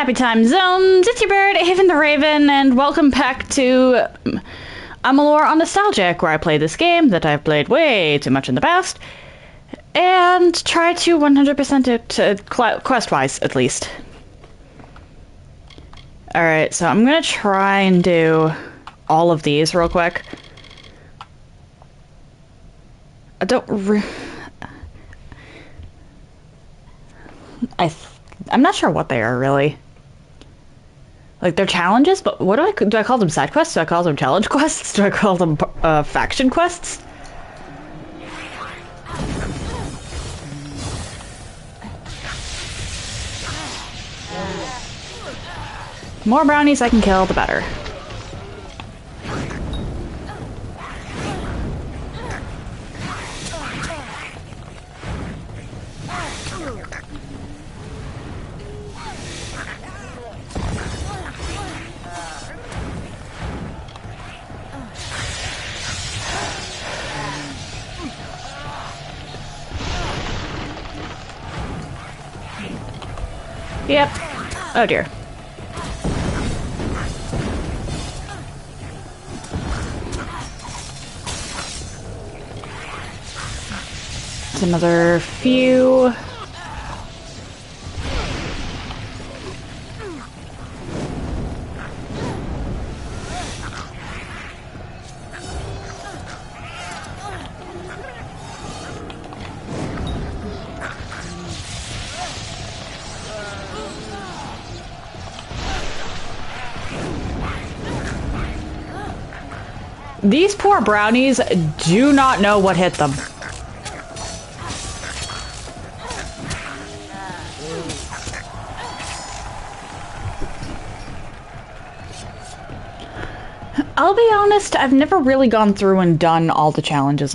Happy time zones, it's your bird, Haven the Raven, and welcome back to Amalur on Nostalgic, where I play this game that I've played way too much in the past, and try to 100% it, quest-wise, at least. Alright, so I'm gonna try and do all of these real quick. I'm not sure what they are, really. Like, they're challenges, but what do I call them? Side quests? Do I call them challenge quests? Do I call them faction quests? The more brownies I can kill, the better. Yep. Oh dear. It's another few. These poor brownies do not know what hit them. I'll be honest, I've never really gone through and done all the challenges.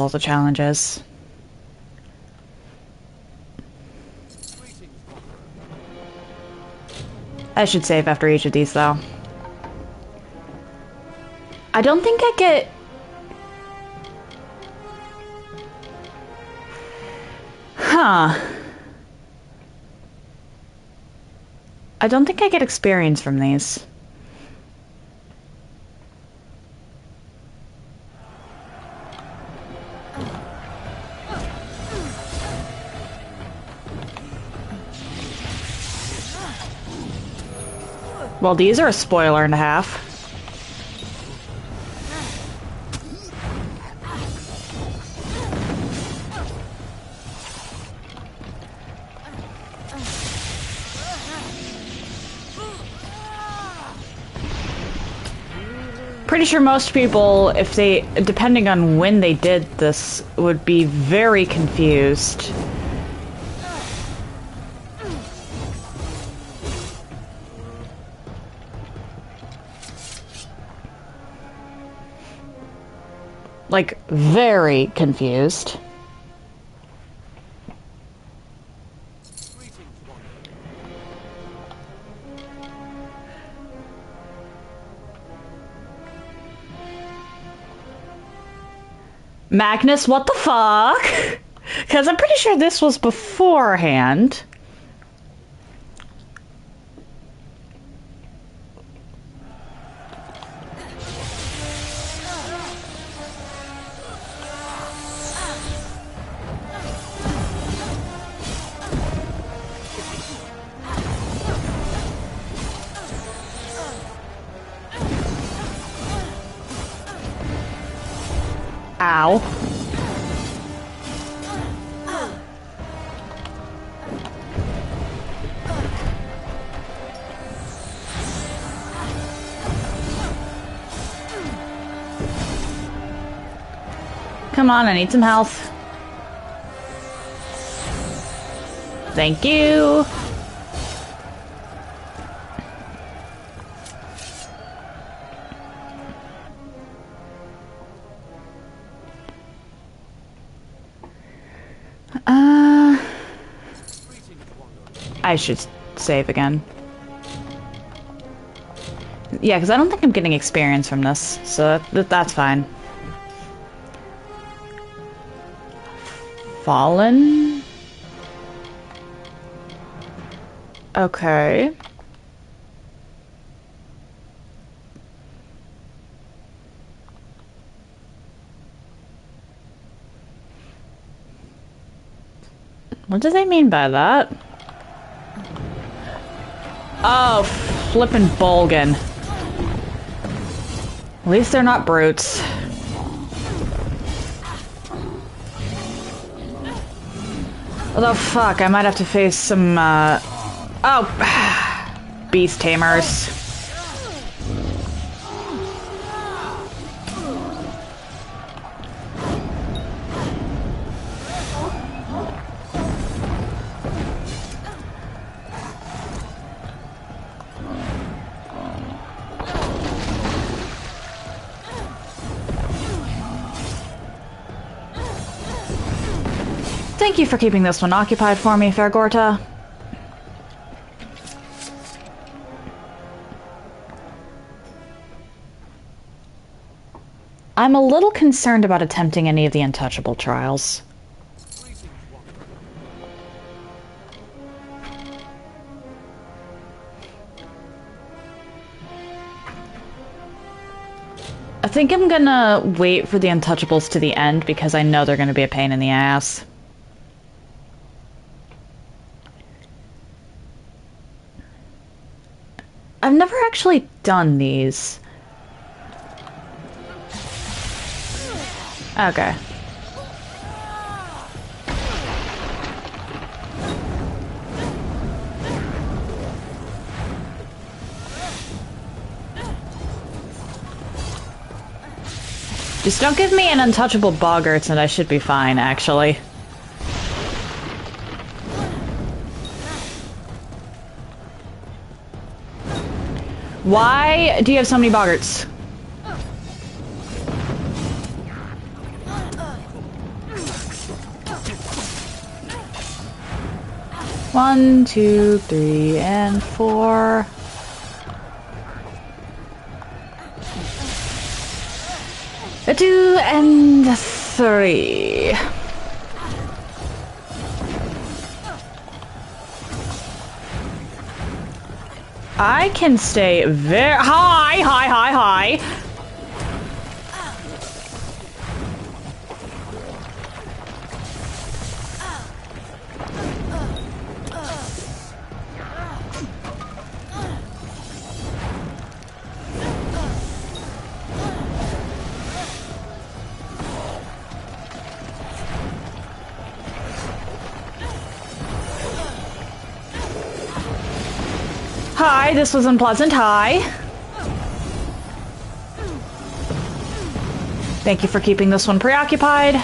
I should save after each of these, though. I don't think I get... Huh. I don't think I get experience from these. Well, these are a spoiler and a half. Pretty sure most people, if they, depending on when they did this, would be very confused. Like, very confused. Magnus, what the fuck? Because I'm pretty sure this was beforehand. Ow. Come on, I need some health. Thank you. I should save again. Yeah, because I don't think I'm getting experience from this, so that's fine. Fallen? Okay. What do they mean by that? Oh, flippin' Bolgan. At least they're not brutes. Although, fuck, I might have to face some, oh, beast tamers. Thank you for keeping this one occupied for me, Fairgorta. I'm a little concerned about attempting any of the untouchable trials. I think I'm gonna wait for the untouchables to the end because I know they're gonna be a pain in the ass. I've never actually done these. Okay. Just don't give me an untouchable boggarts and I should be fine, actually. Why do you have so many boggarts? One, two, three, and four. A two and a three. I can stay very high. Hi, this was unpleasant. Hi. Thank you for keeping this one preoccupied.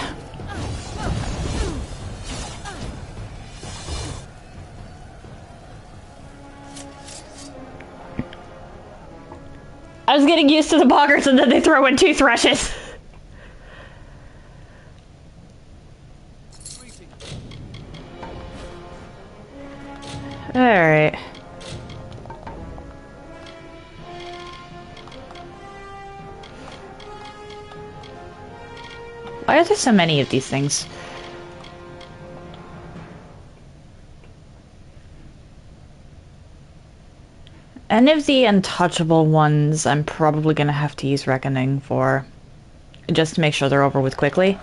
I was getting used to the boggarts and then they throw in two thrushes. Alright. Why are there so many of these things? Any of the untouchable ones I'm probably gonna have to use Reckoning for, just to make sure they're over with quickly.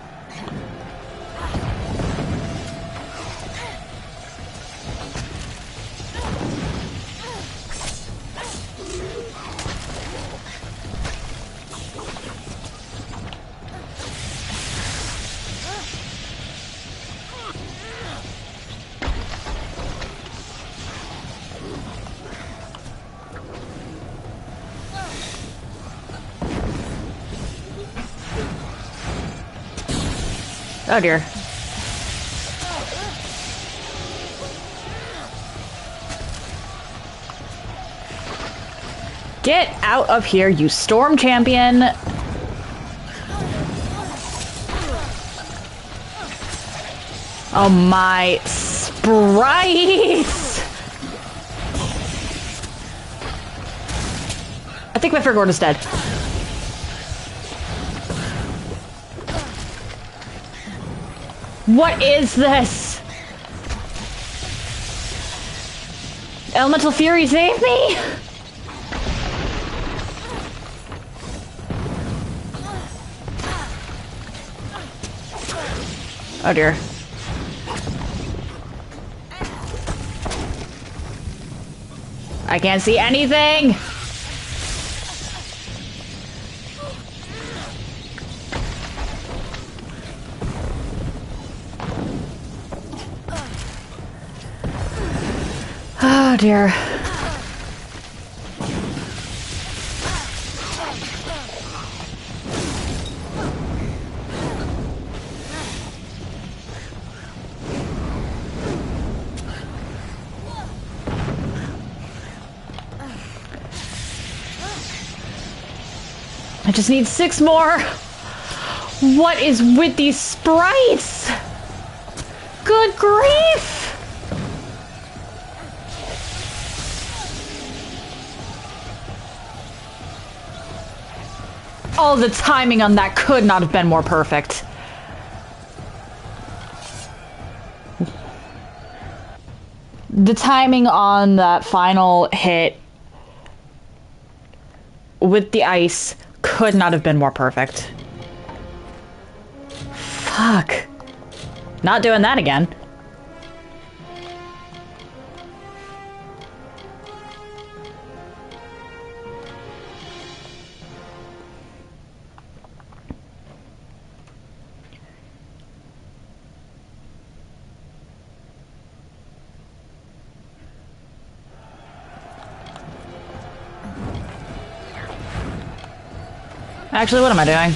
Oh dear. Get out of here, you storm champion! Oh my sprites! I think my Fergord is dead. What is this? Elemental Fury, save me! Oh dear. I can't see anything! Oh dear. I just need 6 more. What is with these sprites? Good grief! Oh, the timing on that could not have been more perfect. The timing on that final hit with the ice could not have been more perfect. Fuck. Not doing that again. Actually, what am I doing?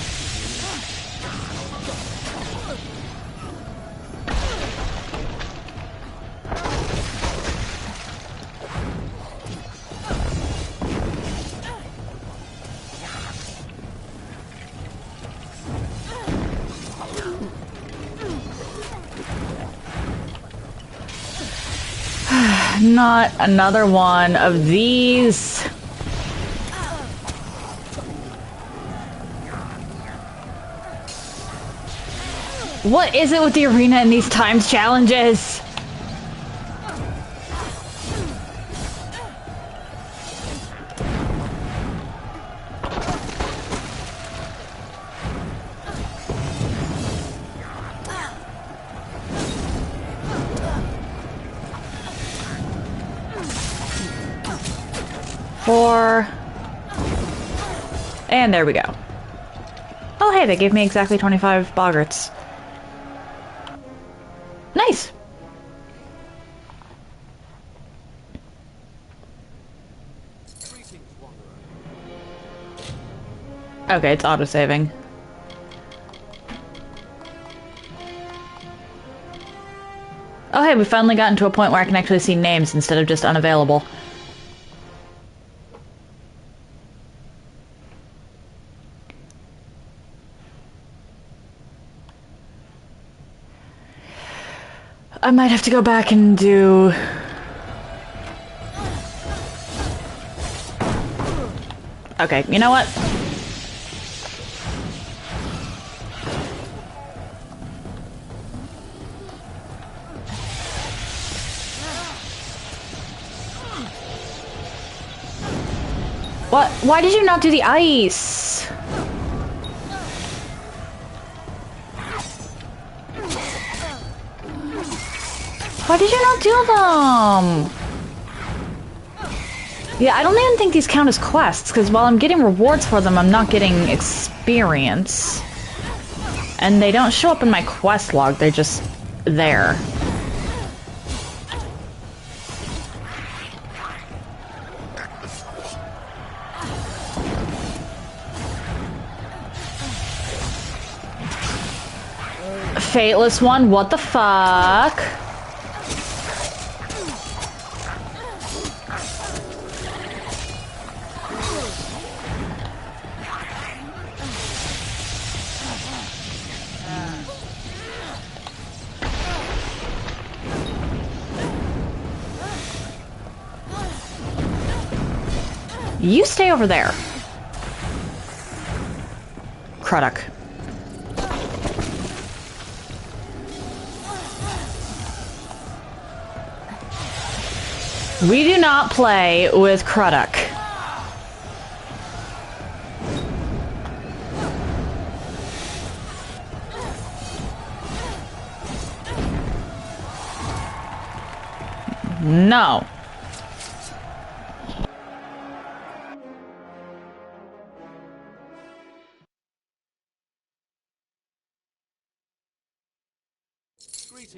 Not another one of these. What is it with the arena and these times challenges? Four. And there we go. Oh hey, they gave me exactly 25 boggarts. Nice! Okay, it's auto-saving. Oh hey, we finally gotten to a point where I can actually see names instead of just unavailable. I might have to go back and do... Okay, you know what? What? Why did you not do the ice? Why did you not do them? Yeah, I don't even think these count as quests, because while I'm getting rewards for them, I'm not getting experience. And they don't show up in my quest log, they're just there. Fateless one, what the fuck? You stay over there. Craddock. We do not play with Craddock. No.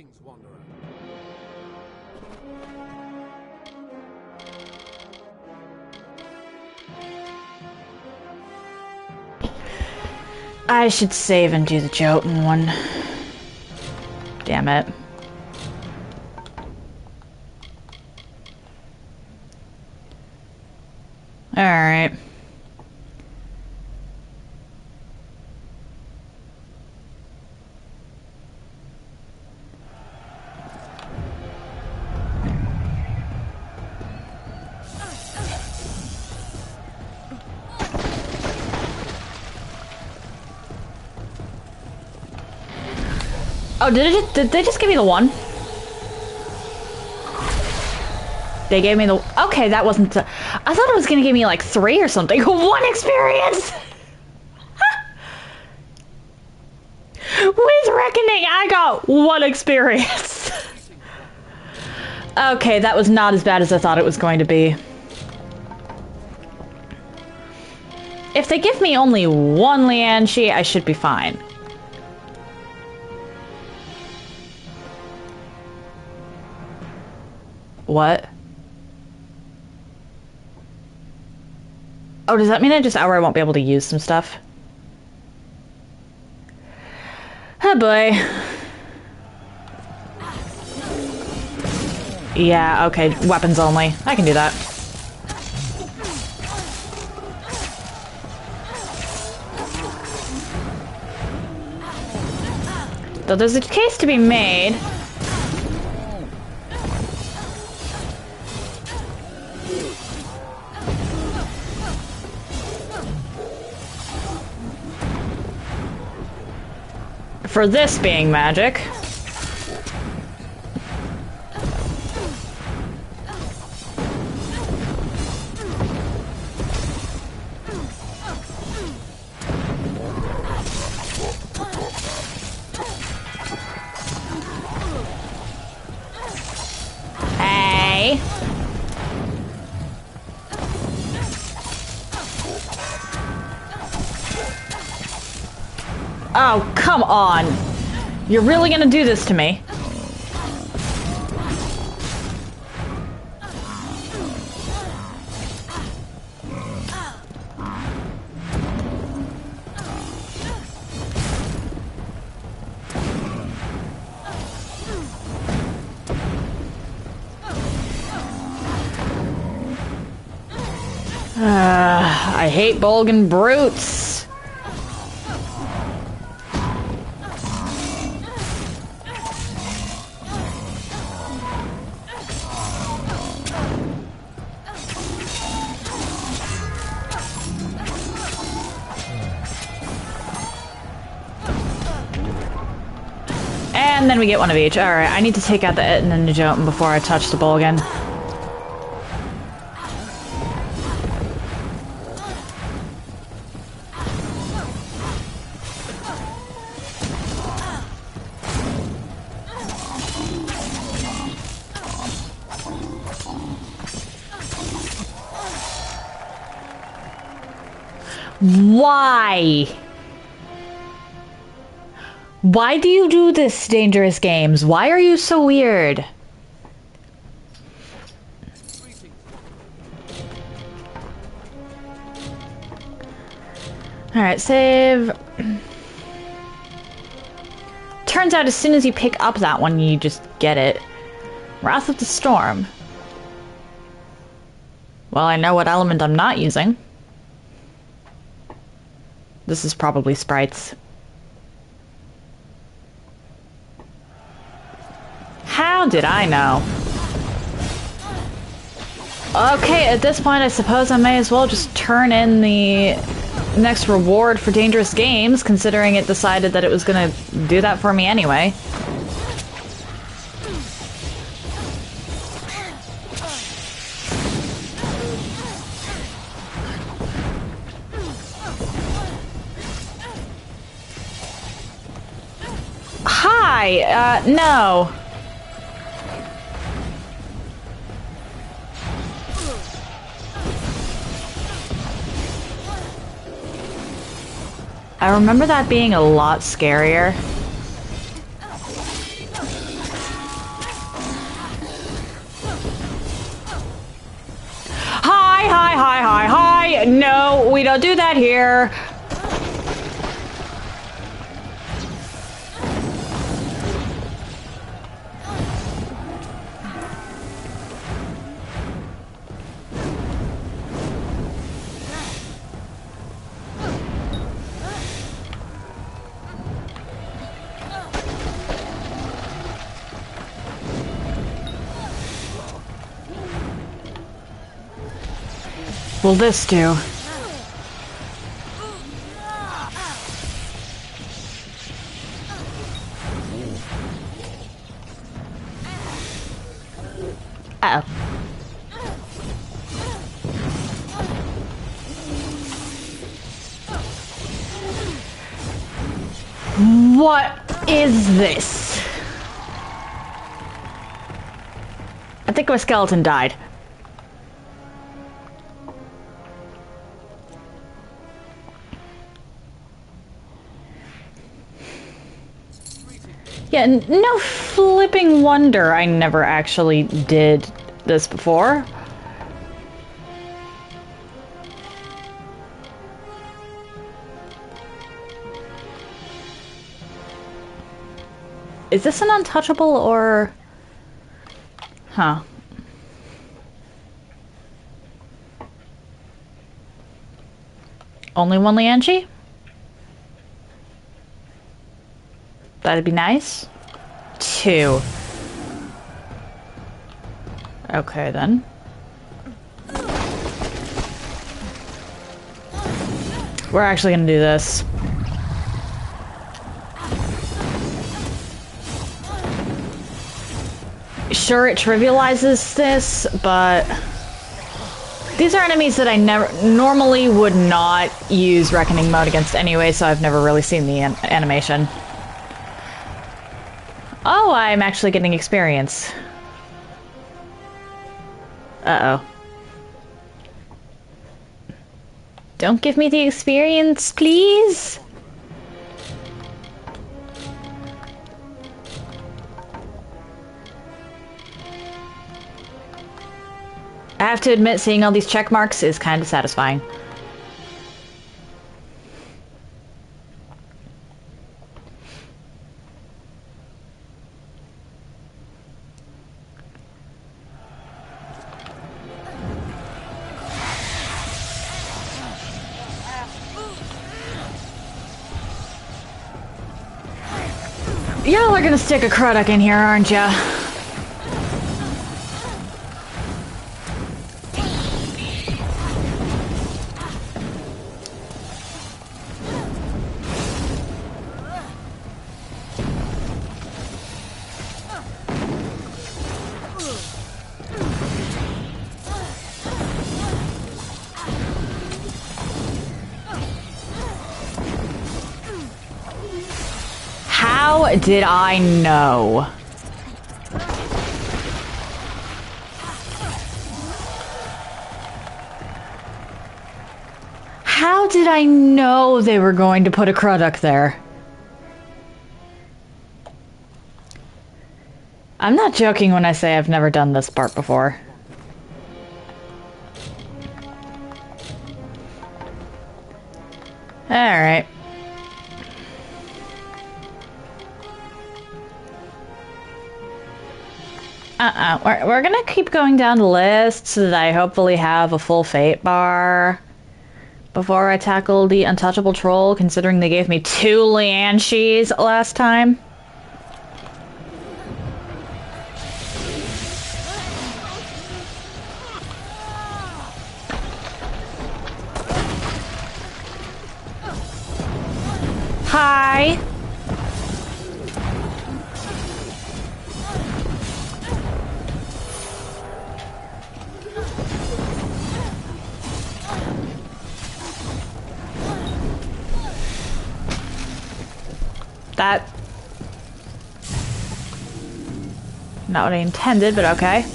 Greetings, Wanderer. I should save and do the Jotun one. Damn it. Alright. Oh, did they just give me the one? They gave me the... Okay, that wasn't... I thought it was gonna give me like 3 or something. 1 experience! With Reckoning, I got 1 experience. Okay, that was not as bad as I thought it was going to be. If they give me only 1 Lianshi, I should be fine. What? Oh, does that mean I just outright won't be able to use some stuff? Oh boy. Yeah, okay, weapons only. I can do that. Though there's a case to be made. For this being magic. Hey. Oh, come on. You're really gonna do this to me? I hate Bolgan brutes. And then we get 1 of each. Alright, I need to take out the Etten and the Jotun before I touch the Bolgan. Why? Why do you do this, Dangerous Games? Why are you so weird? Alright, save. Turns out as soon as you pick up that one, you just get it. Wrath of the Storm. Well, I know what element I'm not using. This is probably sprites. How did I know? Okay, at this point I suppose I may as well just turn in the next reward for Dangerous Games, considering it decided that it was gonna do that for me anyway. Hi, no. I remember that being a lot scarier. No, we don't do that here. Will this do? Uh-oh. What is this? I think my skeleton died. Yeah, no flipping wonder I never actually did this before. Is this an untouchable or... Huh. Only one Lianchi? That'd be nice. 2. Okay, then. We're actually gonna do this. Sure, it trivializes this, but... These are enemies that I normally would not use Reckoning mode against anyway, so I've never really seen the animation. Oh, I'm actually getting experience. Uh-oh. Don't give me the experience, please! I have to admit, seeing all these check marks is kind of satisfying. Y'all are gonna stick a Krodok in here, aren't ya? How did I know? How did I know they were going to put a Krodok there? I'm not joking when I say I've never done this part before. Alright. We're gonna keep going down the list so that I hopefully have a full fate bar before I tackle the untouchable troll, considering they gave me 2 Lianchis last time. Hi. That... Not what I intended, but okay.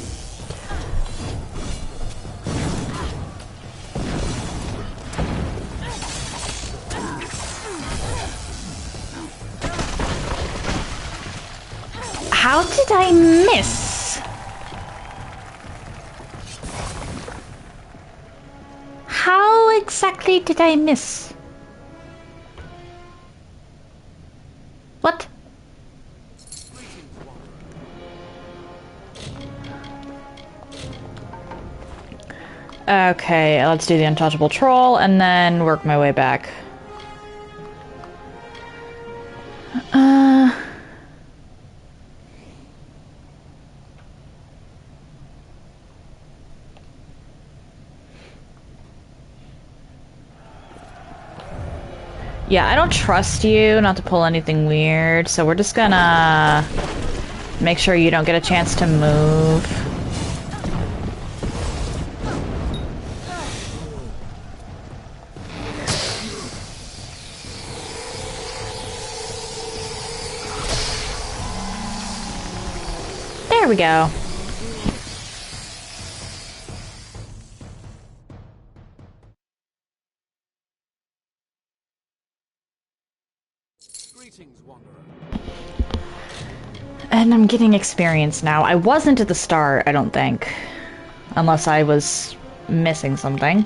How did I miss? How exactly did I miss? What? Okay, let's do the untouchable troll and then work my way back. Yeah, I don't trust you not to pull anything weird, so we're just gonna make sure you don't get a chance to move. There we go. Greetings, Wanderer. And I'm getting experience now. I wasn't at the start, I don't think. Unless I was missing something.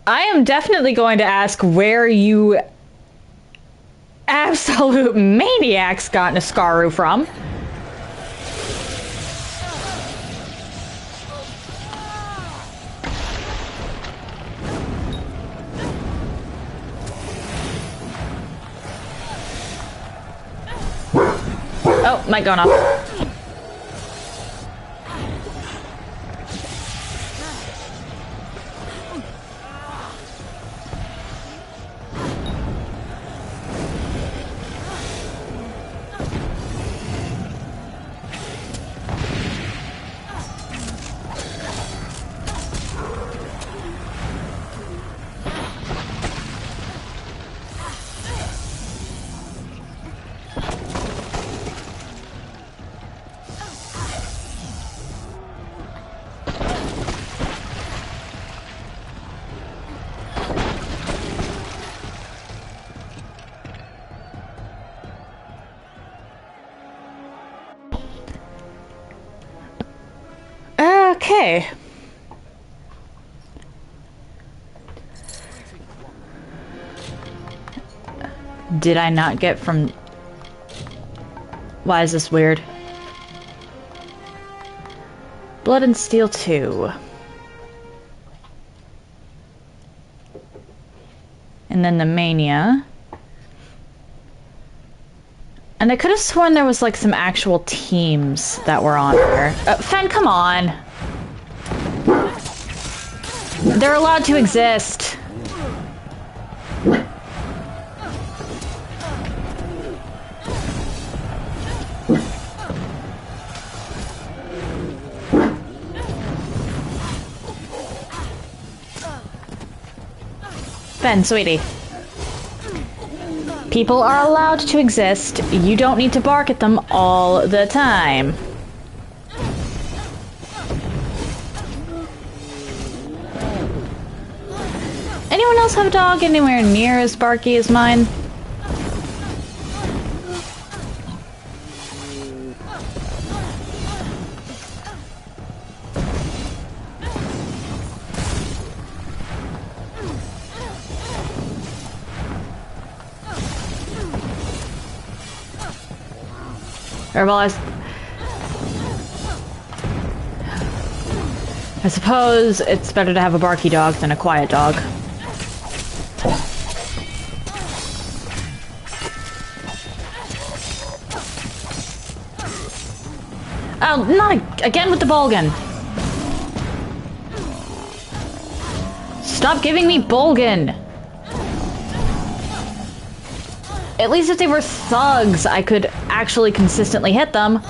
I am definitely going to ask where you absolute maniacs got Niskaru from. Oh, mic going off. Okay. Did I not get from... Why is this weird? Blood and Steel 2. And then the Mania. And I could have sworn there was like some actual teams that were on there. Fen, come on! They're allowed to exist. Ben, sweetie. People are allowed to exist. You don't need to bark at them all the time. Anyone else have a dog anywhere near as barky as mine? Or well, I suppose it's better to have a barky dog than a quiet dog. Oh, not again with the Bolgan. Stop giving me Bolgan. At least if they were thugs, I could actually consistently hit them.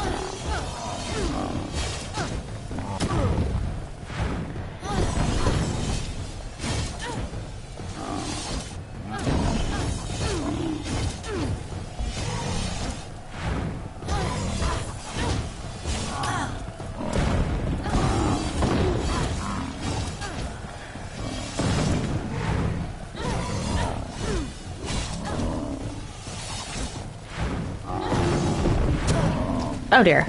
Oh dear.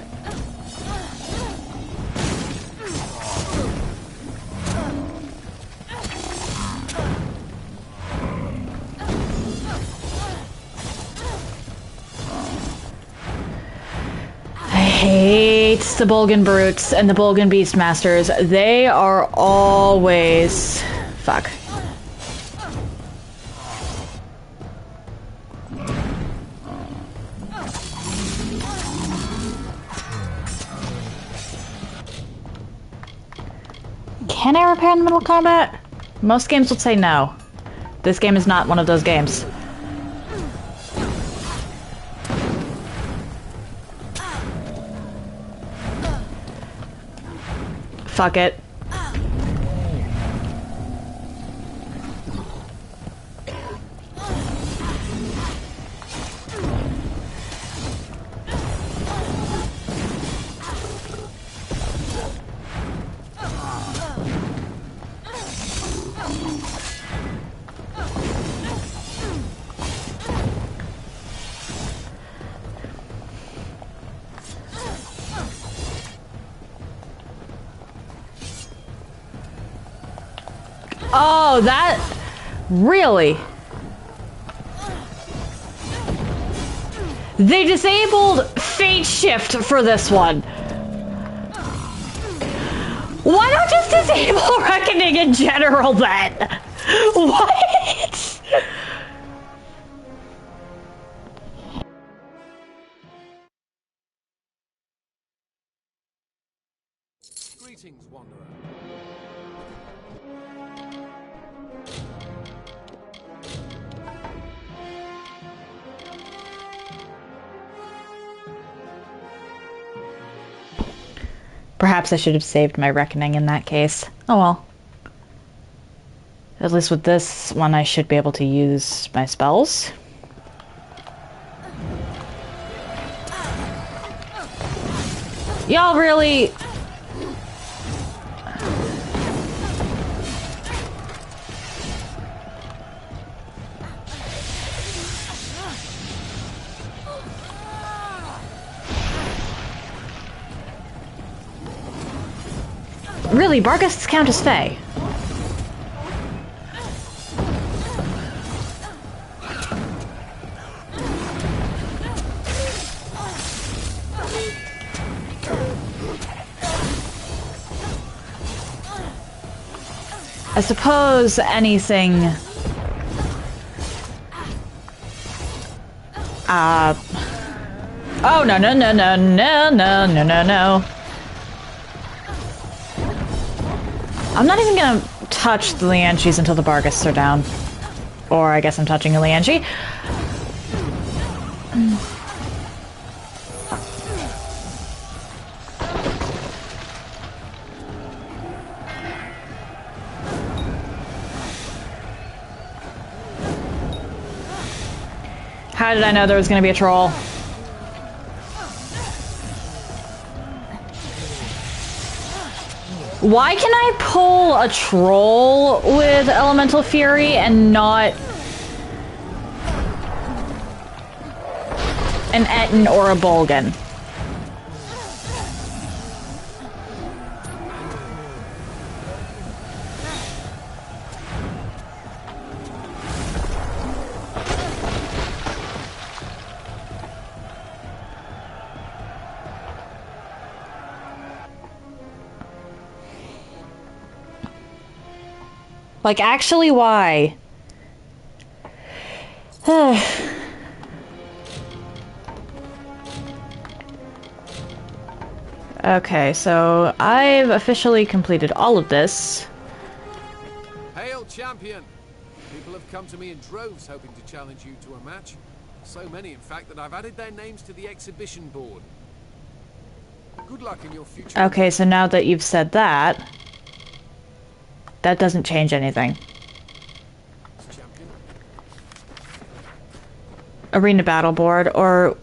I hate the Bolgan Brutes and the Bolgan Beastmasters. They are always... Fuck. Can I repair in the middle of combat? Most games would say no. This game is not one of those games. Fuck it. Oh, that... Really? They disabled Fate Shift for this one. Why not just disable Reckoning in general then? What? Greetings, Wanderer. Perhaps I should have saved my Reckoning in that case. Oh well. At least with this one I should be able to use my spells. Y'all really... Really, Barghasts count as Fae. I suppose anything... Oh, no, no, no, no, no, no, no, no, no. I'm not even gonna touch the Lianshis until the Barghasts are down. Or I guess I'm touching a Lianshi. How did I know there was gonna be a troll? Why can I pull a troll with Elemental Fury and not an Etten or a Bolgan? Like, actually, why? Okay, so I've officially completed all of this. Hail, champion! People have come to me in droves hoping to challenge you to a match. So many, in fact, that I've added their names to the exhibition board. Good luck in your future. Okay, so now that you've said that, that doesn't change anything. Champion. Arena battle board, or...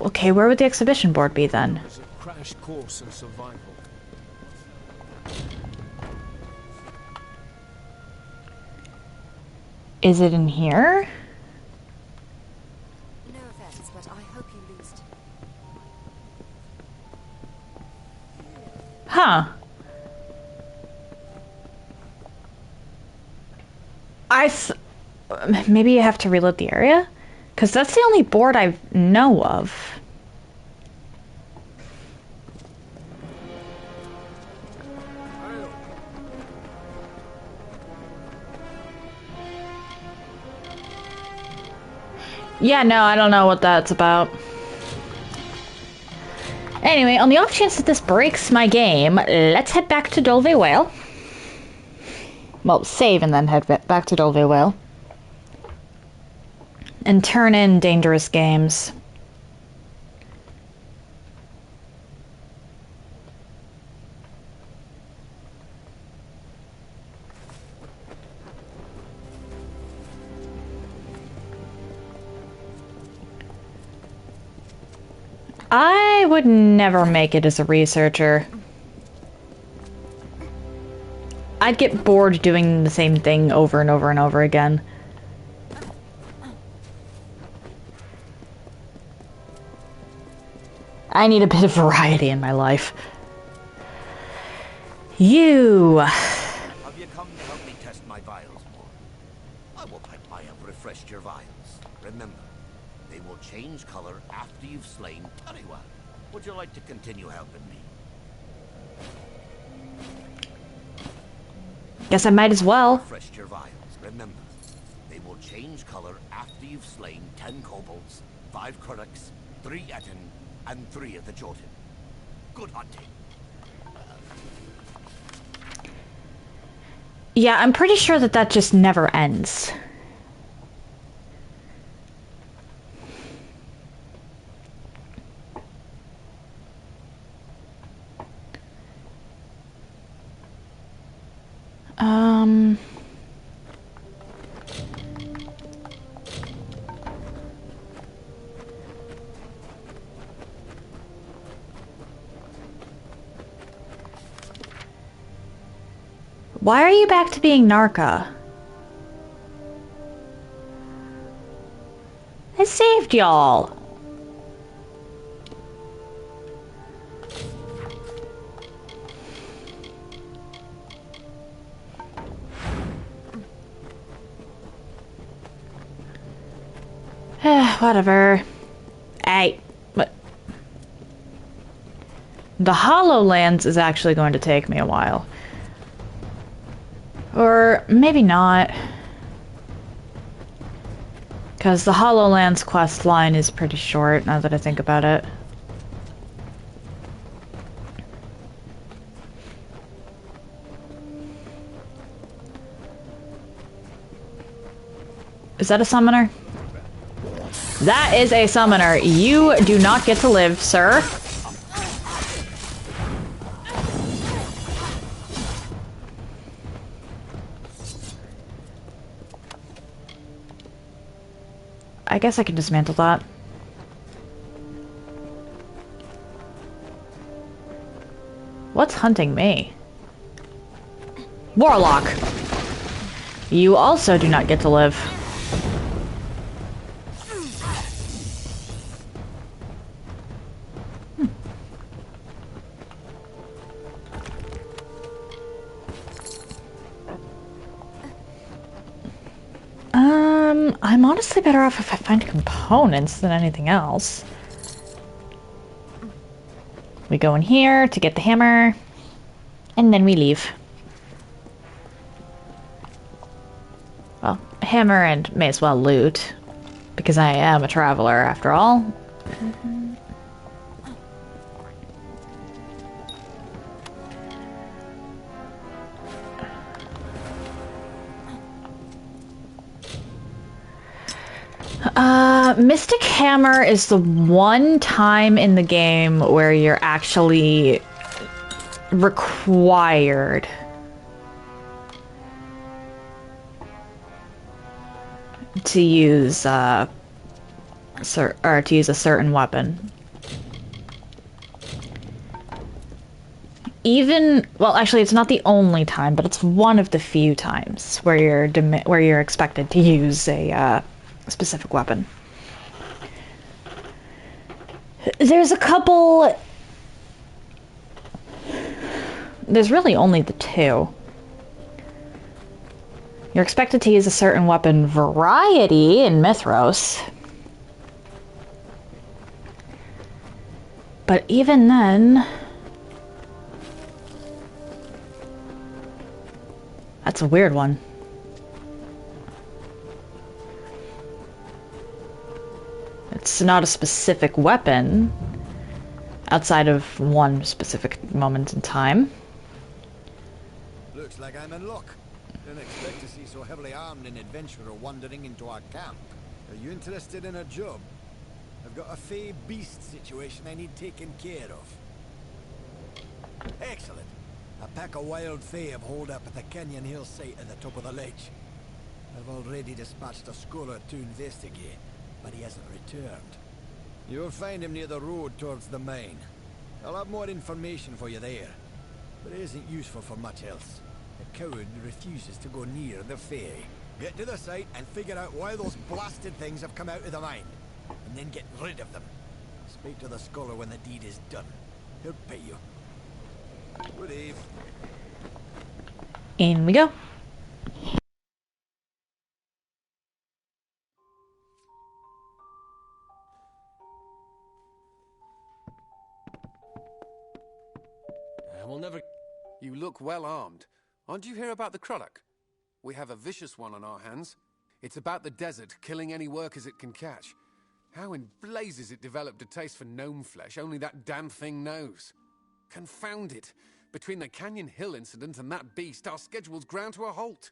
Okay, where would the exhibition board be then? It's a crash course in survival. Is it in here? No offense, but I hope you lose. Huh. Maybe you have to reload the area? Because that's the only board I know of. Yeah, no, I don't know what that's about. Anyway, on the off chance that this breaks my game, let's head back to Dolve Whale. Well, save and then head back to Dolve Whale. And turn in dangerous games. I would never make it as a researcher. I'd get bored doing the same thing over and over and over again. I need a bit of variety in my life. You! Have you come to help me test my vials more? I will bet I have refreshed your vials. Remember, they will change color after you've slain Tariwa. Would you like to continue helping me? Guess I might as well. Refreshed your vials. Remember, they will change color after you've slain 10 kobolds, 5 Kruduks, 3 Etten, and 3 of the Jotun. Good hunting. Yeah, I'm pretty sure that that just never ends. Why are you back to being Narca? I saved y'all. Whatever. Hey, what? The HoloLens is actually going to take me a while. Or maybe not. Because the HoloLens quest line is pretty short, now that I think about it. Is that a summoner? That is a summoner. You do not get to live, sir. I guess I can dismantle that. What's hunting me? Warlock! You also do not get to live. I'm honestly better off if I find components than anything else. We go in here to get the hammer, and then we leave. Well, hammer and may as well loot, because I am a traveler after all. Mystic Hammer is the one time in the game where you're actually required to use to use a certain weapon. Even, well, actually, it's not the only time, but it's one of the few times where you're expected to use a specific weapon. There's a couple there's really only the two. You're expected to use a certain weapon variety in Mithros. But even then... That's a weird one. It's not a specific weapon outside of one specific moment in time. Looks like I'm in luck. Didn't expect to see so heavily armed an adventurer wandering into our camp. Are you interested in a job? I've got a fey beast situation I need taken care of. Excellent. A pack of wild fey have holed up at the canyon hill site at the top of the ledge. I've already dispatched a scholar to investigate, but he hasn't returned. You'll find him near the road towards the mine. I'll have more information for you there, but it isn't useful for much else. The coward refuses to go near the fey. Get to the site and figure out why those blasted things have come out of the mine, and then get rid of them. Speak to the scholar when the deed is done. He'll pay you. Good eve. In we go. We'll never... You look well armed. Aren't you hear about the Croddock? We have a vicious one on our hands. It's about the desert, killing any workers it can catch. How in blazes it developed a taste for gnome flesh, only that damn thing knows. Confound it. Between the Canyon Hill incident and that beast, our schedule's ground to a halt.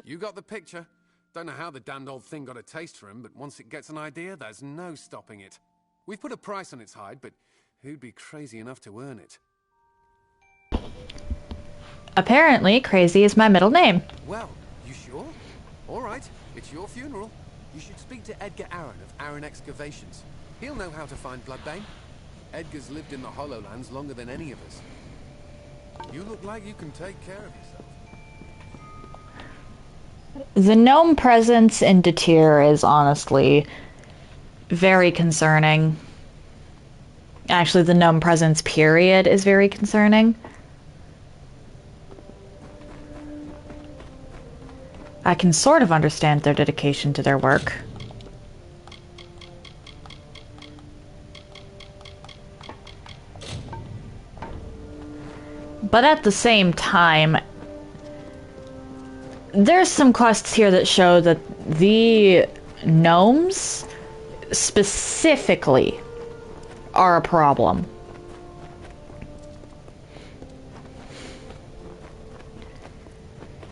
You got the picture. Don't know how the damned old thing got a taste for him, but once it gets an idea, there's no stopping it. We've put a price on its hide, but who'd be crazy enough to earn it? Apparently, Crazy is my middle name. Well, you sure? All right, it's your funeral. You should speak to Edgar Aaron of Aaron Excavations. He'll know how to find Bloodbane. Edgar's lived in the Hollowlands longer than any of us. You look like you can take care of yourself. The gnome presence in Apotyre is honestly very concerning. Actually, the gnome presence period is very concerning. I can sort of understand their dedication to their work. But at the same time, there's some quests here that show that the gnomes specifically are a problem.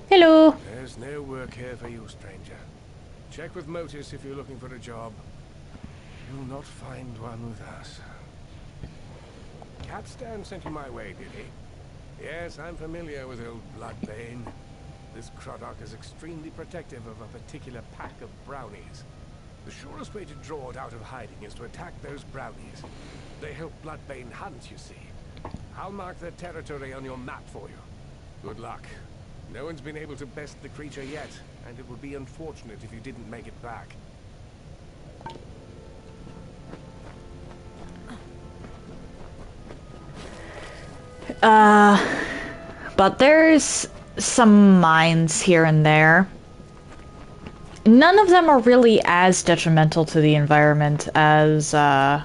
Hello. There's no work here for you, stranger. Check with Motus if you're looking for a job. You'll not find one with us. Capstan sent you my way, did he? Yes, I'm familiar with old Bloodbane. This Croddock is extremely protective of a particular pack of brownies. The surest way to draw it out of hiding is to attack those brownies. They help Bloodbane hunt, you see. I'll mark their territory on your map for you. Good luck. No one's been able to best the creature yet, and it would be unfortunate if you didn't make it back. But there's some mines here and there. None of them are really as detrimental to the environment as, the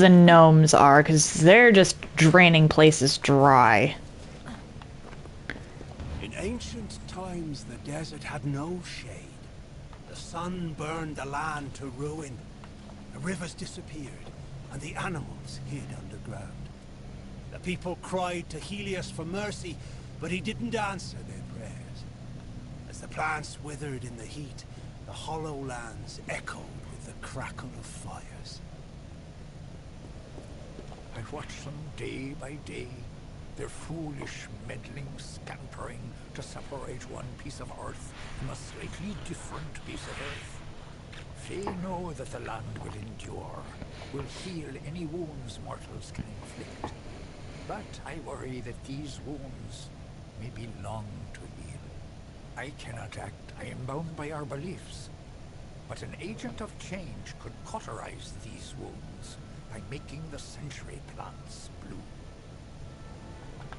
gnomes are, because they're just draining places dry. In ancient times, the desert had no shade. The sun burned the land to ruin. The rivers disappeared, and the animals hid underground. The people cried to Helios for mercy, but he didn't answer their prayers. As the plants withered in the heat, the hollow lands echoed with the crackle of fires. I watch them day by day, their foolish, meddling scampering to separate one piece of earth from a slightly different piece of earth. They know that the land will endure, will heal any wounds mortals can inflict. But I worry that these wounds may be long to heal. I cannot act, I am bound by our beliefs. But an agent of change could cauterize these wounds, by making the century plants bloom.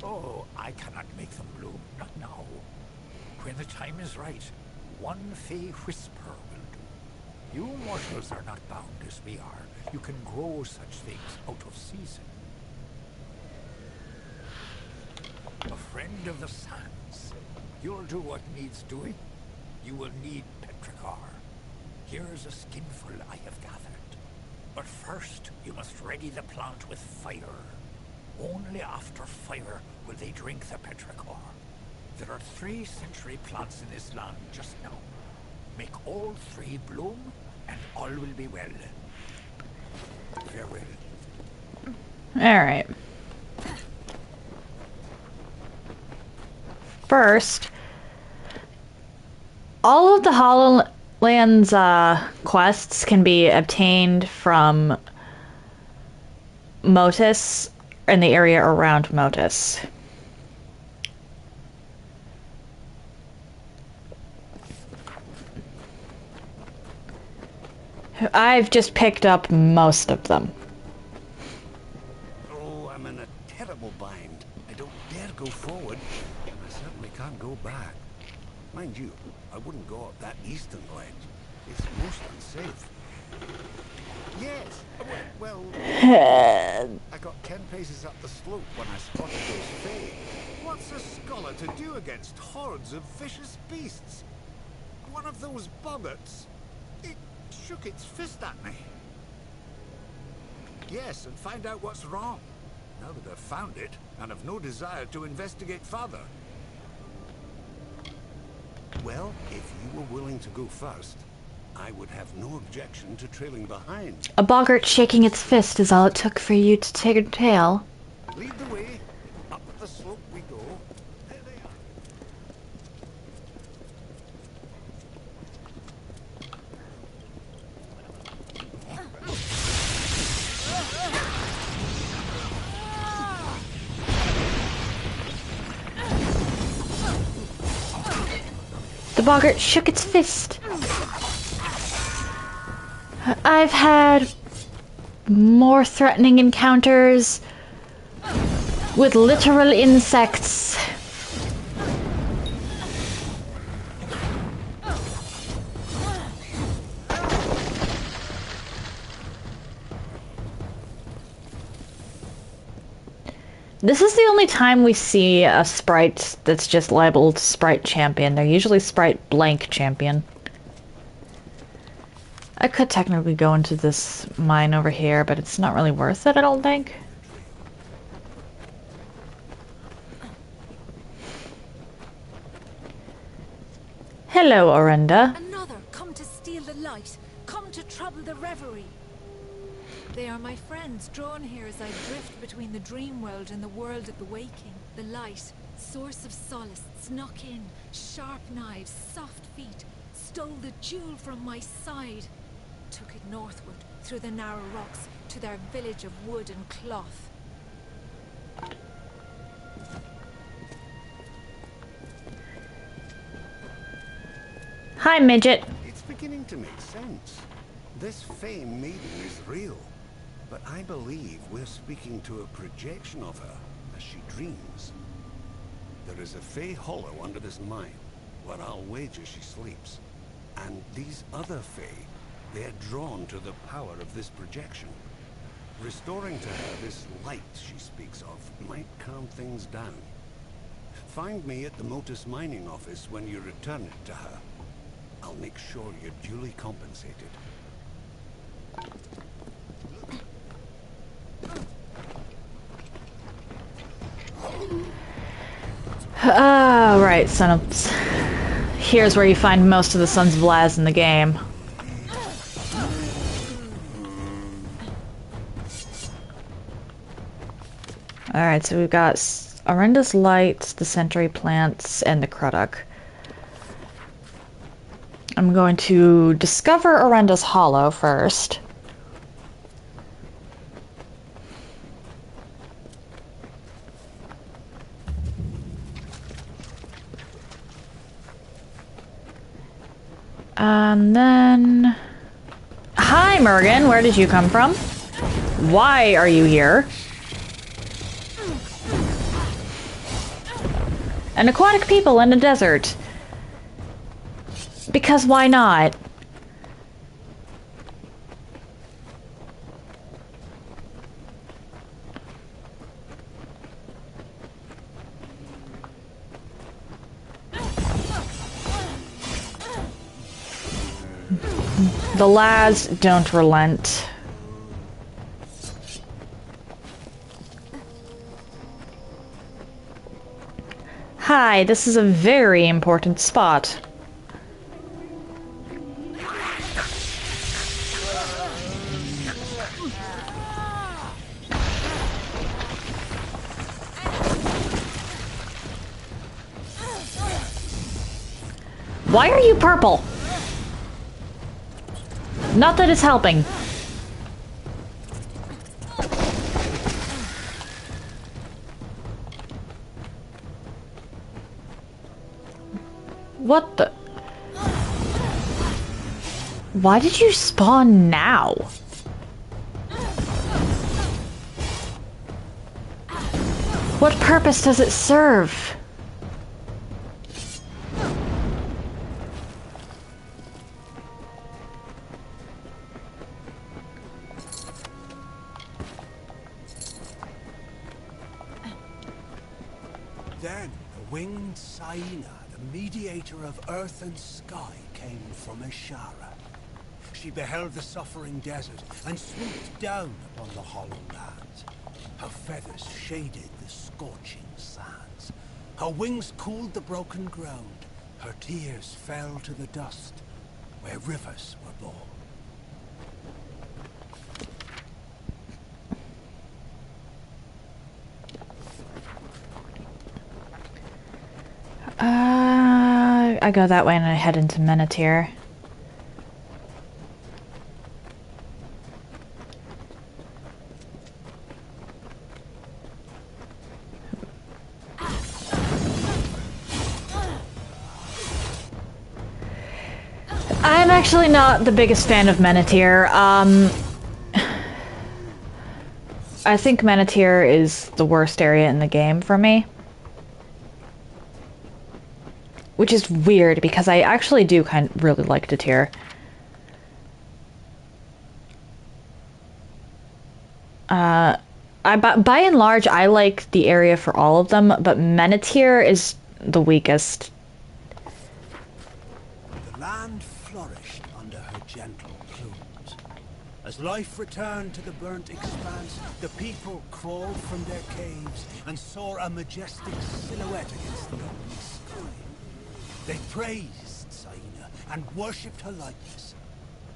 Oh, I cannot make them bloom, not now. When the time is right, one fey whisper will do. You mortals are not bound as we are. You can grow such things out of season. A friend of the sands. You'll do what needs doing. You will need petrichor. Here's a skinful I have gathered. But first, you must ready the plant with fire. Only after fire will they drink the petrichor. There are 3 century plants in this land just now. Make all 3 bloom, and all will be well. Farewell. Alright. First, all of the HoloLand's quests can be obtained from Motus, in the area around Motus. I've just picked up most of them. Oh, I'm in a terrible bind. I don't dare go forward, and I certainly can't go back. Mind you, I wouldn't go up that eastern ledge. It's most unsafe. Yes, well, I got 10 paces up the slope when I spotted those fae. What's a scholar to do against hordes of vicious beasts? One of those boggarts, it shook its fist at me. Yes, and find out what's wrong. Now that I've found it, and have no desire to investigate further. Well, if you were willing to go first, I would have no objection to trailing behind. A boggart shaking its fist is all it took for you to take a tail. Lead the way. Up the slope we go. There they are. The boggart shook its fist. I've had more threatening encounters with literal insects. This is the only time we see a sprite that's just labeled Sprite Champion. They're usually Sprite Blank Champion. I could technically go into this mine over here, but it's not really worth it, I don't think. Hello, Orenda. Another, come to steal the light, come to trouble the reverie. They are my friends, drawn here as I drift between the dream world and the world of the waking. The light, source of solace, snuck in, sharp knives, soft feet, stole the jewel from my side. Took it northward, through the narrow rocks, to their village of wood and cloth. Hi, midget. It's beginning to make sense. This Fae maiden is real, but I believe we're speaking to a projection of her as she dreams. There is a Fae hollow under this mine, where I'll wager she sleeps. And these other Fae, they're drawn to the power of this projection. Restoring to her this light she speaks of might calm things down. Find me at the Motus mining office when you return it to her. I'll make sure you're duly compensated. Right, here's where you find most of the Sons of Laz in the game. Alright, so we've got Orenda's Light, the Century Plants, and the Krudok. I'm going to discover Orenda's Hollow first. And then... Hi, Mergen! Where did you come from? Why are you here? And aquatic people in a desert. Because why not? The lads don't relent. Hi, this is a very important spot. Why are you purple? Not that it's helping. What the? Why did you spawn now? What purpose does it serve? Then the winged Saina, the mediator of earth and sky, came from Ashara. She beheld the suffering desert and swooped down upon the hollow lands. Her feathers shaded the scorching sands. Her wings cooled the broken ground. Her tears fell to the dust where rivers were born. I go that way and I head into Menethir. I'm actually not the biggest fan of Menethir. I think Menethir is the worst area in the game for me. Which is weird, because I actually do really like Datir. By and large, I like the area for all of them, but Menethir is the weakest. The land flourished under her gentle plumes. As life returned to the burnt expanse, the people crawled from their caves and saw a majestic silhouette against the open sky. They praised Saina and worshipped her likeness.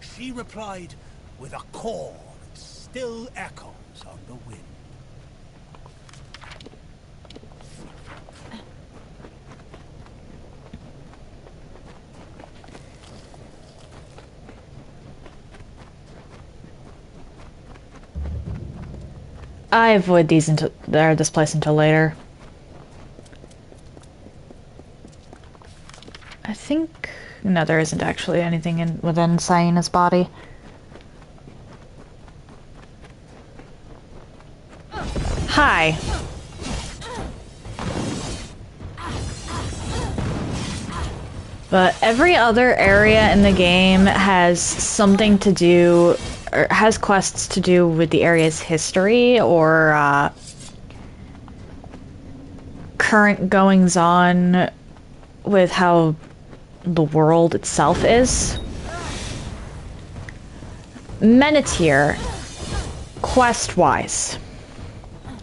She replied with a call that still echoes on the wind. I avoid these this place until later. I think... no, there isn't actually anything within Saina's body. Hi. But every other area in the game has something to do, or has quests to do with the area's history, or current goings-on with how the world itself is. Menethir, quest-wise,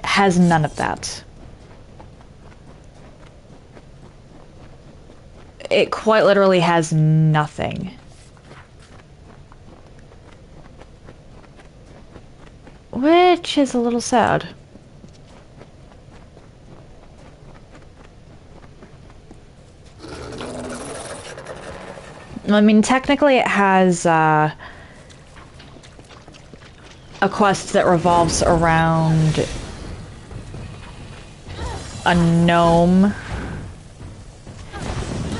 has none of that. It quite literally has nothing. Which is a little sad. I mean, technically it has a quest that revolves around a gnome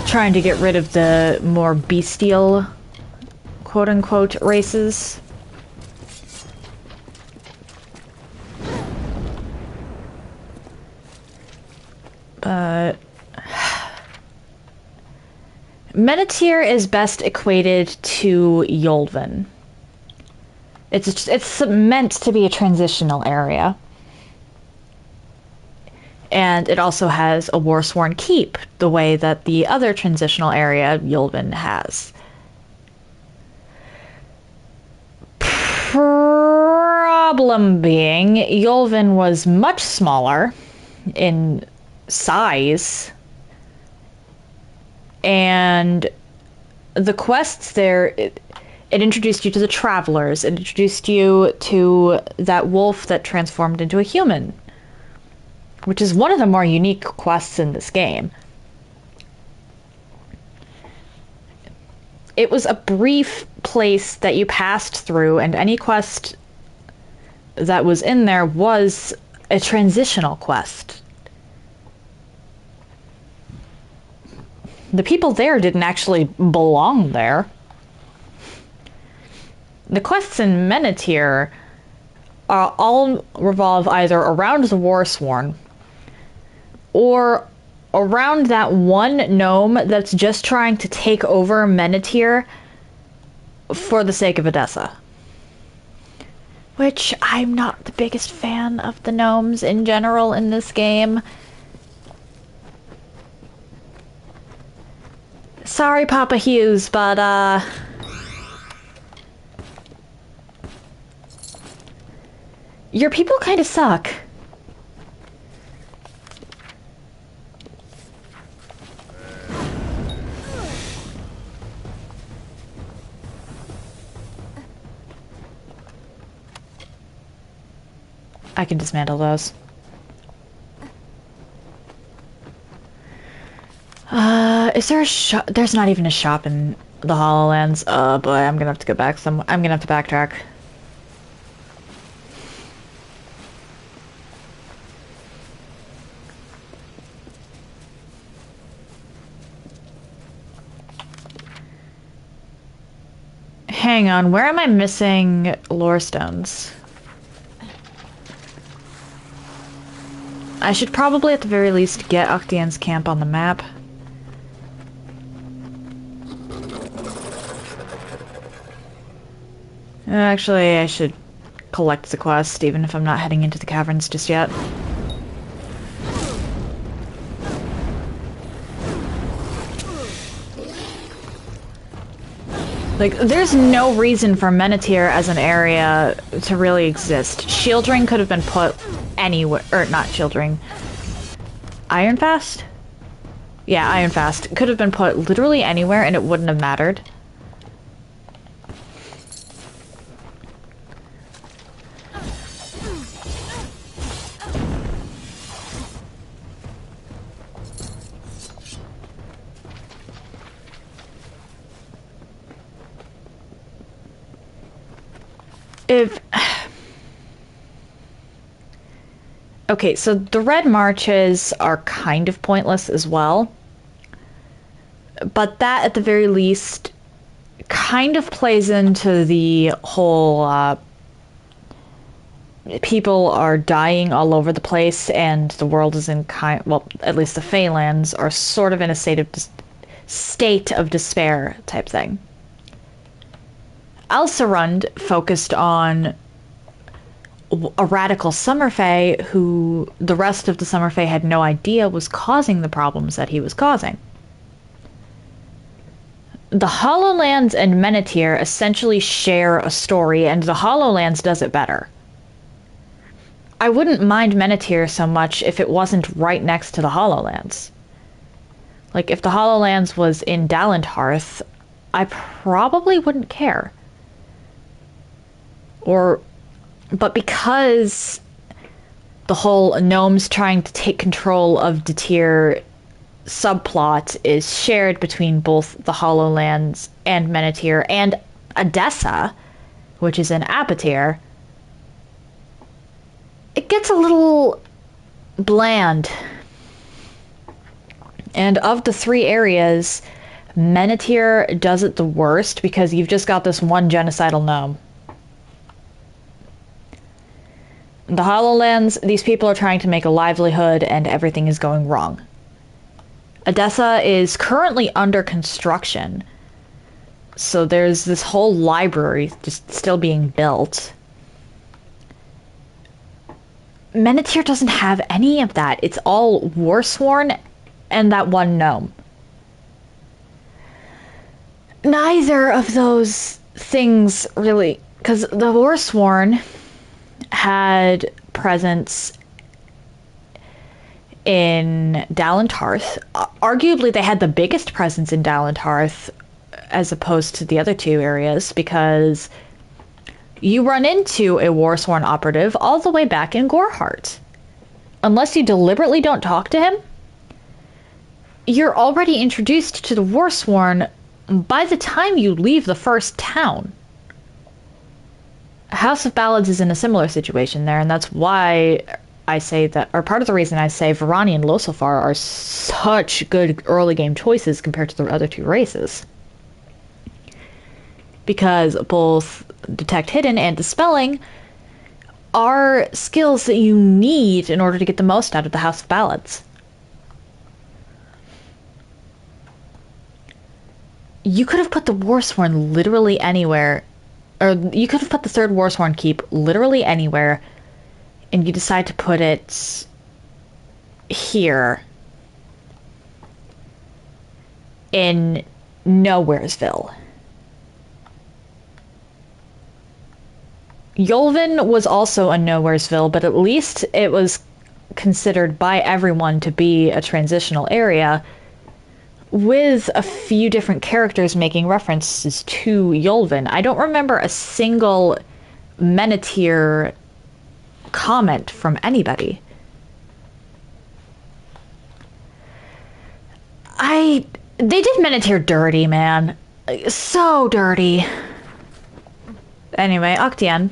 trying to get rid of the more bestial, quote-unquote, races. Menethir is best equated to Yolvin. It's meant to be a transitional area. And it also has a Warsworn keep, the way that the other transitional area, Yolvin, has. Problem being, Yolvin was much smaller in size, and the quests there, it introduced you to the Travelers, it introduced you to that wolf that transformed into a human, which is one of the more unique quests in this game. It was a brief place that you passed through, and any quest that was in there was a transitional quest. The people there didn't actually belong there. The quests in Menethir all revolve either around the Warsworn or around that one gnome that's just trying to take over Menethir for the sake of Odessa. Which, I'm not the biggest fan of the gnomes in general in this game. Sorry, Papa Hughes, but, your people kind of suck. I can dismantle those. Is there a shop? There's not even a shop in the HoloLands. Boy, I'm gonna have to go back I'm gonna have to backtrack. Hang on, where am I missing lore stones? I should probably at the very least get Octian's camp on the map. Actually, I should collect the quest, even if I'm not heading into the caverns just yet. Like, there's no reason for Menethir as an area to really exist. Shield Ring could have been put anywhere, or not Shield Ring. Ironfast? Yeah, Ironfast. Could have been put literally anywhere and it wouldn't have mattered. Okay, so the red marches are kind of pointless as well. But that, at the very least, kind of plays into the whole, people are dying all over the place, and the world is in well, at least the Feylands are sort of in a state of despair type thing. Alcerund focused on a radical Summerfey who the rest of the Summerfey had no idea was causing the problems that he was causing. The HoloLands and Menethir essentially share a story, and the HoloLands does it better. I wouldn't mind Menethir so much if it wasn't right next to the HoloLands. Like, if the HoloLands was in Dalentarth, I probably wouldn't care. But because the whole gnomes trying to take control of Datir subplot is shared between both the HoloLands and Menethir and Odessa, which is in Apotyre, it gets a little bland. And of the three areas, Menethir does it the worst because you've just got this one genocidal gnome. The HoloLands, these people are trying to make a livelihood and everything is going wrong. Edessa is currently under construction. So there's this whole library just still being built. Menethir doesn't have any of that. It's all Warsworn and that one gnome. Neither of those things really, because the Warsworn had presence in Thurs. Arguably, they had the biggest presence in Thurs as opposed to the other two areas, because you run into a Warsworn operative all the way back in Goreheart. Unless you deliberately don't talk to him, you're already introduced to the Warsworn by the time you leave the first town. House of Ballads is in a similar situation there, and that's why I say that, or part of the reason I say Varani and Losofar are such good early game choices compared to the other two races. Because both Detect Hidden and Dispelling are skills that you need in order to get the most out of the House of Ballads. You could have put the Warsworn literally anywhere, or you could have put the third Warsworn keep literally anywhere, and you decide to put it here in Nowheresville. Yolvin was also a Nowheresville, but at least it was considered by everyone to be a transitional area, with a few different characters making references to Yolvin. I don't remember a single Menethir comment from anybody. They did Menethir dirty, man. So dirty. Anyway, Octian.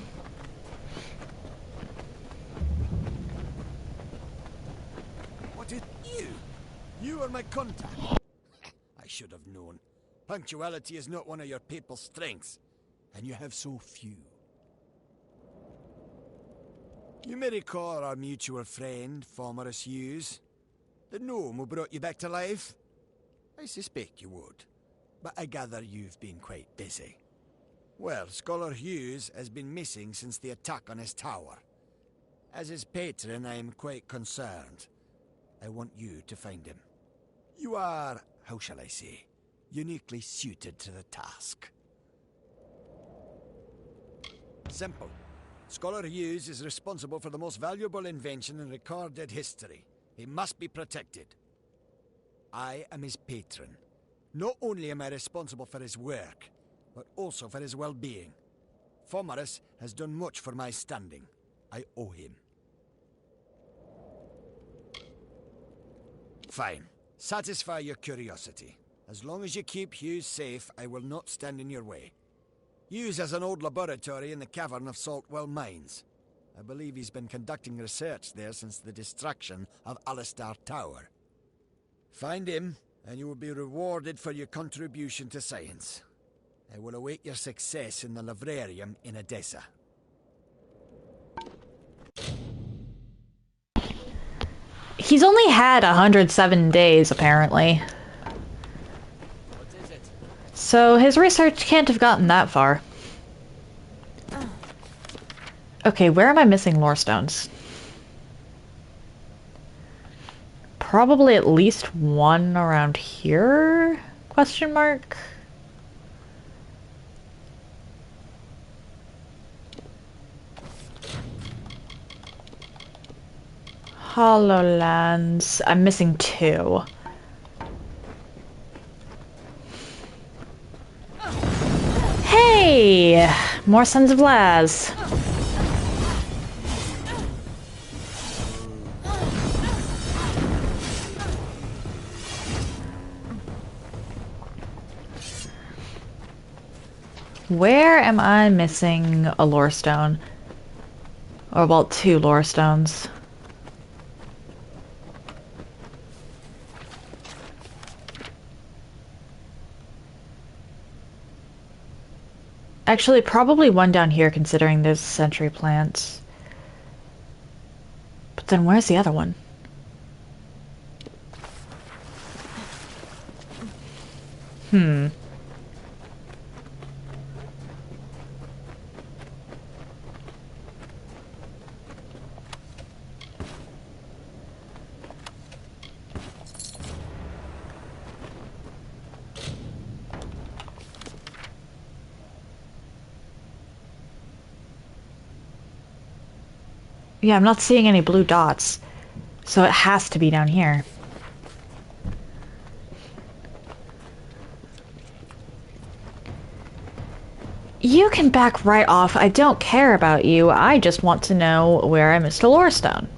What is you? You are my contact. I should have known. Punctuality is not one of your people's strengths, and you have so few. You may recall our mutual friend, Formerus Hughes, the gnome who brought you back to life. I suspect you would, but I gather you've been quite busy. Well, Scholar Hughes has been missing since the attack on his tower. As his patron, I am quite concerned. I want you to find him. You are, how shall I say, uniquely suited to the task. Simple. Scholar Hughes is responsible for the most valuable invention in recorded history. He must be protected. I am his patron. Not only am I responsible for his work, but also for his well-being. Formerus has done much for my standing. I owe him. Fine. Satisfy your curiosity. As long as you keep Hughes safe, I will not stand in your way. Hughes has an old laboratory in the cavern of Saltwell Mines. I believe he's been conducting research there since the destruction of Alistar Tower. Find him, and you will be rewarded for your contribution to science. I will await your success in the Librarium in Edessa. He's only had 107 days, apparently. What is it? So his research can't have gotten that far. Okay, where am I missing lore stones? Probably at least one around here? Question mark? Hollowlands. I'm missing 2. Hey! More Sons of Laz. Where am I missing a lore stone? Or, well, 2 lore stones. Actually, probably one down here, considering there's sentry plants. But then where's the other one? Hmm. Yeah, I'm not seeing any blue dots, so it has to be down here. You can back right off. I don't care about you. I just want to know where I missed a lore stone.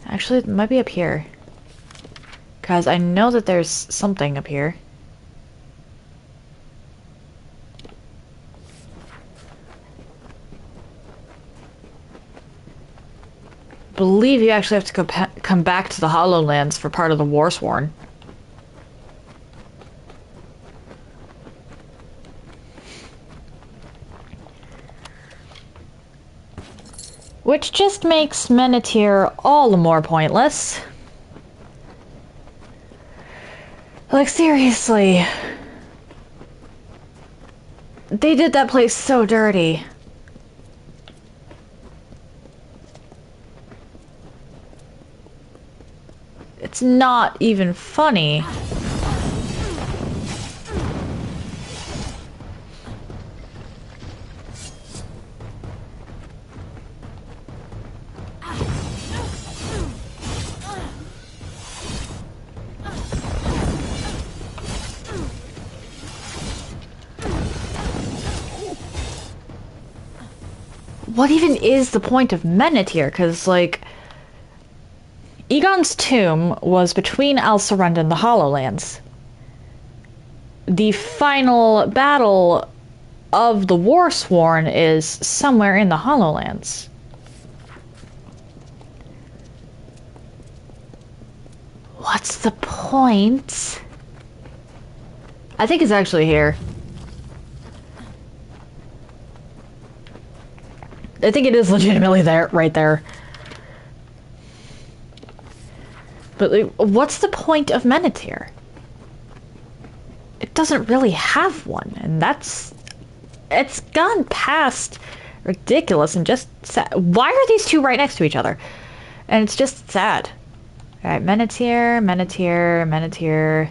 Actually, it might be up here. Because I know that there's something up here. Believe you actually have to come back to the Hollowlands for part of the Warsworn. Which just makes Menethir all the more pointless. Like, seriously. They did that place so dirty. It's not even funny. What even is the point of Menethir? Because, like, Egon's tomb was between Al-Sarund and the Hollowlands. The final battle of the Warsworn is somewhere in the Hollowlands. What's the point? I think it's actually here. I think it is legitimately there, right there. But like, what's the point of Menethir? It doesn't really have one, and it's gone past ridiculous and just sad. Why are these two right next to each other? And it's just sad. Alright, Menethir, Menethir, Menethir,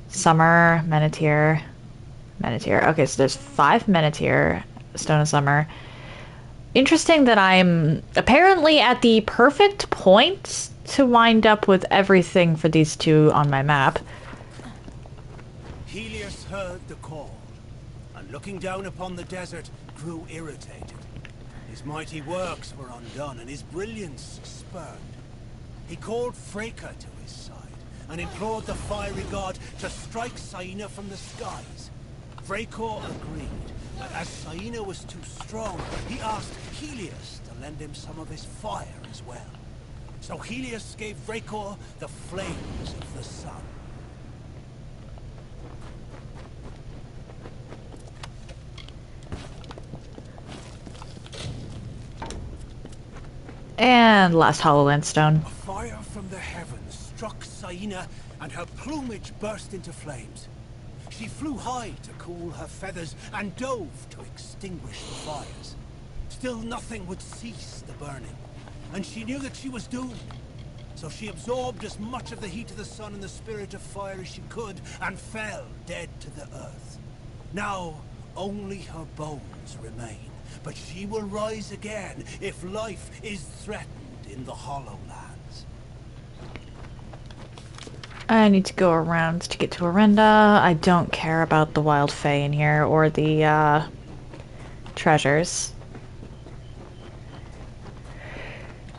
Summer, Menethir, Menethir. Okay, so there's 5 Menethir, Stone of Summer. Interesting that I'm apparently at the perfect point to wind up with everything for these two on my map. Helios heard the call, and looking down upon the desert, grew irritated. His mighty works were undone, and his brilliance spurned. He called Freyka to his side, and implored the fiery god to strike Saina from the skies. Freyka agreed, but as Saina was too strong, he asked Helios to lend him some of his fire as well. So Helios gave Freyka the flames of the sun. And last Hollowland stone. A fire from the heavens struck Saina, and her plumage burst into flames. She flew high to cool her feathers and dove to extinguish the fires. Still nothing would cease the burning, and she knew that she was doomed. So she absorbed as much of the heat of the sun and the spirit of fire as she could, and fell dead to the earth. Now, only her bones remain, but she will rise again if life is threatened in the Hollowlands. I need to go around to get to Orenda. I don't care about the wild fae in here or the treasures.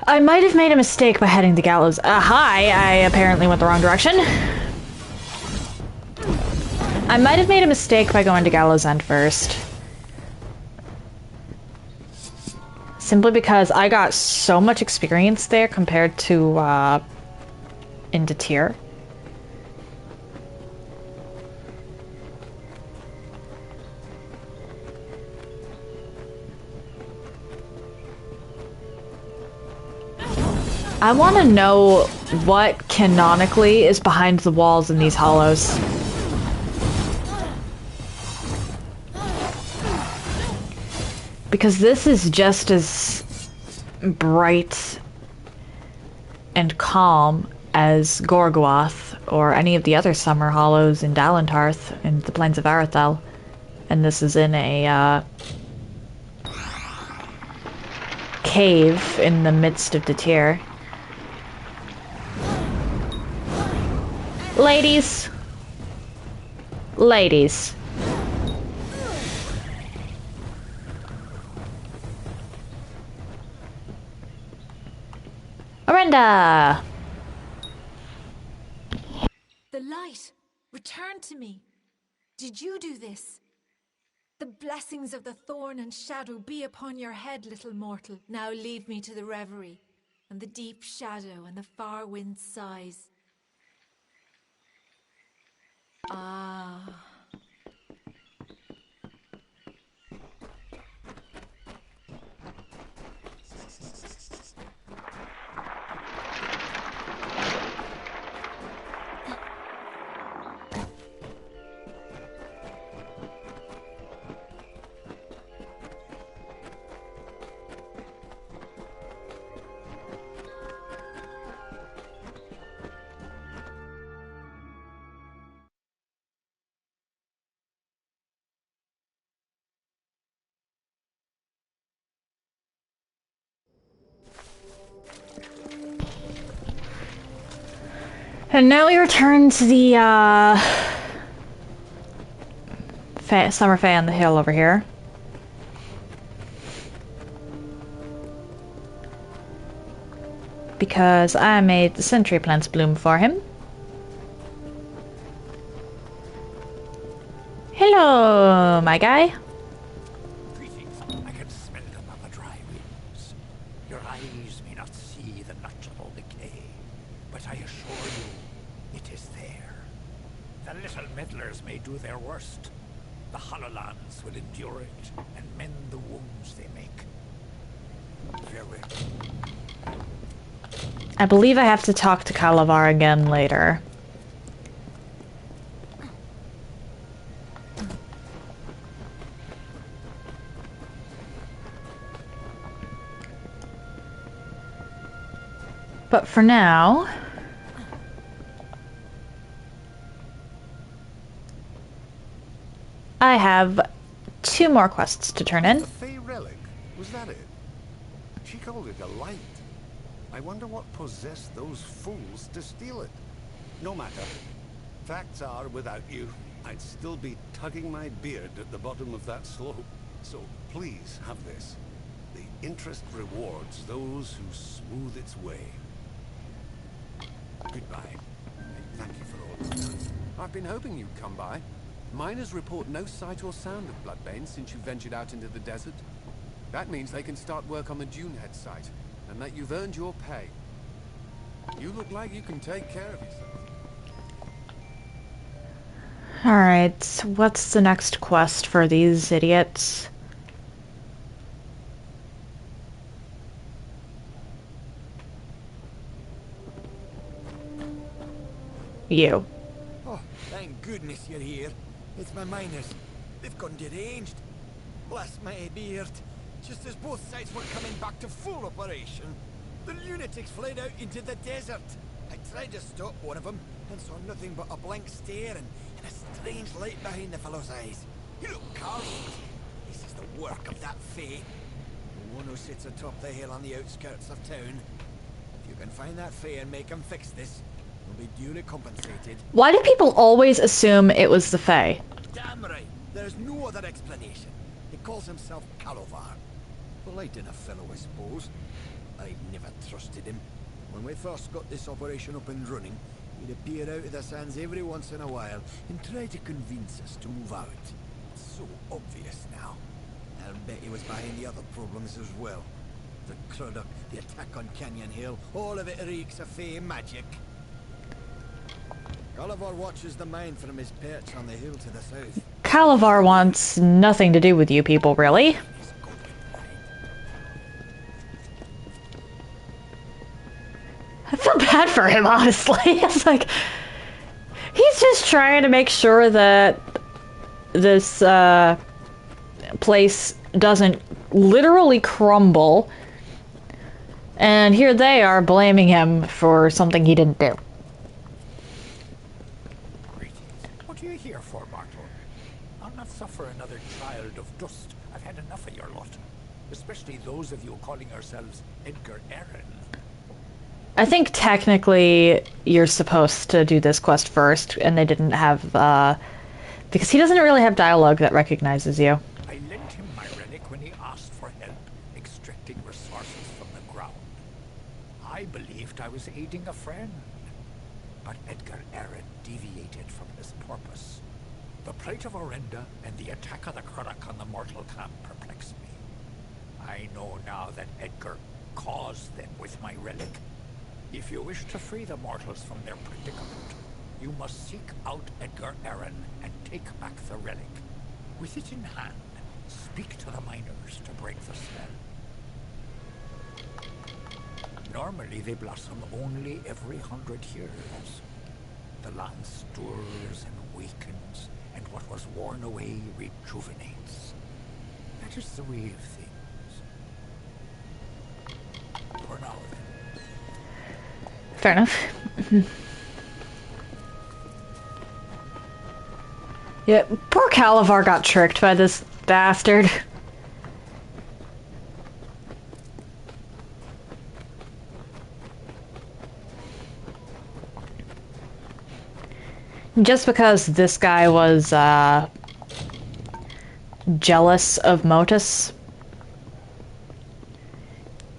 I might have made a mistake by heading to Gallows. Hi, I apparently went the wrong direction. I might have made a mistake by going to Gallows End first. Simply because I got so much experience there compared to into Tyr. I want to know what canonically is behind the walls in these hollows. Because this is just as bright and calm as Gorgoth or any of the other summer hollows in Dalentarth and the Plains of Arathel. And this is in a cave in the midst of the tier. Ladies. Ladies. Arenda! The light! Return to me! Did you do this? The blessings of the thorn and shadow be upon your head, little mortal. Now leave me to the reverie, and the deep shadow and the far wind's sighs. Ah. And now we return to the, Summer Fae on the hill over here. Because I made the sentry plants bloom for him. Hello, my guy. Greetings. I can smell them on the dry winds. Your eyes may not see the natural decay, but I assure you, it is there. The little meddlers may do their worst. The Hollowlands will endure it and mend the wounds they make. Farewell. I believe I have to talk to Kalavar again later. But for now, I have 2 more quests to turn in. The Fey relic? Was that it? She called it a light. I wonder what possessed those fools to steal it. No matter. Facts are, without you, I'd still be tugging my beard at the bottom of that slope. So please have this. The interest rewards those who smooth its way. Goodbye. Thank you for all you've done. I've been hoping you'd come by. Miners report no sight or sound of Bloodbane since you ventured out into the desert. That means they can start work on the Dunehead site, and that you've earned your pay. You look like you can take care of yourself. Alright, what's the next quest for these idiots? You. Oh, thank goodness you're here. It's my miners. They've gone deranged. Bless my beard. Just as both sides were coming back to full operation, the lunatics fled out into the desert. I tried to stop one of them and saw nothing but a blank stare and a strange light behind the fellow's eyes. He looked cursed. This is the work of that Fae. The one who sits atop the hill on the outskirts of town. If you can find that Fae and make him fix this, you'll be duly compensated. Why do people always assume it was the Fae? Damn right. There's no other explanation. He calls himself Kalovar. Polite enough fellow, I suppose. I've never trusted him. When we first got this operation up and running, he'd appear out of the sands every once in a while and try to convince us to move out. It's so obvious now. I'll bet he was behind the other problems as well. The Cruduck, the attack on Canyon Hill, all of it reeks of Fae magic. Kalavar watches the mine from his perch on the hill to the south. Kalavar wants nothing to do with you people, really. for him, honestly. It's like, he's just trying to make sure that this place doesn't literally crumble. And here they are blaming him for something he didn't do. What are you here for, mortal? I'll not suffer another child of dust. I've had enough of your lot. Especially those of you calling yourselves Edgar Aaron. I think technically you're supposed to do this quest first, and they didn't have, because he doesn't really have dialogue that recognizes you. I lent him my relic when he asked for help extracting resources from the ground. I believed I was aiding a friend. But Edgar Aaron deviated from his purpose. The plight of Orenda and the attack of the Craddock on the mortal camp perplexed me. I know now that Edgar caused them with my relic. If you wish to free the mortals from their predicament, you must seek out Edgar Aaron and take back the relic. With it in hand, speak to the miners to break the spell. Normally they blossom only every 100 years. The land stirs and wakens, and what was worn away rejuvenates. That is the way of things. For now, then. Fair enough. Yeah, poor Calavar got tricked by this bastard. Just because this guy was jealous of Motus,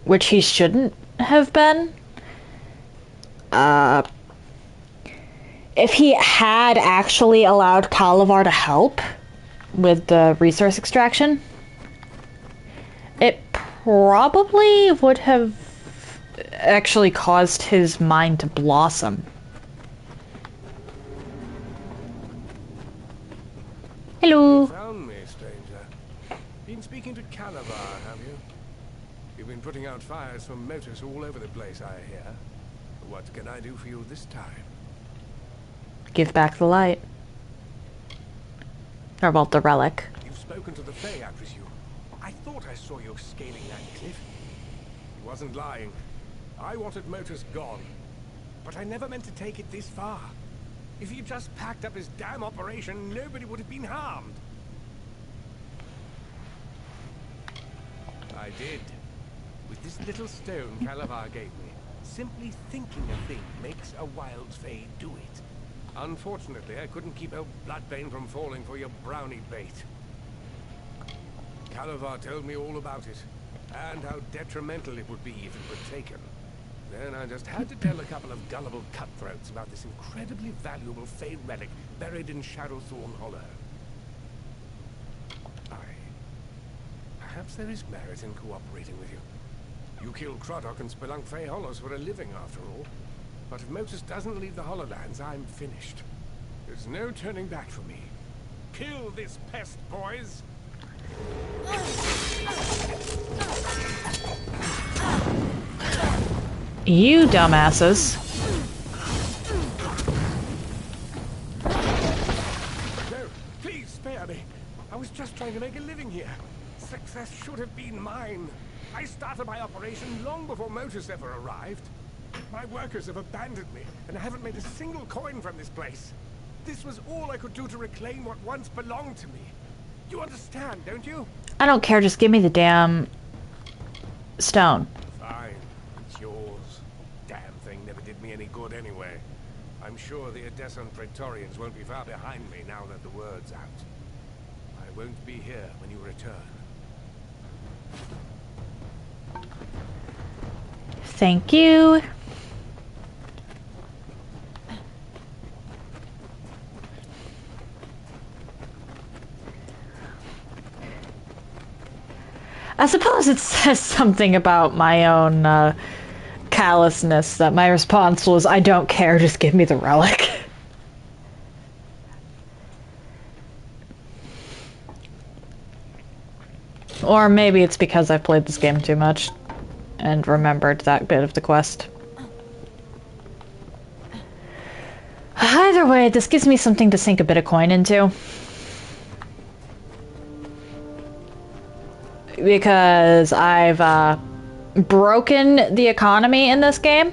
which he shouldn't have been. If he had actually allowed Calavar to help with the resource extraction, it probably would have actually caused his mind to blossom. Hello. You found me, stranger. Been speaking to Calavar, have you? You've been putting out fires for Motus all over the place, I hear. What can I do for you this time? Give back the light. Or about the relic. You've spoken to the Fae, I presume. I thought I saw you scaling that cliff. He wasn't lying. I wanted Motus gone. But I never meant to take it this far. If he just packed up his damn operation, nobody would have been harmed. I did. With this little stone Calavar gave me. Simply thinking a thing makes a wild Fae do it. Unfortunately, I couldn't keep old Bloodbane from falling for your brownie bait. Calavar told me all about it, and how detrimental it would be if it were taken. Then I just had to tell a couple of gullible cutthroats about this incredibly valuable Fae relic buried in Shadowthorn Hollow. Perhaps there is merit in cooperating with you. You kill Craddock and spelunk Fae Hollows for a living, after all. But if Motus doesn't leave the Hollowlands, I'm finished. There's no turning back for me. Kill this pest, boys! You dumbasses. No, please spare me. I was just trying to make a living here. Success should have been mine. I started my operation long before Motus ever arrived. My workers have abandoned me, and I haven't made a single coin from this place. This was all I could do to reclaim what once belonged to me. You understand, don't you? I don't care, just give me the damn stone. Fine, it's yours. Damn thing never did me any good anyway. I'm sure the Odessan Praetorians won't be far behind me now that the word's out. I won't be here when you return. Thank you. I suppose it says something about my own callousness that my response was, I don't care, just give me the relic. Or maybe it's because I've played this game too much and remembered that bit of the quest. Either way, this gives me something to sink a bit of coin into. Because I've broken the economy in this game.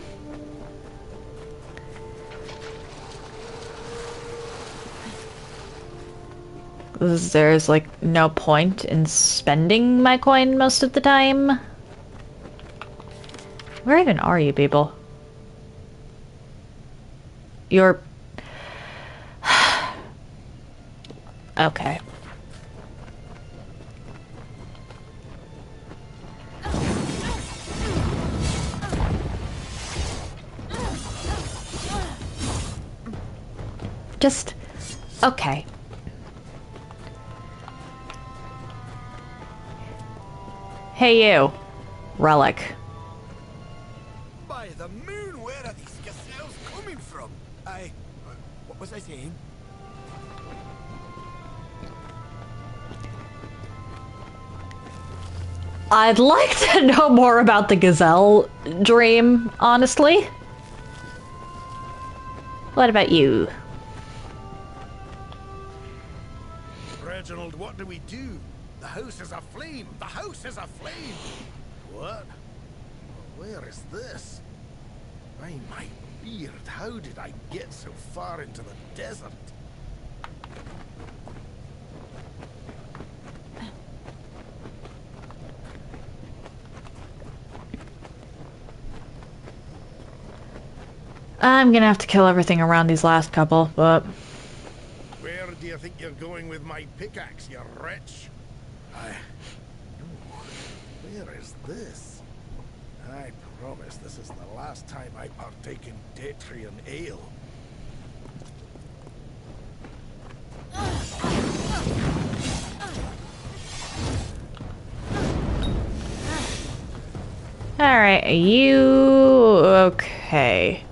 There's like no point in spending my coin most of the time. Where even are you people? You're... Okay. Just... Okay. Hey you. Relic. By the moon, where are these gazelles coming from? What was I saying? I'd like to know more about the gazelle dream, honestly. What about you? Reginald, what do we do? The house is aflame! The house is aflame! What? Where is this? My beard, how did I get so far into the desert? I'm gonna have to kill everything around these last couple, but... Where do you think you're going with my pickaxe, you wretch? Where is this? I promise this is the last time I partake in Datrian ale. Alright, you... Okay.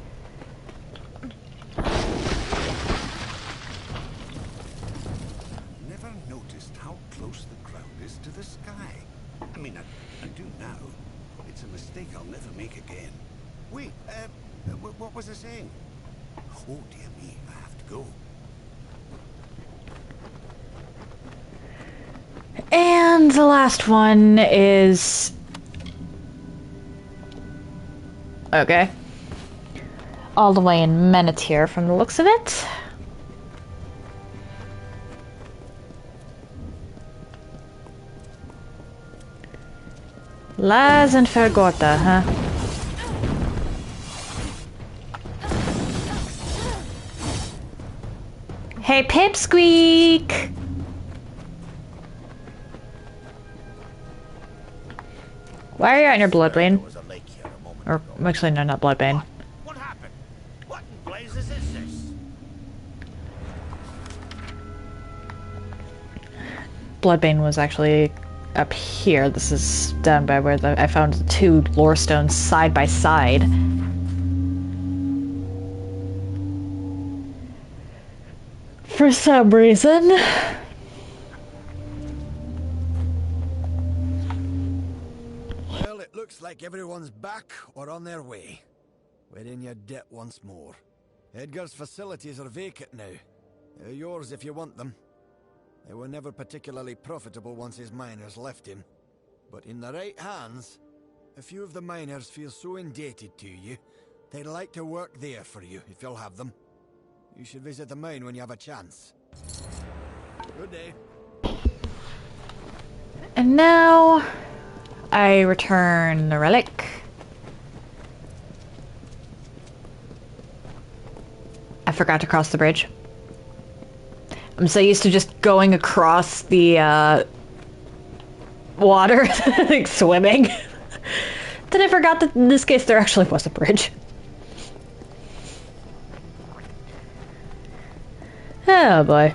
Never noticed how close the ground is to the sky. I mean, I do now. It's a mistake I'll never make again. Wait, what was I saying? Oh dear me, I have to go. And the last one is... Okay. All the way in Menethir from the looks of it. Lies and Fergota, huh? Hey, Pipsqueak! Why are you out in your Bloodbane? Or, actually, no, not Bloodbane. What happened? What in blazes is this? Bloodbane was actually up here. This is down by where I found the two lore stones side by side. For some reason. Well, it looks like everyone's back or on their way. We're in your debt once more. Edgar's facilities are vacant now. They're yours if you want them. They were never particularly profitable once his miners left him. But in the right hands, a few of the miners feel so indebted to you, they'd like to work there for you if you'll have them. You should visit the mine when you have a chance. Good day. And now I return the relic. I forgot to cross the bridge. I'm so used to just going across the water, like swimming, that I forgot that in this case there actually was a bridge. Oh boy.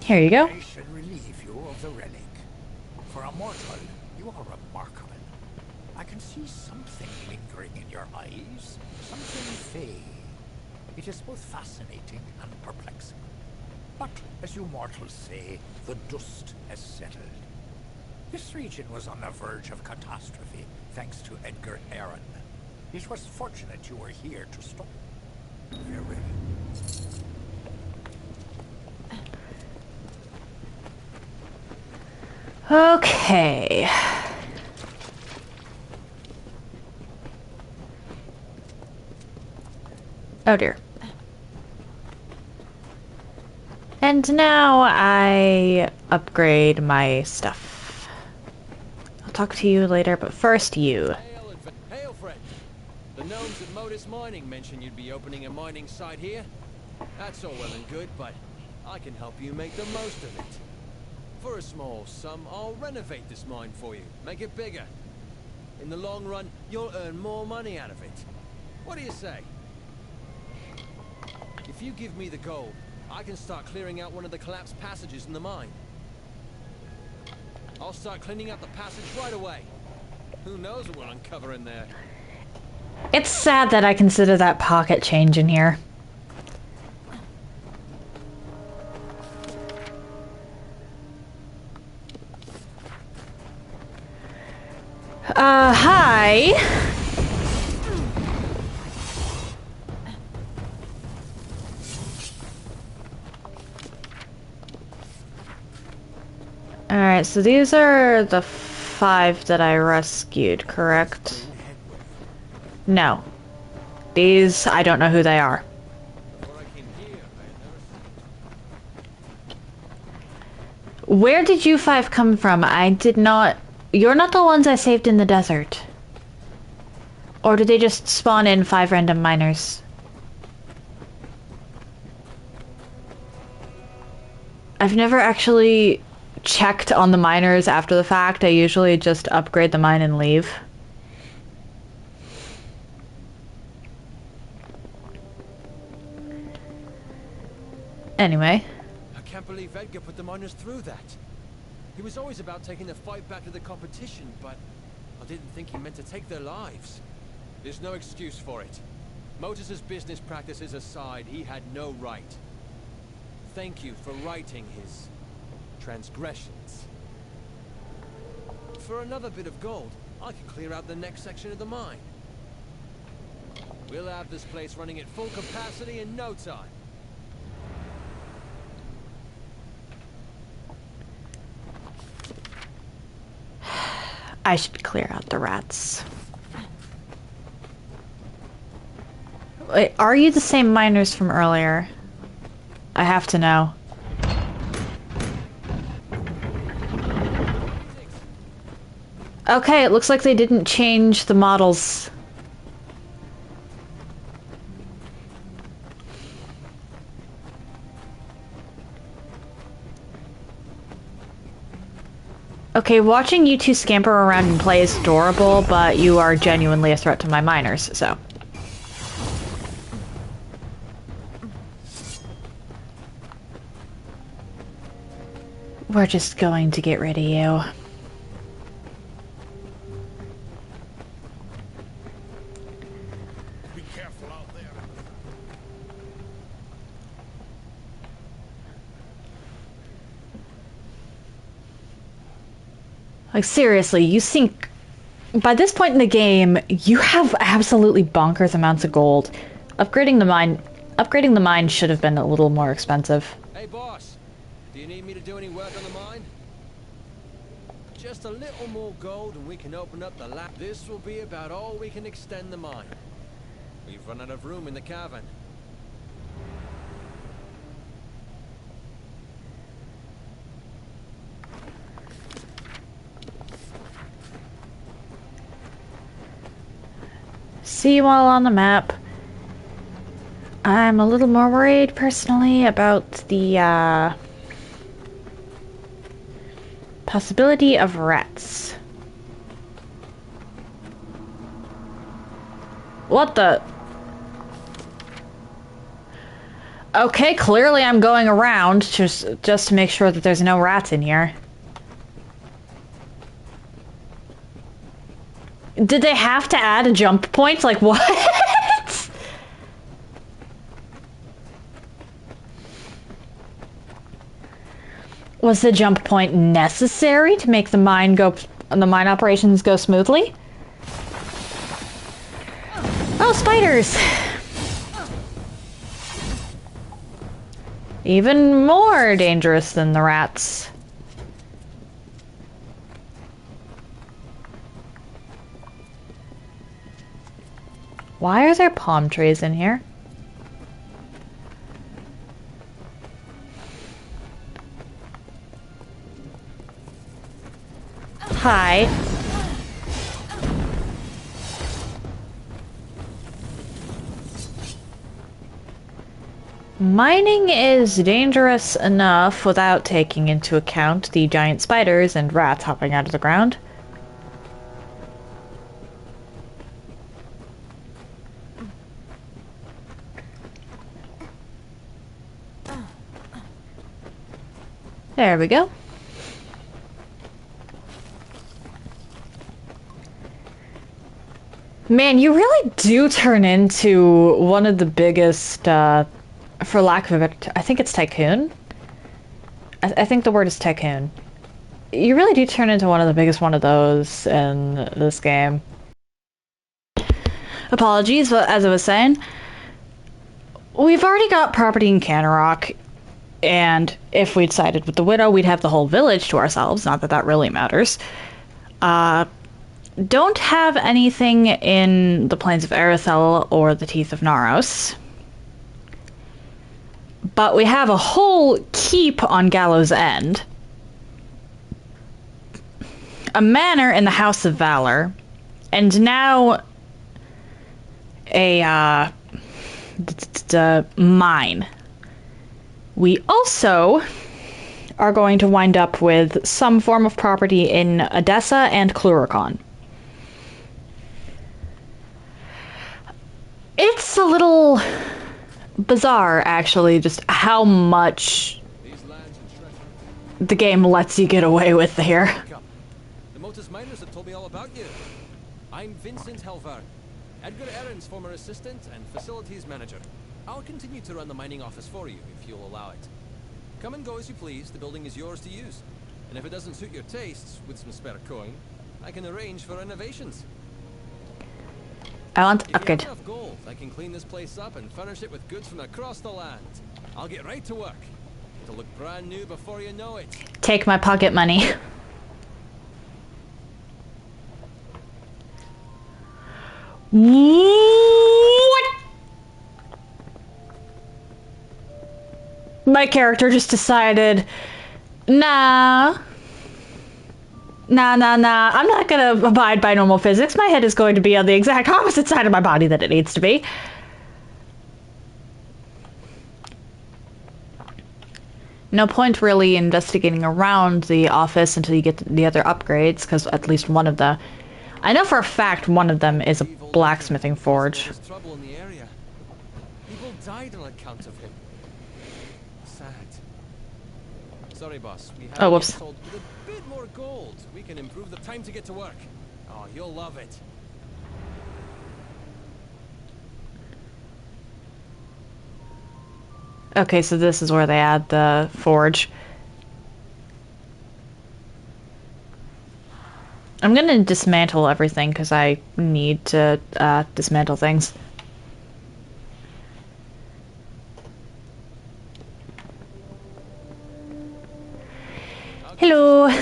Here you go. I should relieve you of the relic. For a mortal, you are remarkable. I can see something lingering in your eyes, something fey. It is both fascinating and perplexing. But, as you mortals say, the dust has settled. This region was on the verge of catastrophe, thanks to Edgar Aaron. It was fortunate you were here to stop. You're ready. Okay. Oh dear. And now I upgrade my stuff. I'll talk to you later, but first you. Hail, friend. The gnomes at Modus Mining mentioned you'd be opening a mining site here. That's all well and good, but I can help you make the most of it. For a small sum, I'll renovate this mine for you, make it bigger. In the long run, you'll earn more money out of it. What do you say? If you give me the gold, I can start clearing out one of the collapsed passages in the mine. I'll start cleaning out the passage right away. Who knows what we'll uncover in there? It's sad that I consider that pocket change in here. Hi. Alright, so these are the 5 that I rescued, correct? No. These, I don't know who they are. Where did you 5 come from? I did not... You're not the ones I saved in the desert. Or did they just spawn in 5 random miners? I've never actually checked on the miners after the fact. I usually just upgrade the mine and leave. Anyway. I can't believe Edgar put the miners through that. He was always about taking the fight back to the competition, but I didn't think he meant to take their lives. There's no excuse for it. Motus's business practices aside, he had no right. Thank you for righting his transgressions. For another bit of gold, I could clear out the next section of the mine. We'll have this place running at full capacity in no time. I should clear out the rats. Wait, are you the same miners from earlier? I have to know. Okay, it looks like they didn't change the models. Okay, watching you two scamper around and play is adorable, but you are genuinely a threat to my miners, so. We're just going to get rid of you. Be careful out there. Like, seriously, you think... By this point in the game, you have absolutely bonkers amounts of gold. Upgrading the mine should have been a little more expensive. Hey, boss. Do you need me to do any work on the mine? Just a little more gold and we can open up the lab. This will be about all we can extend the mine. We've run out of room in the cavern. See you all on the map. I'm a little more worried, personally, about the, possibility of rats. What the... Okay, clearly I'm going around just to make sure that there's no rats in here. Did they have to add a jump point? Like, what? Was the jump point necessary to make the mine operations go smoothly? Oh, spiders! Even more dangerous than the rats. Why are there palm trees in here? Hi. Mining is dangerous enough without taking into account the giant spiders and rats hopping out of the ground. There we go. Man, you really do turn into one of the biggest, for lack of it, I think it's tycoon? I think the word is tycoon. You really do turn into one of the biggest one of those in this game. Apologies, but as I was saying, we've already got property in Canarok, and if we'd sided with the Widow, we'd have the whole village to ourselves, not that that really matters. Don't have anything in the Plains of Arethel or the Teeth of Naros. But we have a whole keep on Gallows End. A manor in the House of Valor. And now a mine. We also are going to wind up with some form of property in Odessa and Cluricon. It's a little bizarre, actually, just how much the game lets you get away with here. The Motus miners have told me all about you. I'm Vincent Helvar, Edgar Aaron's former assistant and facilities manager. I'll continue to run the mining office for you, if you'll allow it. Come and go as you please, the building is yours to use. And if it doesn't suit your tastes, with some spare coin, I can arrange for renovations. I want If upgrade. you have enough gold, I can clean this place up and furnish it with goods from across the land. I'll get right to work. It'll look brand new before you know it. Take my pocket money. What? My character just decided, nah. Nah. I'm not gonna abide by normal physics. My head is going to be on the exact opposite side of my body that it needs to be. No point really investigating around the office until you get the other upgrades, because at least one of the... I know for a fact one of them is a blacksmithing forge. There's trouble in the area. People died on account of him. Sad. Sorry, boss. We have whoops. sold with a bit more gold. We can improve the time to get to work. Oh, you'll love it. Okay, so this is where they add the forge. I'm gonna dismantle everything because I need to dismantle things. Hello. I've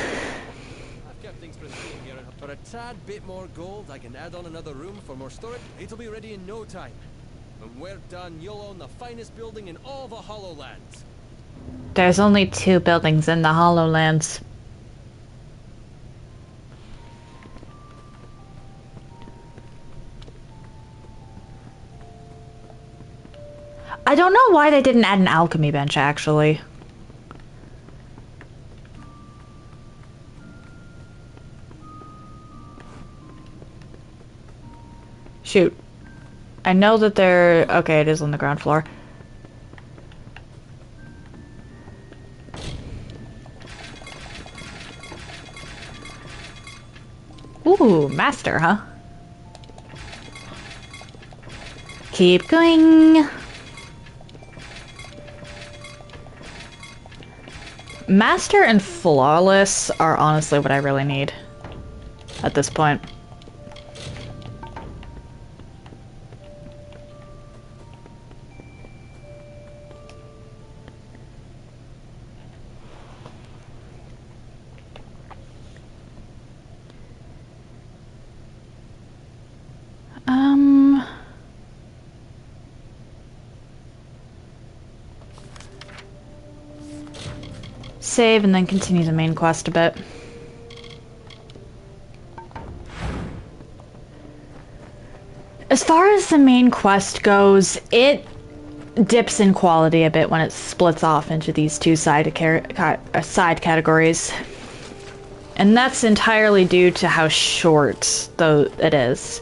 kept things pristine here. For a tad bit more gold, I can add on another room for more storage. It'll be ready in no time. When we're done, you'll own the finest building in all the Hollowlands. There's only 2 buildings in the Hollowlands. I don't know why they didn't add an alchemy bench, actually. Shoot. I know that they're... Okay, it is on the ground floor. Ooh, master, huh? Keep going. Master and flawless are honestly what I really need at this point. Save and then continue the main quest a bit. As far as the main quest goes, it dips in quality a bit when it splits off into these two side categories. And that's entirely due to how short it is.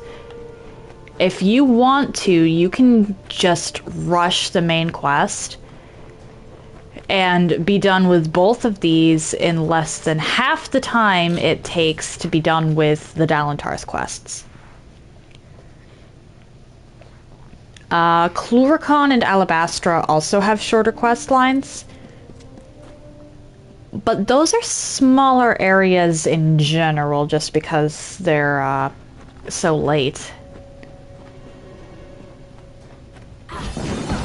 If you want to, you can just rush the main quest and be done with both of these in less than half the time it takes to be done with the Thurs quests. Cluricon and Alabastra also have shorter quest lines, but those are smaller areas in general just because they're so late.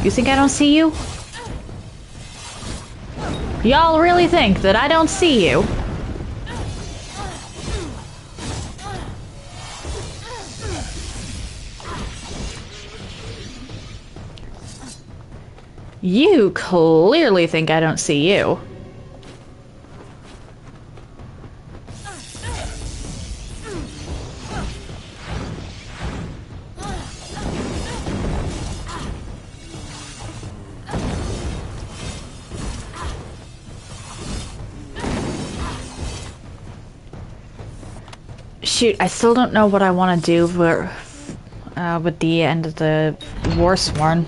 You think I don't see you? Y'all really think that I don't see you? You clearly think I don't see you. Shoot, I still don't know what I want to do with the end of the Warsworn.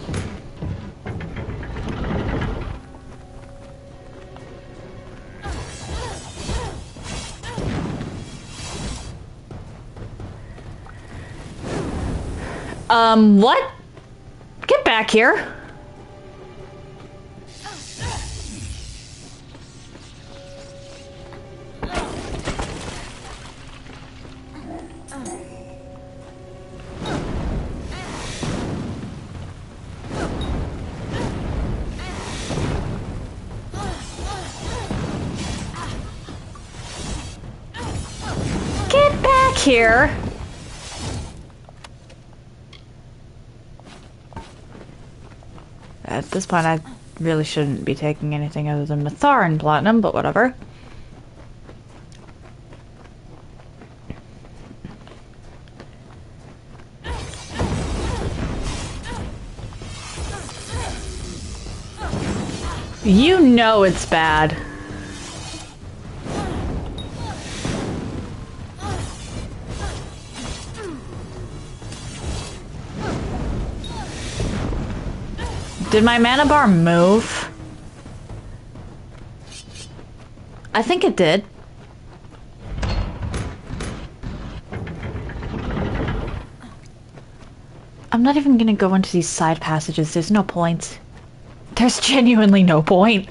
What? Get back here. Get back here. At this point, I really shouldn't be taking anything other than Mathar and Platinum, but whatever. You know it's bad. Did my mana bar move? I think it did. I'm not even gonna go into these side passages. There's no point. There's genuinely no point.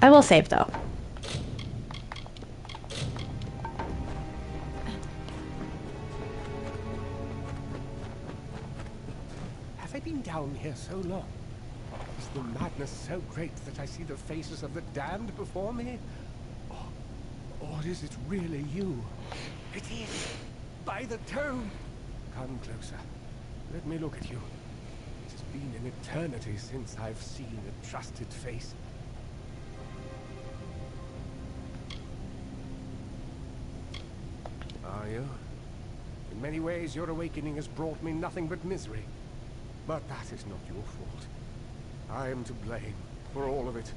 I will save though. Have I been down here so long? Is the madness so great that I see the faces of the damned before me? Or is it really you? It is! By the tomb! Come closer. Let me look at you. It has been an eternity since I've seen a trusted face. Are you? In many ways, your awakening has brought me nothing but misery. But that is not your fault. I am to blame for all of it.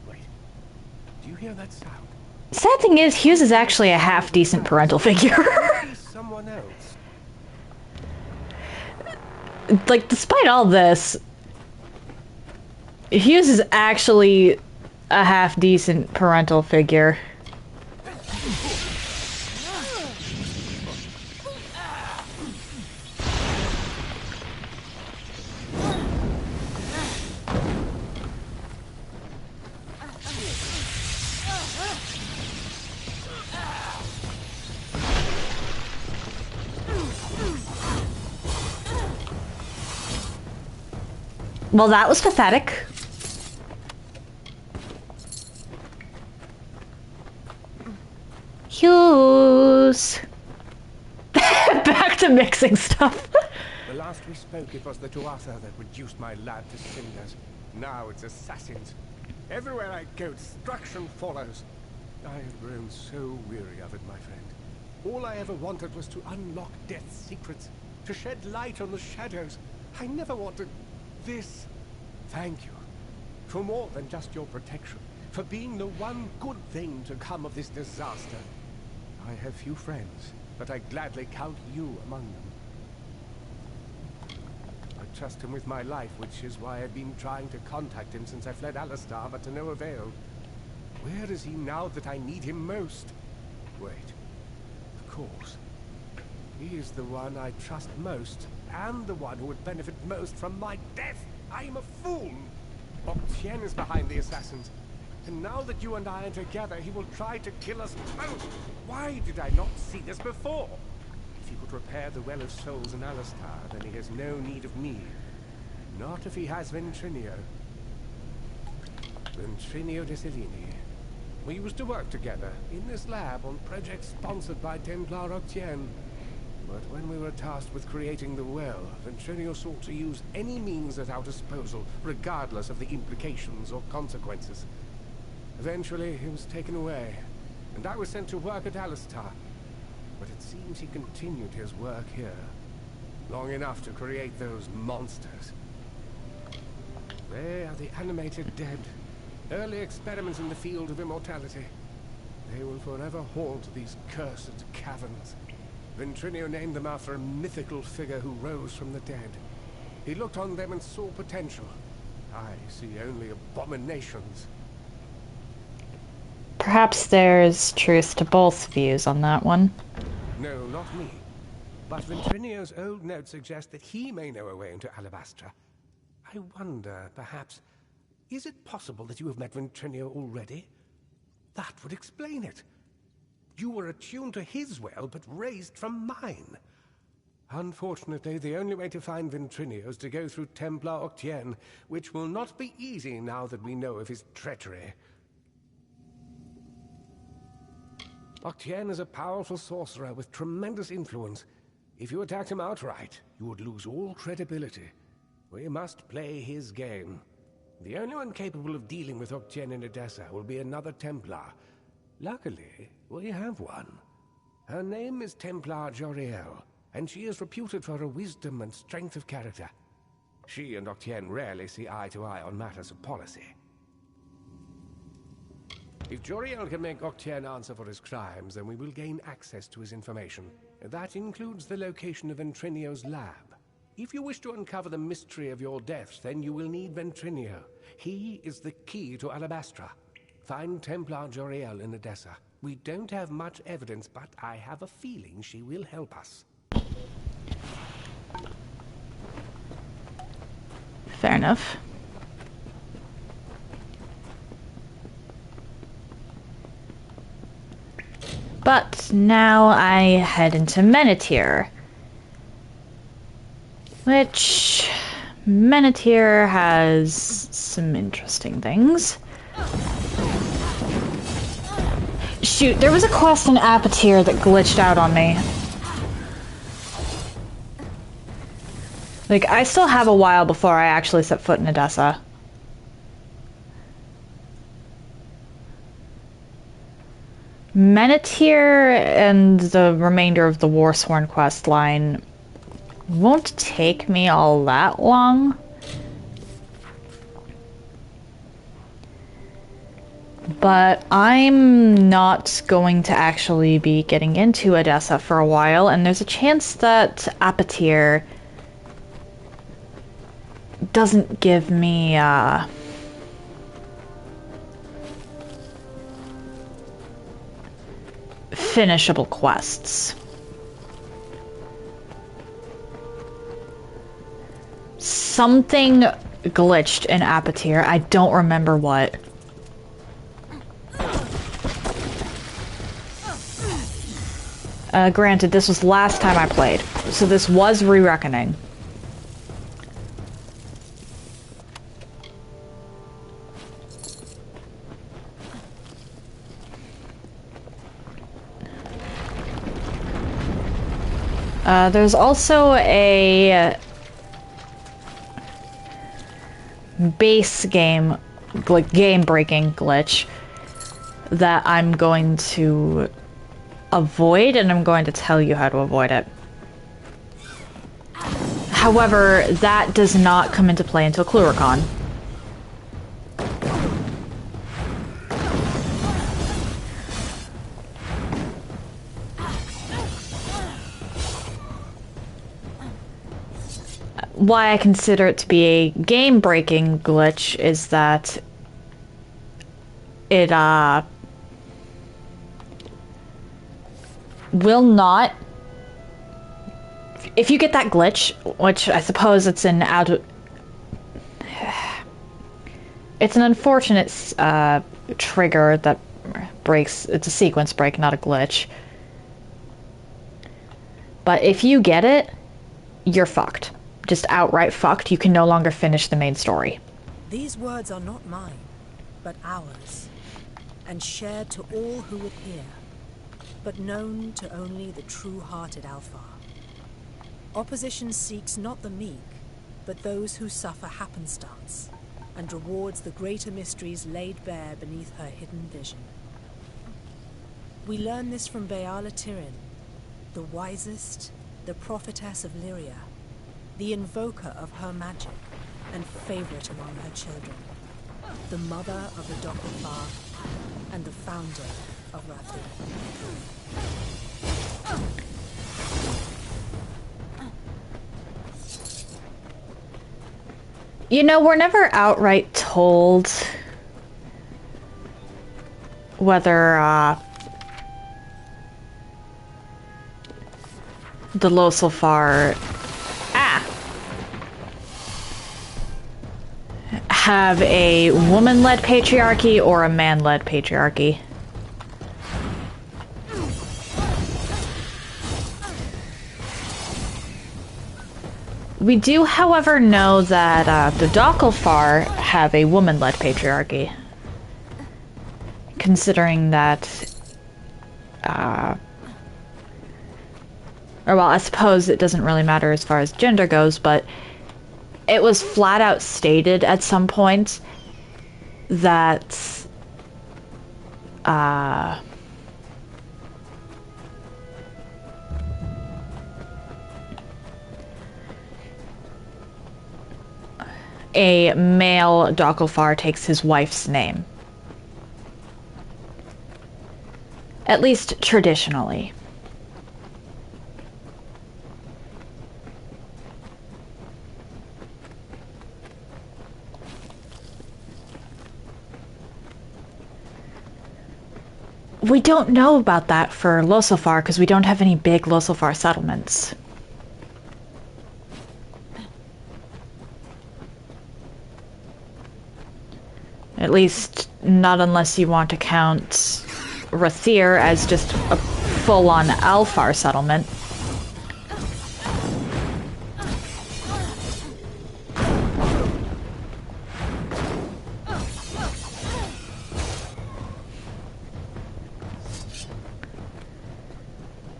Wait. Do you hear that sound? Sad thing is, Hughes is actually a half-decent parental figure. Someone else. Like, despite all this, Hughes is actually a half-decent parental figure. Well, that was pathetic. Hughes. Back to mixing stuff. The last we spoke, it was the Tuatha that reduced my lad to cinders. Now it's assassins. Everywhere I go, destruction follows. I have grown so weary of it, my friend. All I ever wanted was to unlock death's secrets, to shed light on the shadows. I never wanted this. Thank you for more than just your protection, for being the one good thing to come of this disaster. I have few friends, but I gladly count you among them. I trust him with my life, which is why I've been trying to contact him since I fled Alistar, but to no avail. Where is he now that I need him most? Wait. Of course. He is the one I trust most, and the one who would benefit most from my death. I am a fool. Apotyre is behind the assassins. And now that you and I are together, he will try to kill us both. Why did I not see this before? If he could repair the Well of Souls in Alistar, then he has no need of me. Not if he has Ventrinio. Ventrinio de Cellini. We used to work together in this lab on projects sponsored by Templar Apotyre. But when we were tasked with creating the well, Ventrinio sought to use any means at our disposal, regardless of the implications or consequences. Eventually, he was taken away, and I was sent to work at Alistar. But it seems he continued his work here, long enough to create those monsters. They are the animated dead, early experiments in the field of immortality. They will forever haunt these cursed caverns. Ventrinio named them after a mythical figure who rose from the dead. He looked on them and saw potential. I see only abominations. Perhaps there's truth to both views on that one. No, not me. But Ventrinio's old notes suggest that he may know a way into Alabastra. I wonder, perhaps, is it possible that you have met Ventrinio already? That would explain it. You were attuned to his well, but raised from mine. Unfortunately, the only way to find Ventrinio is to go through Templar Apotyre, which will not be easy now that we know of his treachery. Apotyre is a powerful sorcerer with tremendous influence. If you attacked him outright, you would lose all credibility. We must play his game. The only one capable of dealing with Apotyre in Edessa will be another Templar. Luckily, we have one. Her name is Templar Joriel, and she is reputed for her wisdom and strength of character. She and Apotyre rarely see eye to eye on matters of policy. If Joriel can make Apotyre answer for his crimes, then we will gain access to his information. That includes the location of Ventrinio's lab. If you wish to uncover the mystery of your deaths, then you will need Ventrinio. He is the key to Alabastra. Find Templar Joriel in Edessa. We don't have much evidence, but I have a feeling she will help us. Fair enough. But now I head into Menethir. Which... Menethir has some interesting things. Shoot, there was a quest in Apotyre that glitched out on me. Like, I still have a while before I actually set foot in Edessa. Menethir and the remainder of the Warsworn quest line won't take me all that long. But I'm not going to actually be getting into Edessa for a while, and there's a chance that Apotyre doesn't give me, finishable quests. Something glitched in Apotyre. I don't remember what. Granted, this was last time I played, so this was re-reckoning. There's also a base game like game-breaking glitch that I'm going to avoid, and I'm going to tell you how to avoid it. However, that does not come into play until Cluricon. Why I consider it to be a game-breaking glitch is that it will not. If you get that glitch, which I suppose it's an it's an unfortunate trigger that breaks. It's a sequence break, not a glitch. But if you get it, you're fucked. Just outright fucked. You can no longer finish the main story. These words are not mine, but ours, and shared to all who would hear, but known to only the true-hearted Alfar. Opposition seeks not the meek, but those who suffer happenstance, and rewards the greater mysteries laid bare beneath her hidden vision. We learn this from Beala Tirin, the wisest, the prophetess of Lyria, the invoker of her magic, and favorite among her children, the mother of the Dokafar, and the founder of Rathu. You know, we're never outright told whether the Losylfar have a woman-led patriarchy or a man-led patriarchy. We do, however, know that the Dokafar have a woman-led patriarchy. Considering that, or well, I suppose it doesn't really matter as far as gender goes, but it was flat out stated at some point that a male Dokafar takes his wife's name. At least traditionally. We don't know about that for Losylfar because we don't have any big Losylfar settlements. At least, not unless you want to count Rathir as just a full-on Alfar settlement.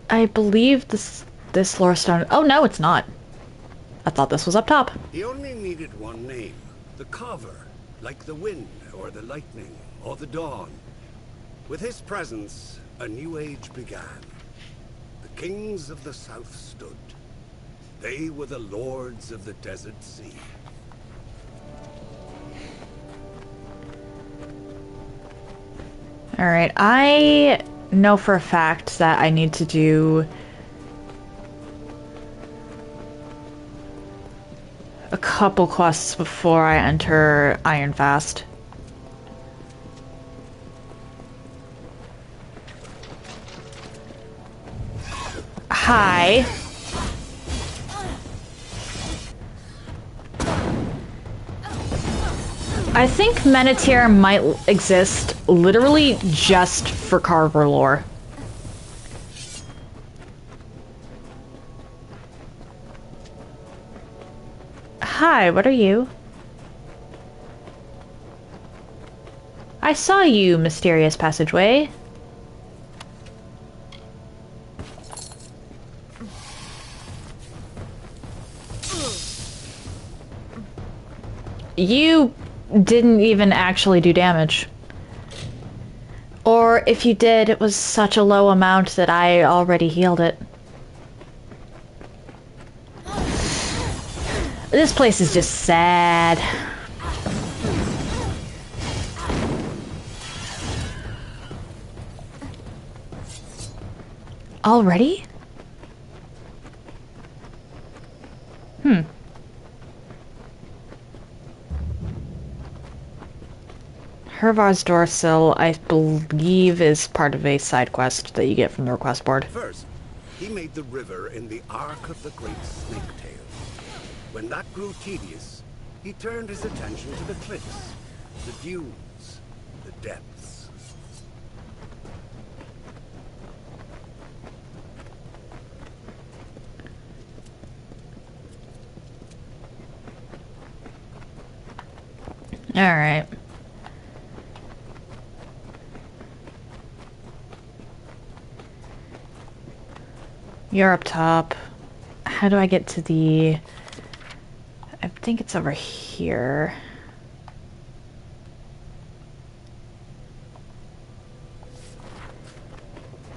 I believe this lore stone... Oh, no, it's not. I thought this was up top. He only needed one name. The Carver. Like the wind, or the lightning, or the dawn. With his presence, a new age began. The kings of the south stood. They were the lords of the desert sea. Alright, I know for a fact that I need to do a couple quests before I enter Ironfast. Hi. I think Menethir might exist literally just for Carver lore. Hi, what are you? I saw you, mysterious passageway. You didn't even actually do damage. Or if you did, it was such a low amount that I already healed it. This place is just sad. Already? Hervar's Doorsill, I believe, is part of a side quest that you get from the request board. First, he made the river in the arc of the Great Snaketail. When that grew tedious, he turned his attention to the cliffs, the dunes, the depths. Alright. You're up top. How do I get to the... I think it's over here.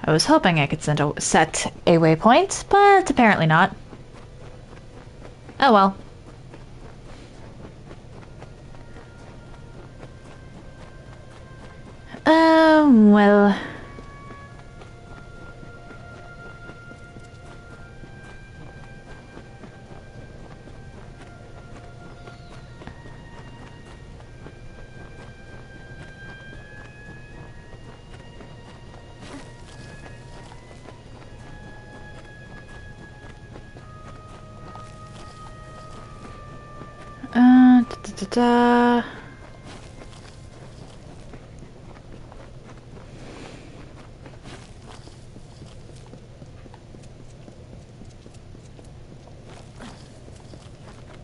I was hoping I could set a waypoint, but apparently not. Oh well. Well...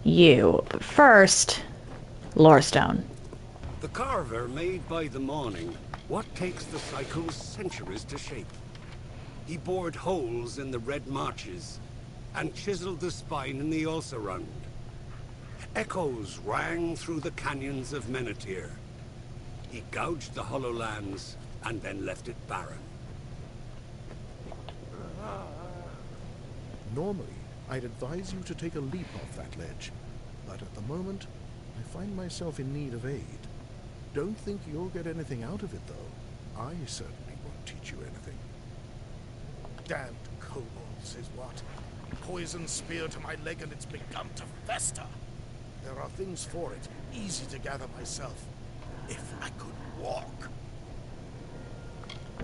You. But first, Lorestone. The carver made by the morning what takes the cycles centuries to shape. He bored holes in the red marches and chiseled the spine in the Ulcerund. Echoes rang through the canyons of Menethir. He gouged the hollow lands and then left it barren. Normally, I'd advise you to take a leap off that ledge, but at the moment, I find myself in need of aid. Don't think you'll get anything out of it, though. I certainly won't teach you anything. Damned kobolds is what. Poison spear to my leg and it's begun to fester. There are things for it, easy to gather myself. If I could walk.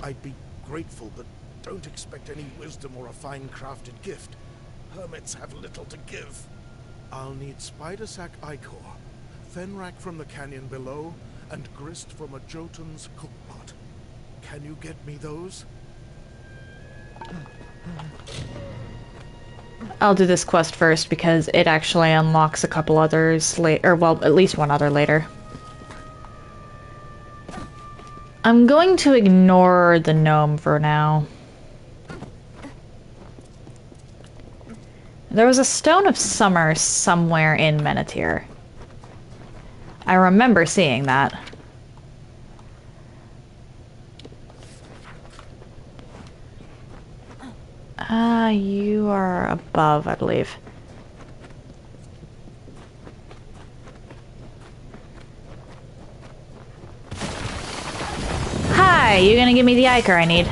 I'd be grateful, but don't expect any wisdom or a fine-crafted gift. Hermits have little to give. I'll need Spidersack Ichor, Fenrak from the canyon below, and grist from a Jotun's cookpot. Can you get me those? I'll do this quest first because it actually unlocks a couple others later, or well, at least one other later. I'm going to ignore the gnome for now. There was a Stone of Summer somewhere in Menethir. I remember seeing that. You are above, I believe. Hi, you gonna give me the ichor I need?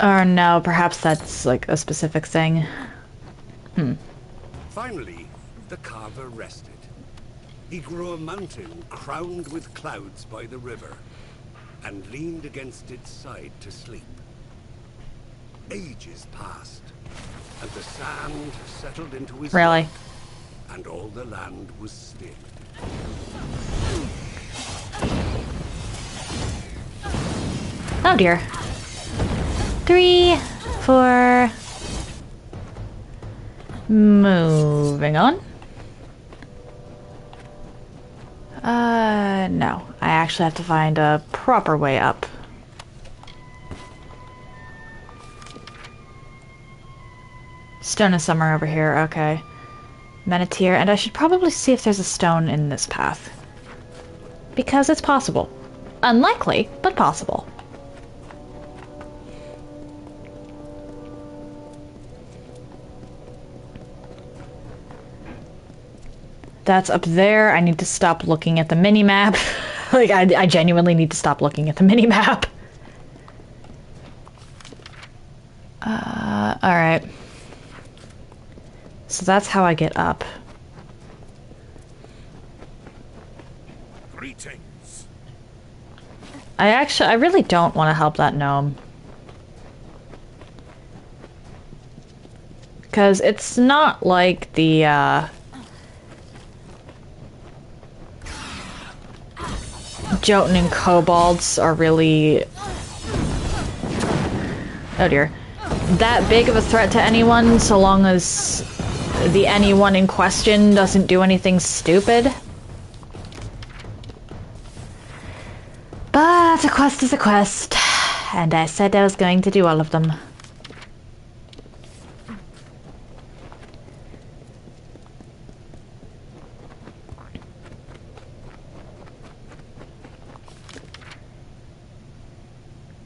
Or no, perhaps that's like a specific thing. Finally, the carver rested. He grew a mountain crowned with clouds by the river and leaned against its side to sleep. Ages passed, and the sand settled into his Really? neck, and all the land was still. Oh dear. 3, 4. Moving on. No. I actually have to find a proper way up. Stone of Summer over here, okay. Menethir, and I should probably see if there's a stone in this path. Because it's possible. Unlikely, but possible. That's up there. I need to stop looking at the mini-map. Like, I genuinely need to stop looking at the mini-map. Alright. So that's how I get up. Greetings. I really don't want to help that gnome. Because it's not like the, Jotun and kobolds are really... Oh dear. That big of a threat to anyone, so long as the anyone in question doesn't do anything stupid. But a quest is a quest, and I said I was going to do all of them.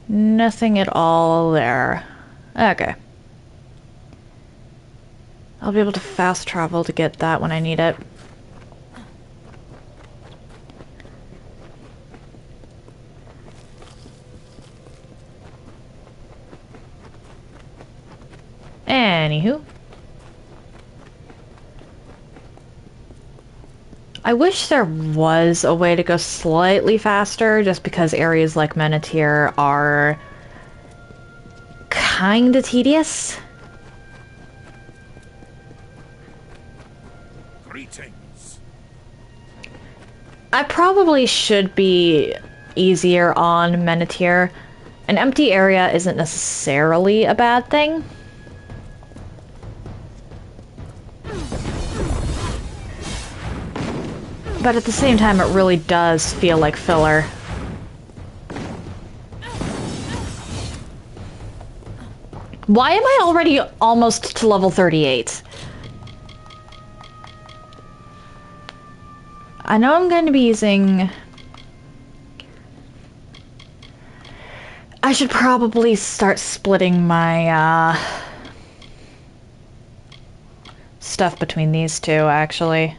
Nothing at all there. Okay. I'll be able to fast travel to get that when I need it. Anywho. I wish there was a way to go slightly faster, just because areas like Menethir are kinda tedious. Greetings. I probably should be easier on Menethir. An empty area isn't necessarily a bad thing. But at the same time, it really does feel like filler. Why am I already almost to level 38? I know I'm going to be using... I should probably start splitting my, stuff between these two, actually.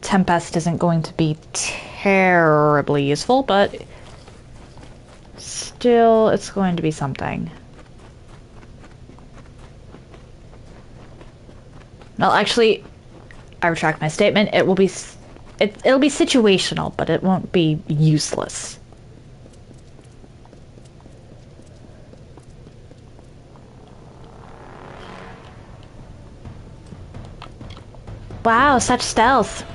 Tempest isn't going to be terribly useful, but still, it's going to be something. Well, actually, I retract my statement. It will be, it'll be situational, but it won't be useless. Wow, such stealth.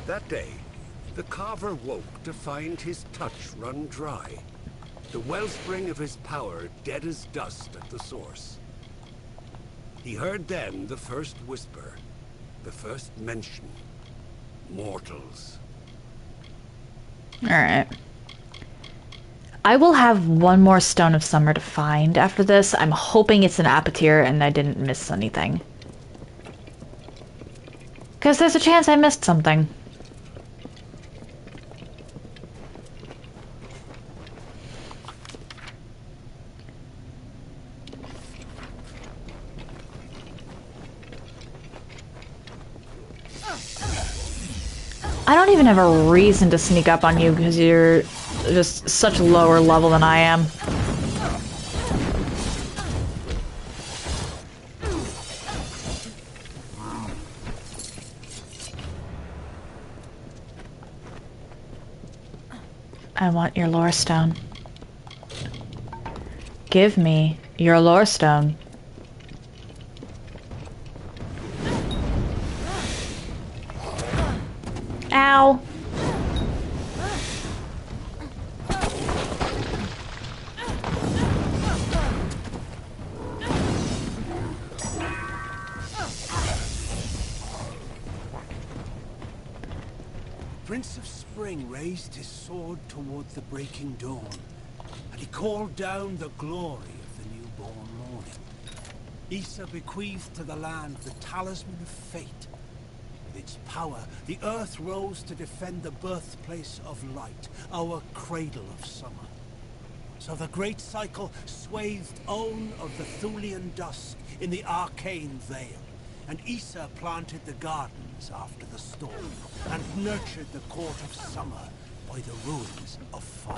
That day, the carver woke to find his touch run dry. The wellspring of his power dead as dust at the source. He heard then the first whisper, the first mention. Mortals. Alright. I will have one more Stone of Summer to find after this. I'm hoping it's an Apotyre and I didn't miss anything. Because there's a chance I missed something. I don't even have a reason to sneak up on you because you're just such lower level than I am. I want your lore stone. Give me your lore stone. Ow. Prince of Spring raised his sword toward the breaking dawn, and he called down the glory of the newborn morning. Issa bequeathed to the land the talisman of fate. With its power, the earth rose to defend the birthplace of light, our cradle of summer. So the great cycle swathed Own of the Thulian dusk in the arcane veil, and Issa planted the gardens after the storm, and nurtured the court of summer by the ruins of fire.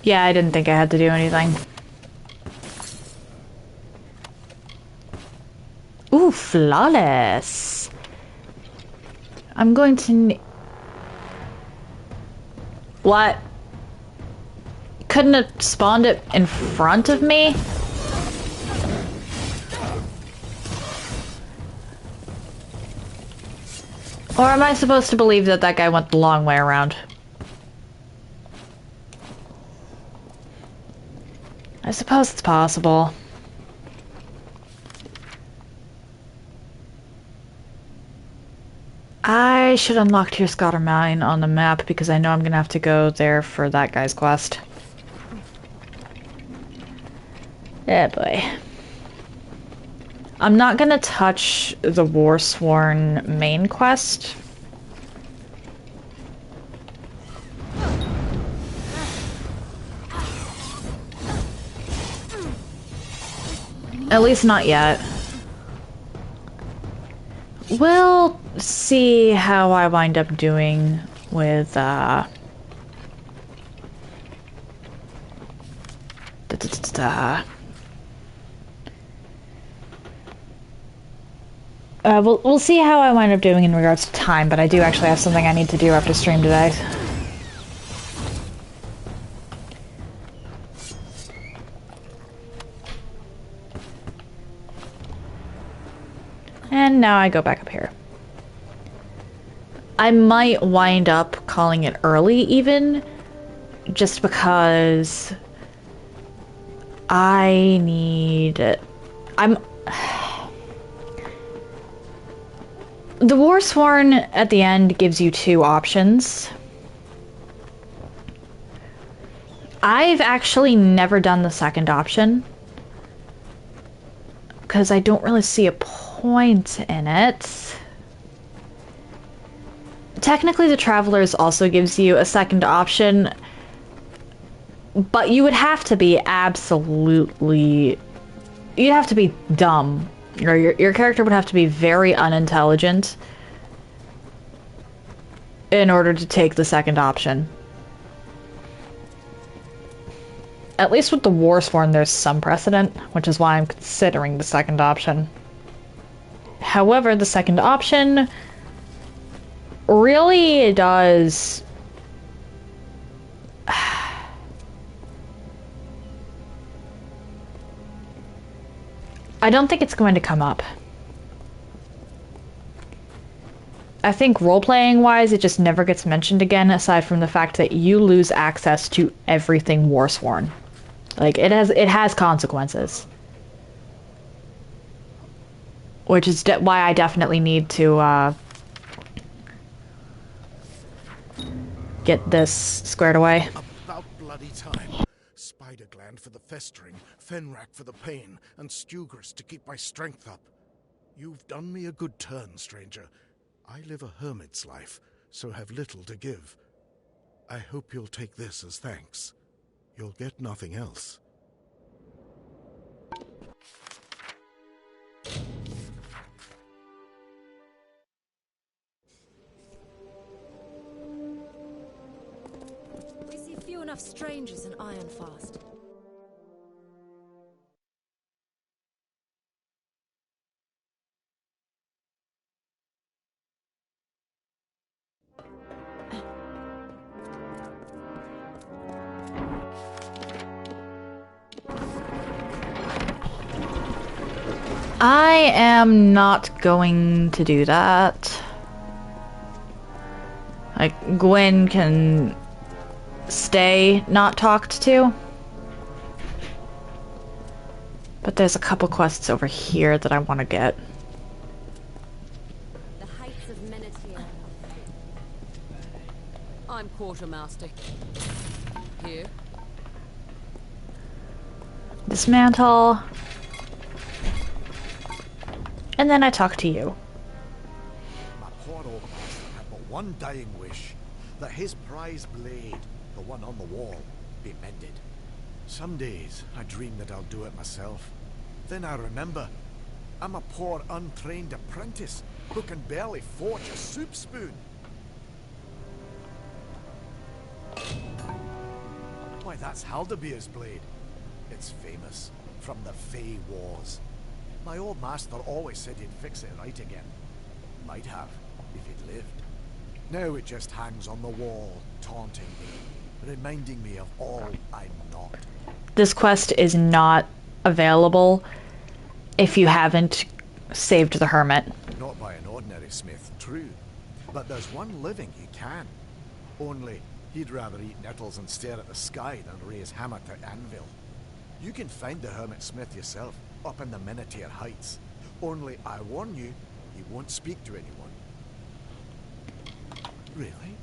Yeah, I didn't think I had to do anything. Ooh, flawless. I'm going to... What? Couldn't have spawned it in front of me? Or am I supposed to believe that that guy went the long way around? I suppose it's possible. I should unlock Tearscotter Mine on the map because I know I'm gonna have to go there for that guy's quest. Yeah, boy. I'm not gonna touch the Warsworn main quest. At least not yet. We'll see how I wind up doing with, we'll see how I wind up doing in regards to time, but I do actually have something I need to do after stream today. And now I go back up here. I might wind up calling it early even, just because I need... The Warsworn at the end gives you two options. I've actually never done the second option, because I don't really see a point in it. Technically, the Travelers also gives you a second option, but you would have to be absolutely... You'd have to be dumb. Or your character would have to be very unintelligent in order to take the second option. At least with the Warsworn, there's some precedent, which is why I'm considering the second option. However, the second option really does... I don't think it's going to come up. I think role-playing wise, it just never gets mentioned again, aside from the fact that you lose access to everything Warsworn. Like, it has consequences. Which is why I definitely need to, get this squared away. About bloody time. Spider gland for the festering, Fenrak for the pain, and Stugris to keep my strength up. You've done me a good turn, stranger. I live a hermit's life, so have little to give. I hope you'll take this as thanks. You'll get nothing else. We see few enough strangers in Ironfast. I am not going to do that. Like, Gwen can stay not talked to. But there's a couple quests over here that I want to get. Quartermaster. Here. Dismantle. And then I talk to you. My poor old master had but one dying wish, that his prized blade, the one on the wall, be mended. Some days I dream that I'll do it myself. Then I remember, I'm a poor untrained apprentice who can barely forge a soup spoon. Why, that's Haldabeer's blade. It's famous, from the Fey Wars. My old master always said he'd fix it right again. Might have, if he'd lived. Now it just hangs on the wall, taunting me, reminding me of all I'm not. This quest is not available if you haven't saved the hermit. Not by an ordinary smith, true. But there's one living he can. Only, he'd rather eat nettles and stare at the sky than raise hammer to anvil. You can find the hermit smith yourself, up in the Minotaur Heights. Only, I warn you, he won't speak to anyone. Really?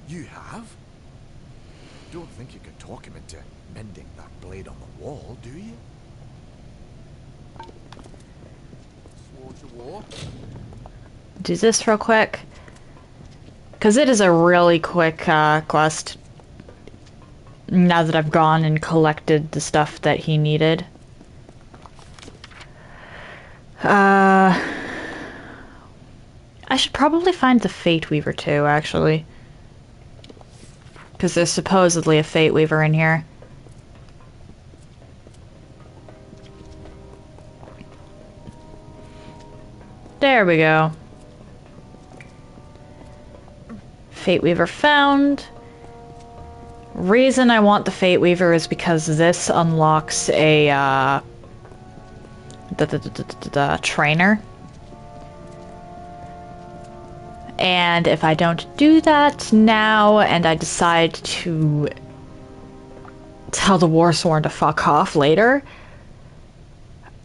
You have? Don't think you could talk him into mending that blade on the wall, do you? Sworn to war? Do this real quick. Because it is a really quick quest. Now that I've gone and collected the stuff that he needed. I should probably find the Fate Weaver too, actually. Because there's supposedly a Fate Weaver in here. There we go. Fate Weaver found. Reason I want the Fate Weaver is because this unlocks a the trainer. And if I don't do that now, and I decide to tell the Warsworn to fuck off later,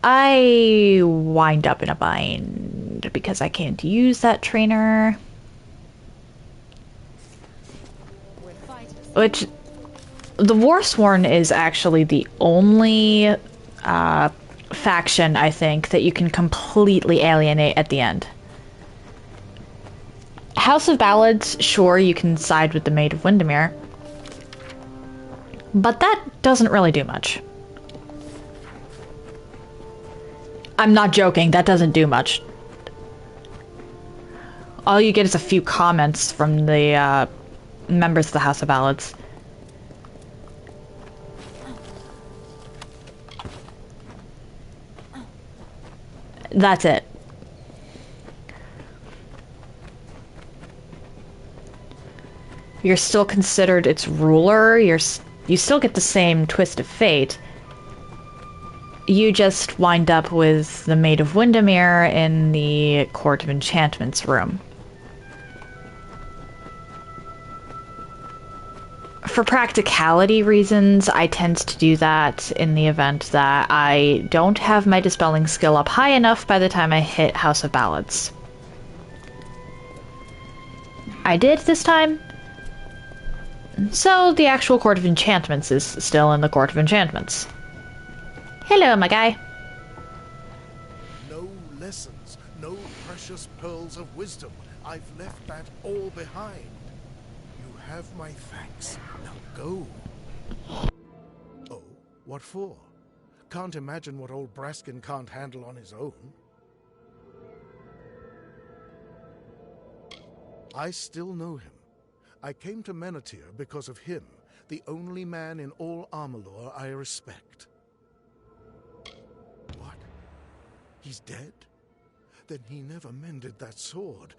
I wind up in a bind because I can't use that trainer. Which, the Warsworn is actually the only faction, I think, that you can completely alienate at the end. House of Ballads, sure, you can side with the Maid of Windermere. But that doesn't really do much. I'm not joking, that doesn't do much. All you get is a few comments from the members of the House of Ballads. That's it. You're still considered its ruler. You still get the same twist of fate. You just wind up with the Maid of Windermere in the Court of Enchantments room. For practicality reasons, I tend to do that in the event that I don't have my dispelling skill up high enough by the time I hit House of Ballads. I did this time. So the actual Court of Enchantments is still in the Court of Enchantments. Hello, my guy. No lessons, no precious pearls of wisdom. I've left that all behind. You have my thanks. Now go. Oh, what for? Can't imagine what old Braskin can't handle on his own. I still know him. I came to Minotaur because of him, the only man in all Amalur I respect. What? He's dead? Then he never mended that sword,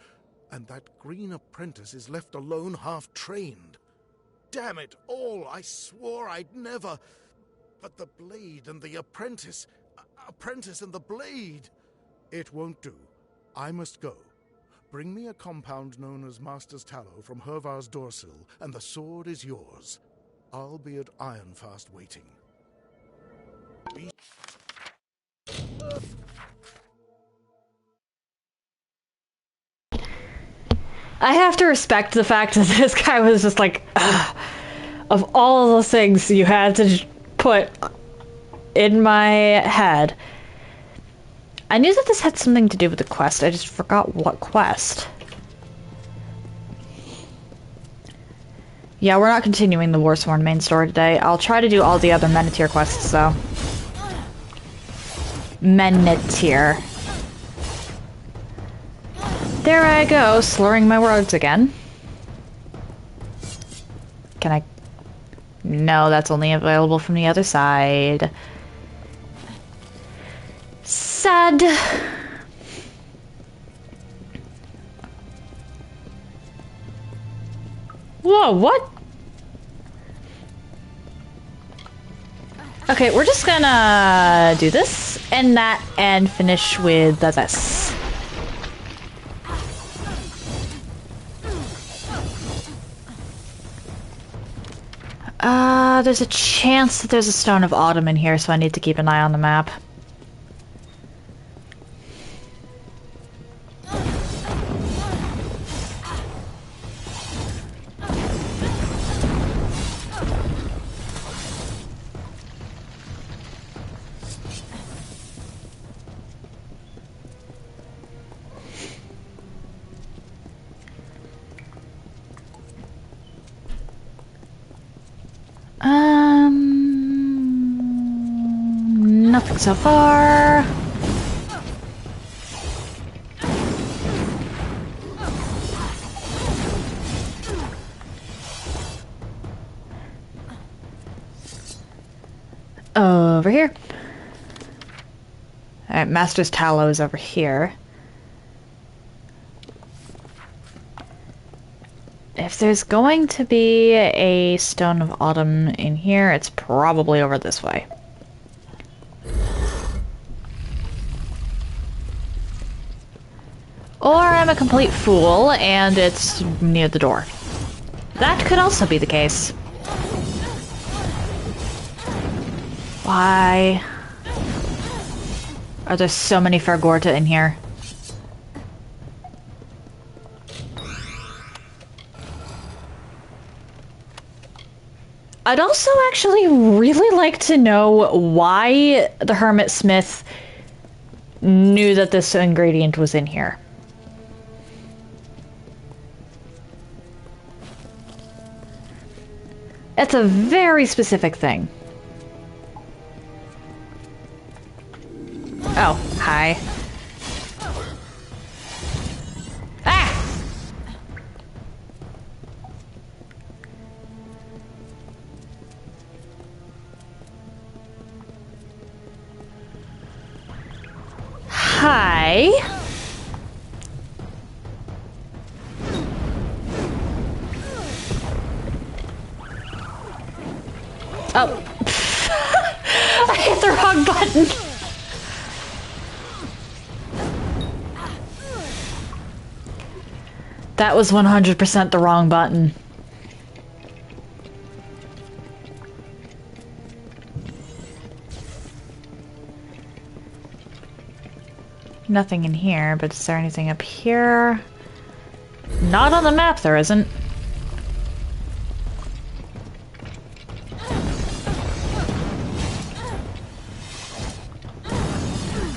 and that green apprentice is left alone half-trained. Damn it all, I swore I'd never... But the blade and the apprentice... Apprentice and the blade... It won't do. I must go. Bring me a compound known as Master's Tallow from Hervar's Dorsil, and the sword is yours. I'll be at Ironfast waiting. I have to respect the fact that this guy was just like, ugh, of all the things you had to put in my head. I knew that this had something to do with the quest, I just forgot what quest. Yeah, we're not continuing the Warsworn main story today. I'll try to do all the other Menetier quests, though. Menetier. There I go, slurring my words again. Can I... No, that's only available from the other side. Sad. Whoa, what? Okay, we're just gonna do this and that and finish with this. There's a chance that there's a Stone of Autumn in here, so I need to keep an eye on the map. Nothing so far. Over here. Alright, Master's Tallow is over here. If there's going to be a Stone of Autumn in here, it's probably over this way. Or I'm a complete fool and it's near the door. That could also be the case. Why are there so many Fargorta in here? I'd also actually really like to know why the Hermit Smith knew that this ingredient was in here. It's a very specific thing. Oh, hi. Ah! Hi. Oh. I hit the wrong button. That was 100% the wrong button. Nothing in here, but is there anything up here? Not on the map, there isn't.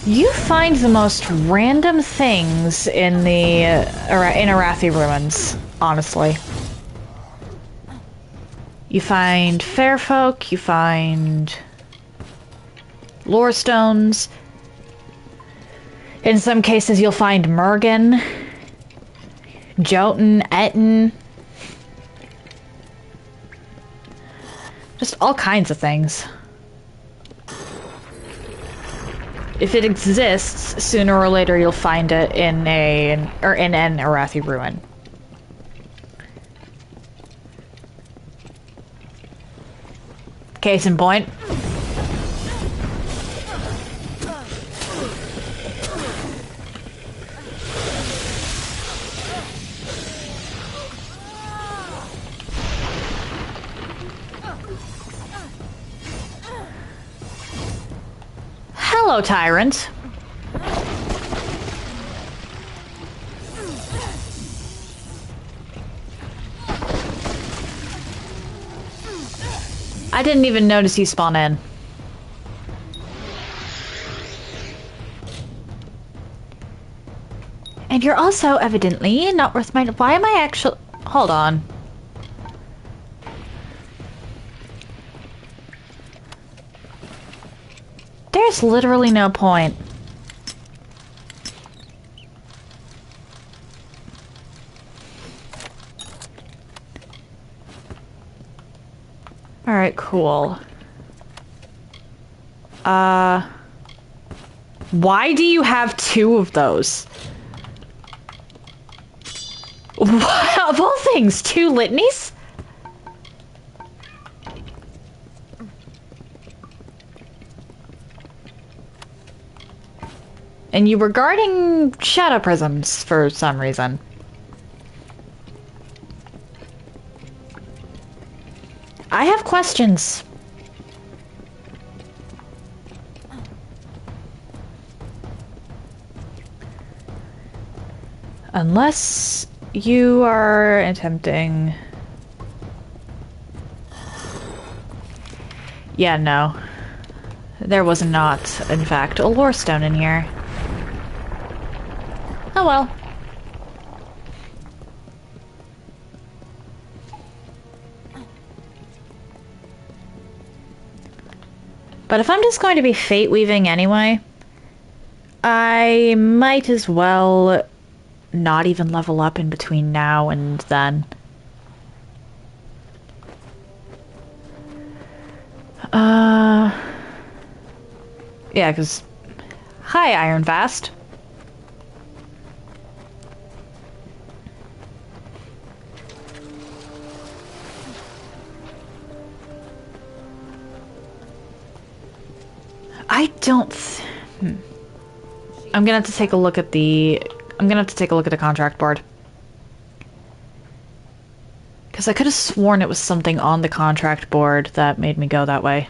You find the most random things in the in Arathi ruins, honestly. You find fair folk, you find lore stones. In some cases you'll find Mergen, Jotun, Etten. Just all kinds of things. If it exists, sooner or later you'll find it in an Arathi ruin. Case in point. Hello, Tyrant. I didn't even notice you spawn in. And you're also evidently not worth my... Why am I actually... Hold on. There's literally no point. Alright, cool. Why do you have 2 of those? Of all things, 2 litanies? And you were guarding shadow prisms for some reason. I have questions. Unless you are attempting... Yeah, no. There was not, in fact, a lore stone in here. Oh well. But if I'm just going to be fate weaving anyway, I might as well not even level up in between now and then. Yeah, because... Hi, Iron Vast. I don't... I'm gonna have to take a look at the... I'm gonna have to take a look at the contract board. Because I could have sworn it was something on the contract board that made me go that way.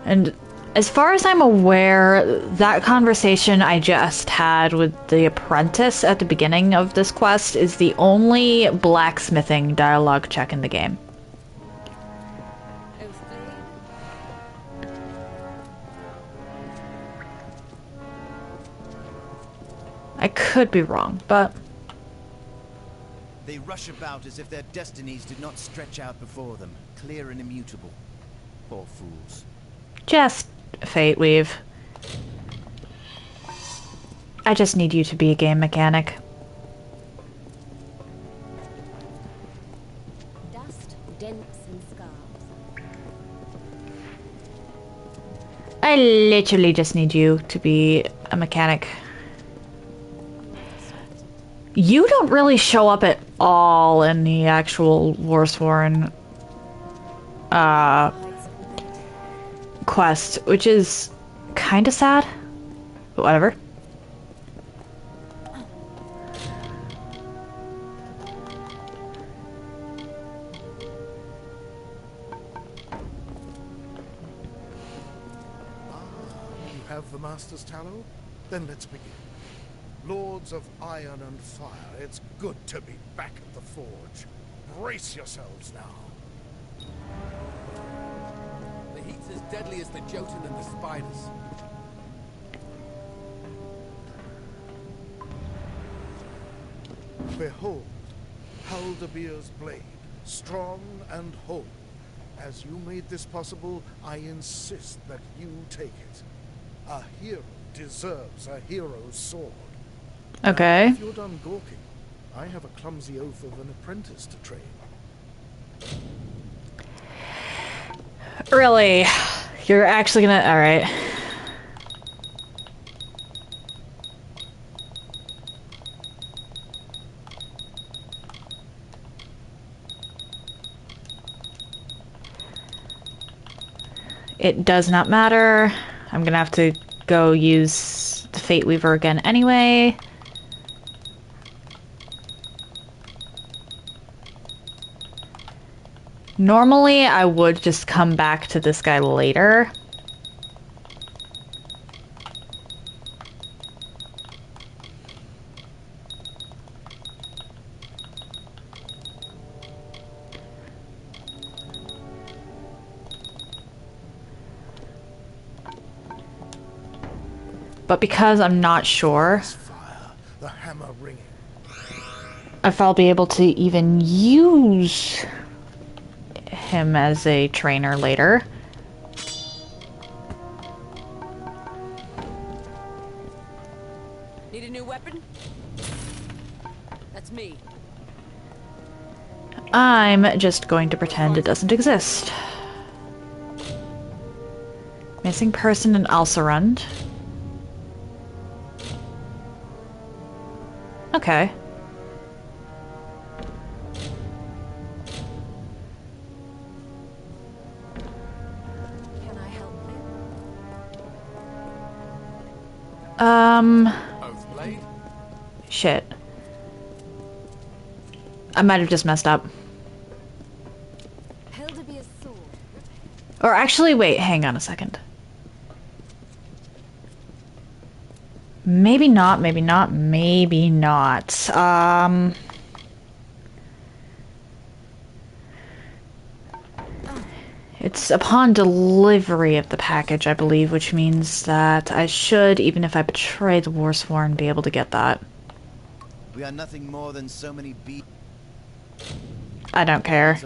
And as far as I'm aware, that conversation I just had with the apprentice at the beginning of this quest is the only blacksmithing dialogue check in the game. I could be wrong, but... They rush about as if their destinies did not stretch out before them, clear and immutable. Poor fools. Just fate weave. I just need you to be a game mechanic. Dust, dents, and scars. I literally just need you to be a mechanic. You don't really show up at all in the actual Warsworn quest, which is kind of sad. But whatever. You have the Master's Tallow? Then let's begin. Lords of Iron and Fire, it's good to be back at the forge. Brace yourselves now. The heat's as deadly as the Jotun and the spiders. Behold, Haldebeer's blade, strong and whole. As you made this possible, I insist that you take it. A hero deserves a hero's sword. Okay. Now, if you're done gawking, I have a clumsy oaf of an apprentice to train. Really? You're actually gonna... Alright. It does not matter. I'm gonna have to go use the Fate Weaver again anyway. Normally, I would just come back to this guy later. But because I'm not sure The hammer ringing. if I'll be able to even use him as a trainer later. Need a new weapon? That's me. I'm just going to pretend it doesn't exist. Missing person in Alcerund. Okay. Can I help you? Oathblade? Shit. I might have just messed up. Hildebeer's sword. Or actually, wait, hang on a second. Maybe not, maybe not, maybe not. It's upon delivery of the package, I believe, which means that I should, even if I betray the Warsworn, be able to get that. We are nothing more than so many beasts. I don't care.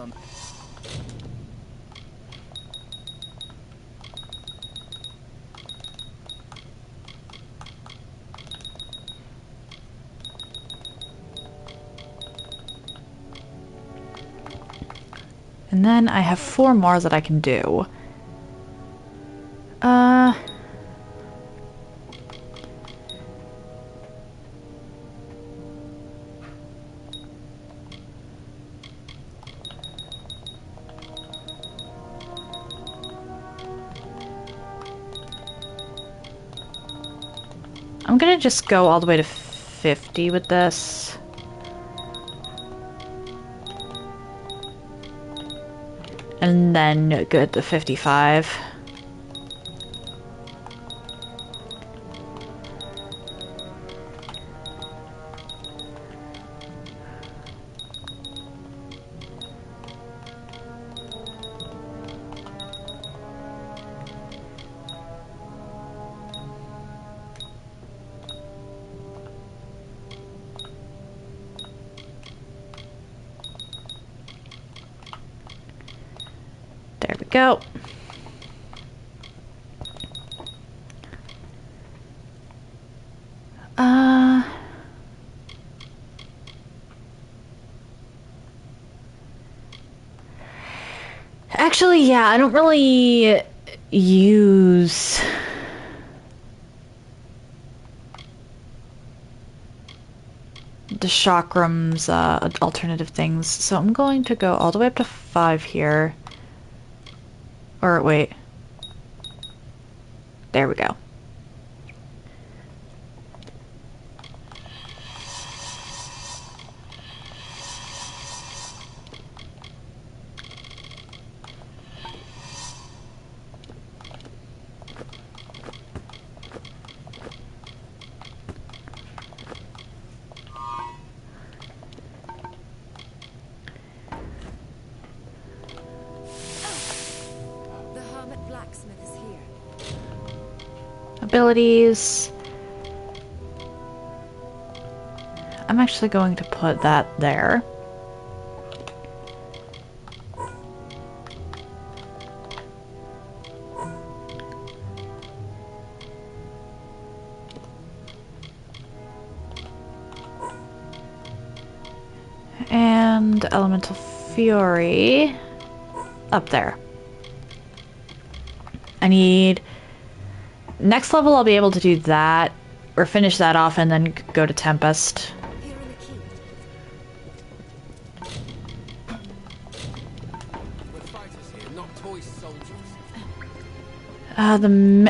And then I have 4 more that I can do. I'm gonna just go all the way to 50 with this. And then go to 55. There we go. Actually, yeah, I don't really use the Chakram's alternative things, so I'm going to go all the way up to 5 here. Or wait. There we go. The hermit blacksmith is here. Abilities. I'm actually going to put that there. And Elemental Fury up there. I need... Next level I'll be able to do that, or finish that off and then go to Tempest. Here are the keys. We're fighters here, not toy soldiers.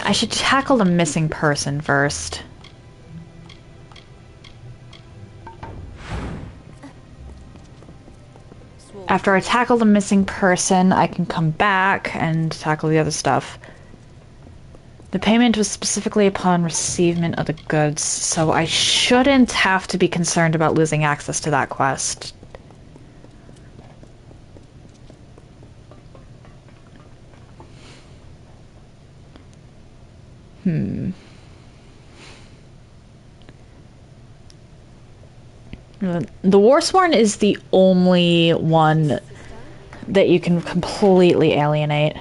I should tackle the missing person first. After I tackle the missing person, I can come back and tackle the other stuff. The payment was specifically upon receivement of the goods, so I shouldn't have to be concerned about losing access to that quest. The Warsworn is the only one that you can completely alienate.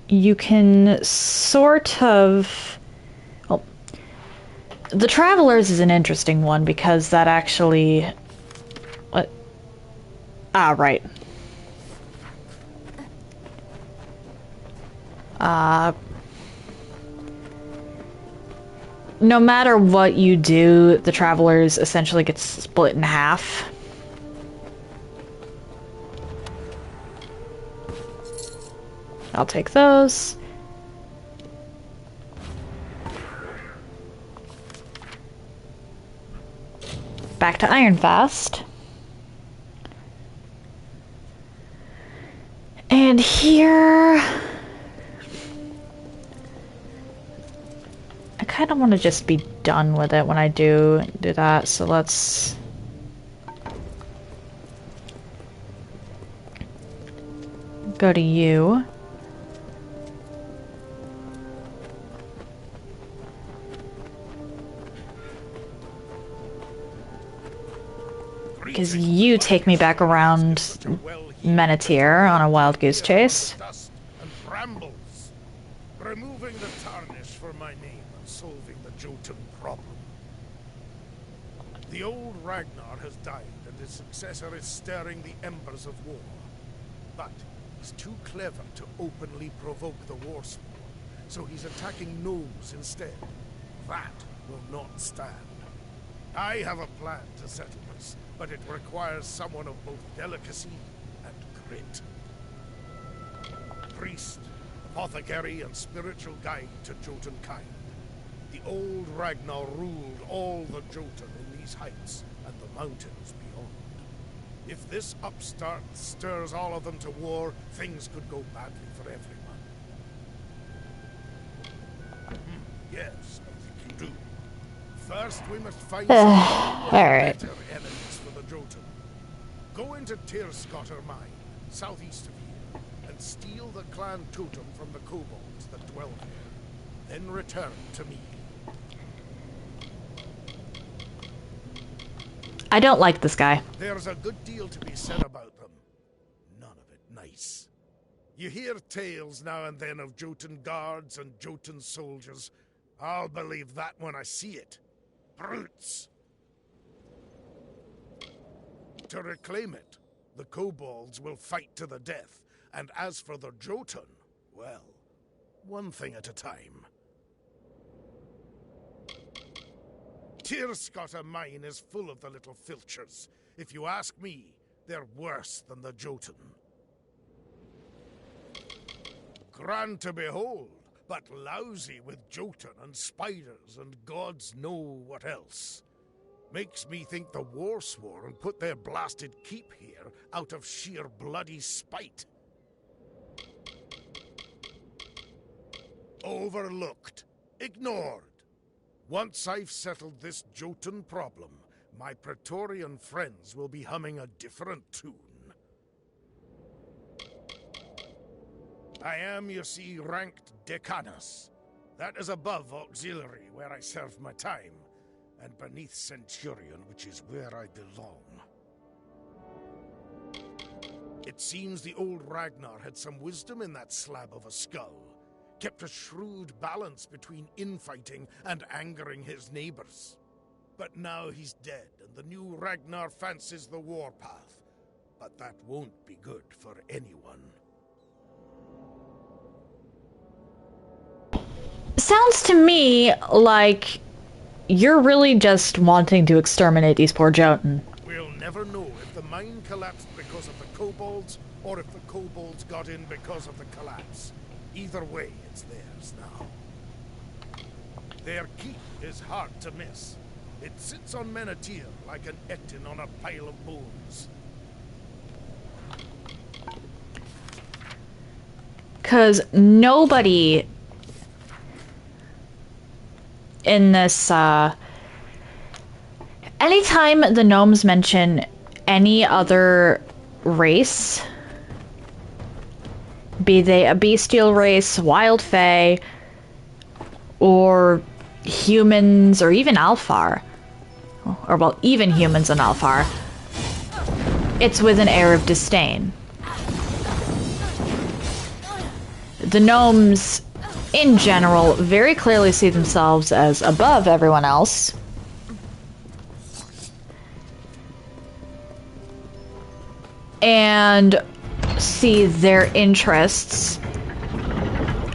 You can sort of... Well, the Travelers is an interesting one because that actually... What? Ah, right. No matter what you do, the Travelers essentially gets split in half. I'll take those. Back to Ironfast. And here... I kind of want to just be done with it when I do that, so let's... go to you. Because you take me back around Menethir on a wild goose chase. Removing the tarnish for my name and solving the Jotun problem. The old Ragnar has died, and his successor is stirring the embers of war. But he's too clever to openly provoke the Warsworn, so he's attacking gnomes instead. That will not stand. I have a plan to settle this, but it requires someone of both delicacy and grit. Priest, apothecary, and spiritual guide to Jotunkind. The old Ragnar ruled all the Jotun in these heights and the mountains beyond. If this upstart stirs all of them to war, things could go badly for everyone. Yes, I think you do. First, we must find some better enemies for the Jotun. Go into Thurs mine, southeast of here, and steal the clan totem from the kobolds that dwell here. Then return to me. I don't like this guy. There's a good deal to be said about them. None of it nice. You hear tales now and then of Jotun guards and Jotun soldiers. I'll believe that when I see it. Brutes! To reclaim it, the kobolds will fight to the death, and as for the Jotun, well, one thing at a time. Thurs mine is full of the little filchers. If you ask me, they're worse than the Jotun. Grand to behold, but lousy with Jotun and spiders and gods know what else. Makes me think the Warsworn put their blasted keep here out of sheer bloody spite. Overlooked. Ignored. Once I've settled this Jotun problem, my Praetorian friends will be humming a different tune. I am, you see, ranked Decanus. That is above Auxiliary, where I serve my time, and beneath Centurion, which is where I belong. It seems the old Ragnar had some wisdom in that slab of a skull. Kept a shrewd balance between infighting and angering his neighbors. But now he's dead, and the new Ragnar fancies the warpath. But that won't be good for anyone. Sounds to me like you're really just wanting to exterminate these poor Jotun. We'll never know if the mine collapsed because of the kobolds, or if the kobolds got in because of the collapse. Either way, it's theirs now. Their keep is hard to miss. It sits on Menethir like an Etin on a pile of bones. Because nobody in this, anytime the gnomes mention any other race, be they a bestial race, wild fae, or humans or even Alfar, or well, even humans in Alfar, it's with an air of disdain. The gnomes, in general, very clearly see themselves as above everyone else. And see their interests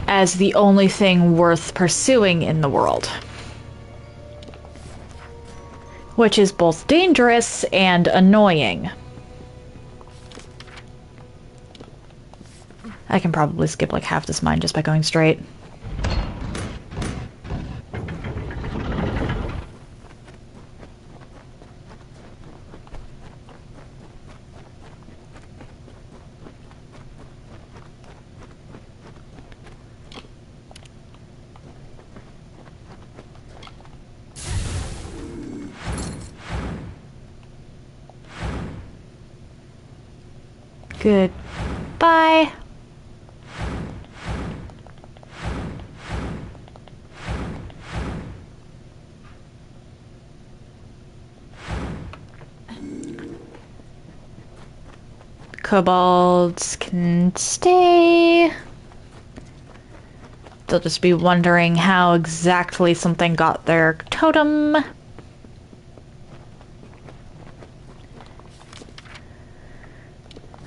as the only thing worth pursuing in the world. Which is both dangerous and annoying. I can probably skip like half this mine just by going straight. Goodbye. Kobolds can stay. They'll just be wondering how exactly something got their totem.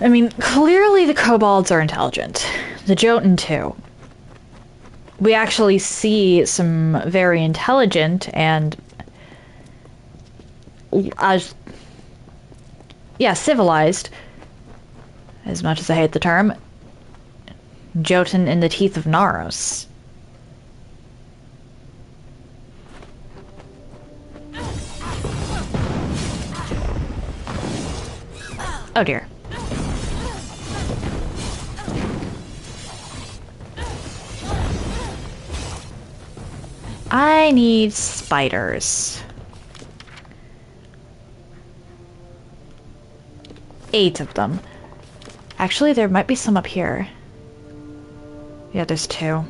I mean, clearly the kobolds are intelligent. The Jotun too. We actually see some very intelligent and civilized, as much as I hate the term, Jotun in the teeth of Naros. Oh dear. I need spiders. 8 of them. Actually, there might be some up here. Yeah, there's 2.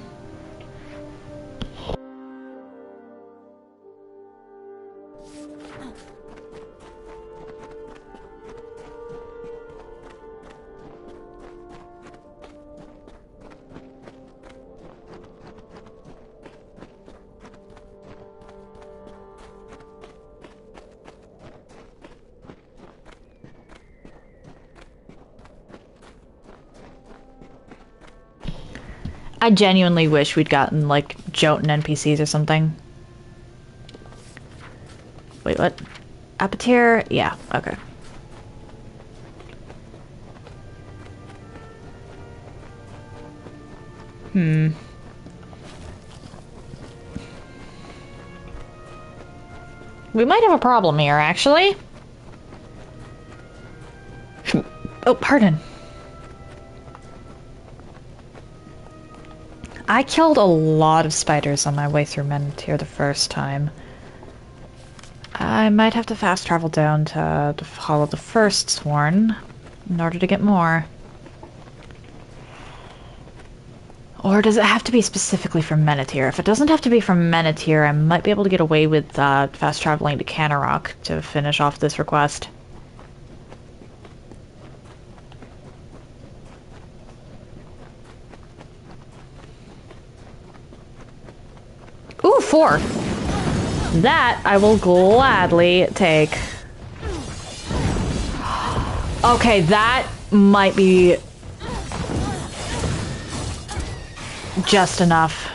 I genuinely wish we'd gotten, like, Jotun NPCs or something. Wait, what? Apotyre? Yeah, okay. We might have a problem here, actually. Oh, pardon. I killed a lot of spiders on my way through Mentir the first time. I might have to fast travel down to the Hall of the Warsworn in order to get more. Or does it have to be specifically from Mentir? If it doesn't have to be from Mentir, I might be able to get away with fast traveling to Canarok to finish off this request. Ooh, 4. That I will gladly take. Okay, that might be just enough.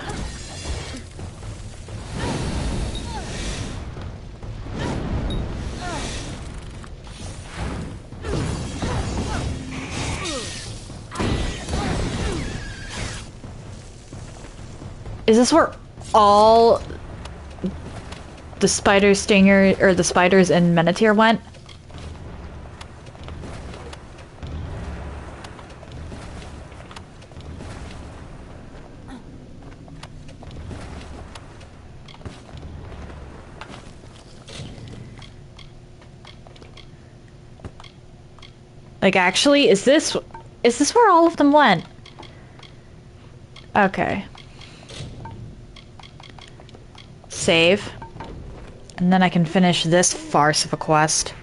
Is this where all the spider stinger or the spiders in Mentir went? Like, actually, is this where all of them went? Okay. save. And then I can finish this farce of a quest.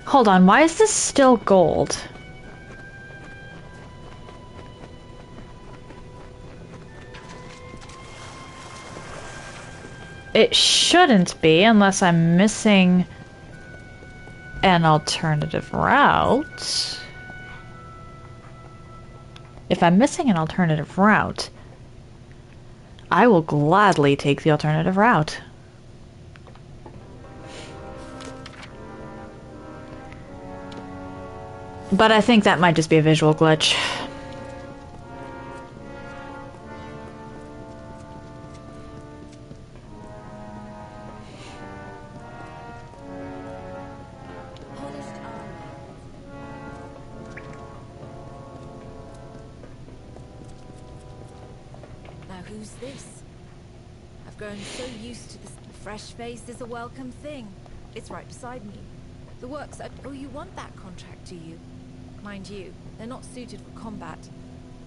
Hold on, why is this still gold? It shouldn't be, unless I'm missing an alternative route. If I'm missing an alternative route, I will gladly take the alternative route. But I think that might just be a visual glitch. Now who's this? I've grown so used to this. Fresh face is a welcome thing. It's right beside me. The works are... Oh, you want that contract, do you? Mind you, they're not suited for combat.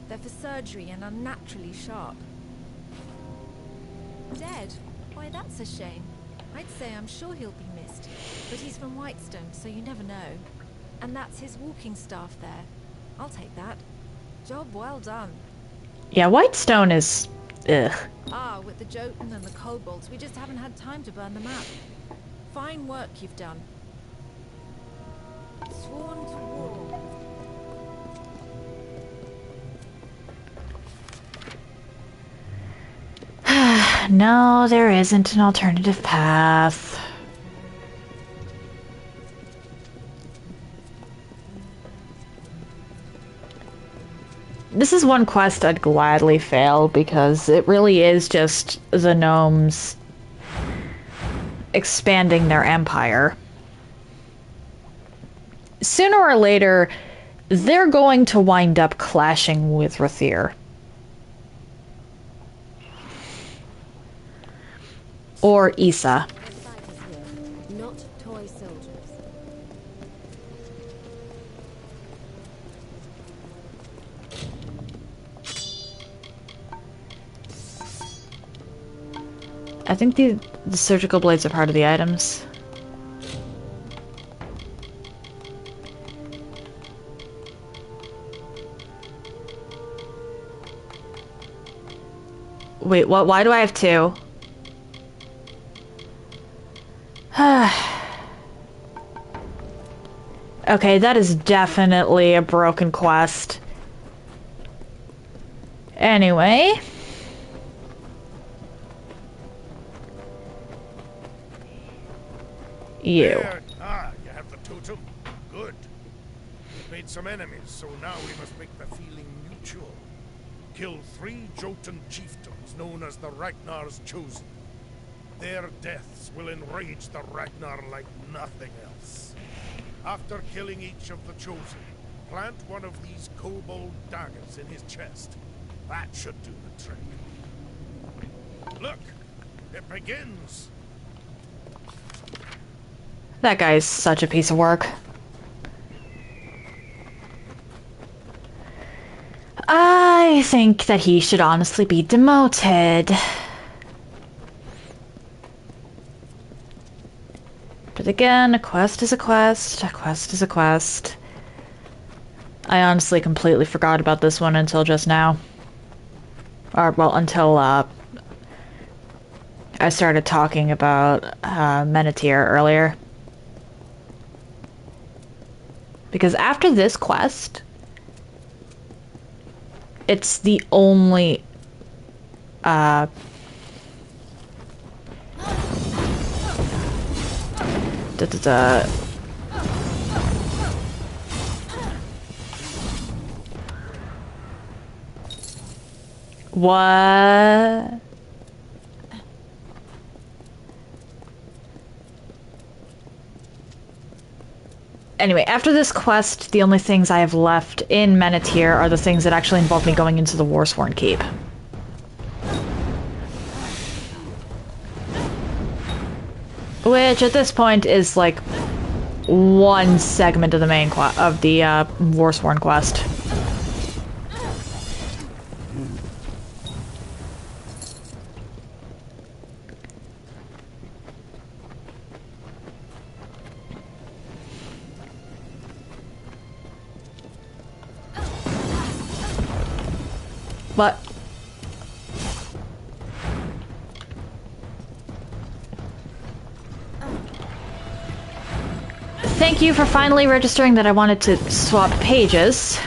They're for surgery and unnaturally sharp. Dead? Why, that's a shame. I'd say I'm sure he'll be missed. But he's from Whitestone, so you never know. And that's his walking staff there. I'll take that. Job well done. Yeah, Whitestone is... ugh. Ah, with the Jotun and the Kobolds, we just haven't had time to burn them out. Fine work you've done. Sworn to war. No, there isn't an alternative path. This is one quest I'd gladly fail because it really is just the gnomes expanding their empire. Sooner or later, they're going to wind up clashing with Rathir. Or Issa. Not toy soldiers. I think the surgical blades are part of the items. Wait, what? Why do I have two? Okay, that is definitely a broken quest. Anyway. You. There. Ah, you have the totem. Good. We've made some enemies, so now we must make the feeling mutual. Kill 3 Jotun chieftains known as the Ragnar's Chosen. Their deaths will enrage the Ragnar like nothing else. After killing each of the Chosen, plant one of these kobold daggers in his chest. That should do the trick. Look! It begins! That guy is such a piece of work. I think that he should honestly be demoted. But again, a quest is a quest, a quest is a quest. I honestly completely forgot about this one until just now. Or, well, until, I started talking about, Menethir earlier. Because after this quest, it's the only, What? Anyway, after this quest, the only things I have left in Menethir are the things that actually involve me going into the Warsworn Keep. Which at this point is like one segment of the main of the Warsworn quest. But thank you for finally registering that I wanted to swap pages.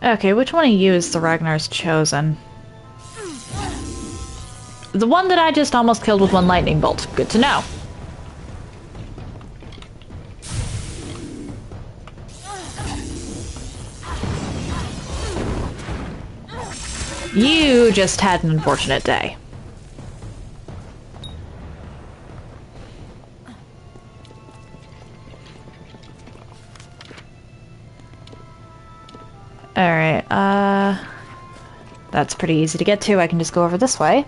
Okay, which one of you is the Ragnar's chosen? The one that I just almost killed with one lightning bolt. Good to know. You just had an unfortunate day. Alright, that's pretty easy to get to. I can just go over this way.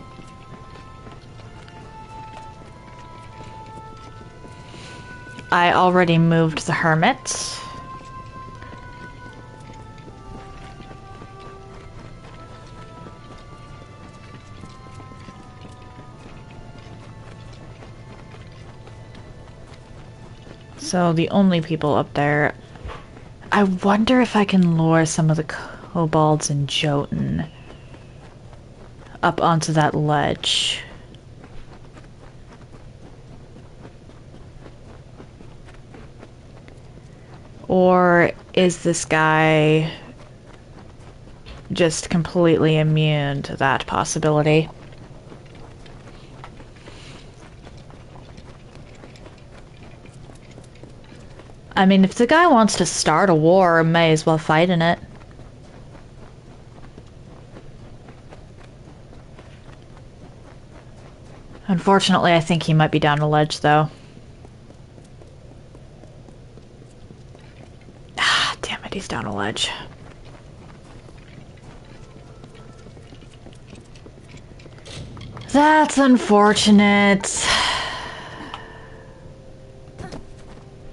I already moved the hermit. So the only people up there... I wonder if I can lure some of the kobolds and Jotun up onto that ledge. Or is this guy just completely immune to that possibility? I mean, if the guy wants to start a war, may as well fight in it. Unfortunately, I think he might be down a ledge, though. Ah, damn it, he's down a ledge. That's unfortunate.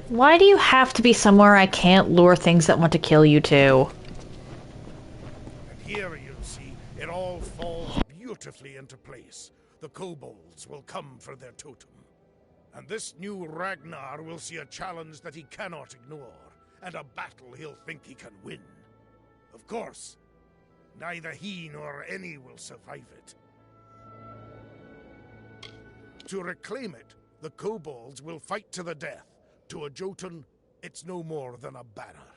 Why do you have to be somewhere I can't lure things that want to kill you to? And here you see, it all falls beautifully into place. The kobolds will come for their totem. And this new Ragnar will see a challenge that he cannot ignore, and a battle he'll think he can win. Of course, neither he nor any will survive it. To reclaim it, the kobolds will fight to the death. To a Jotun, it's no more than a banner.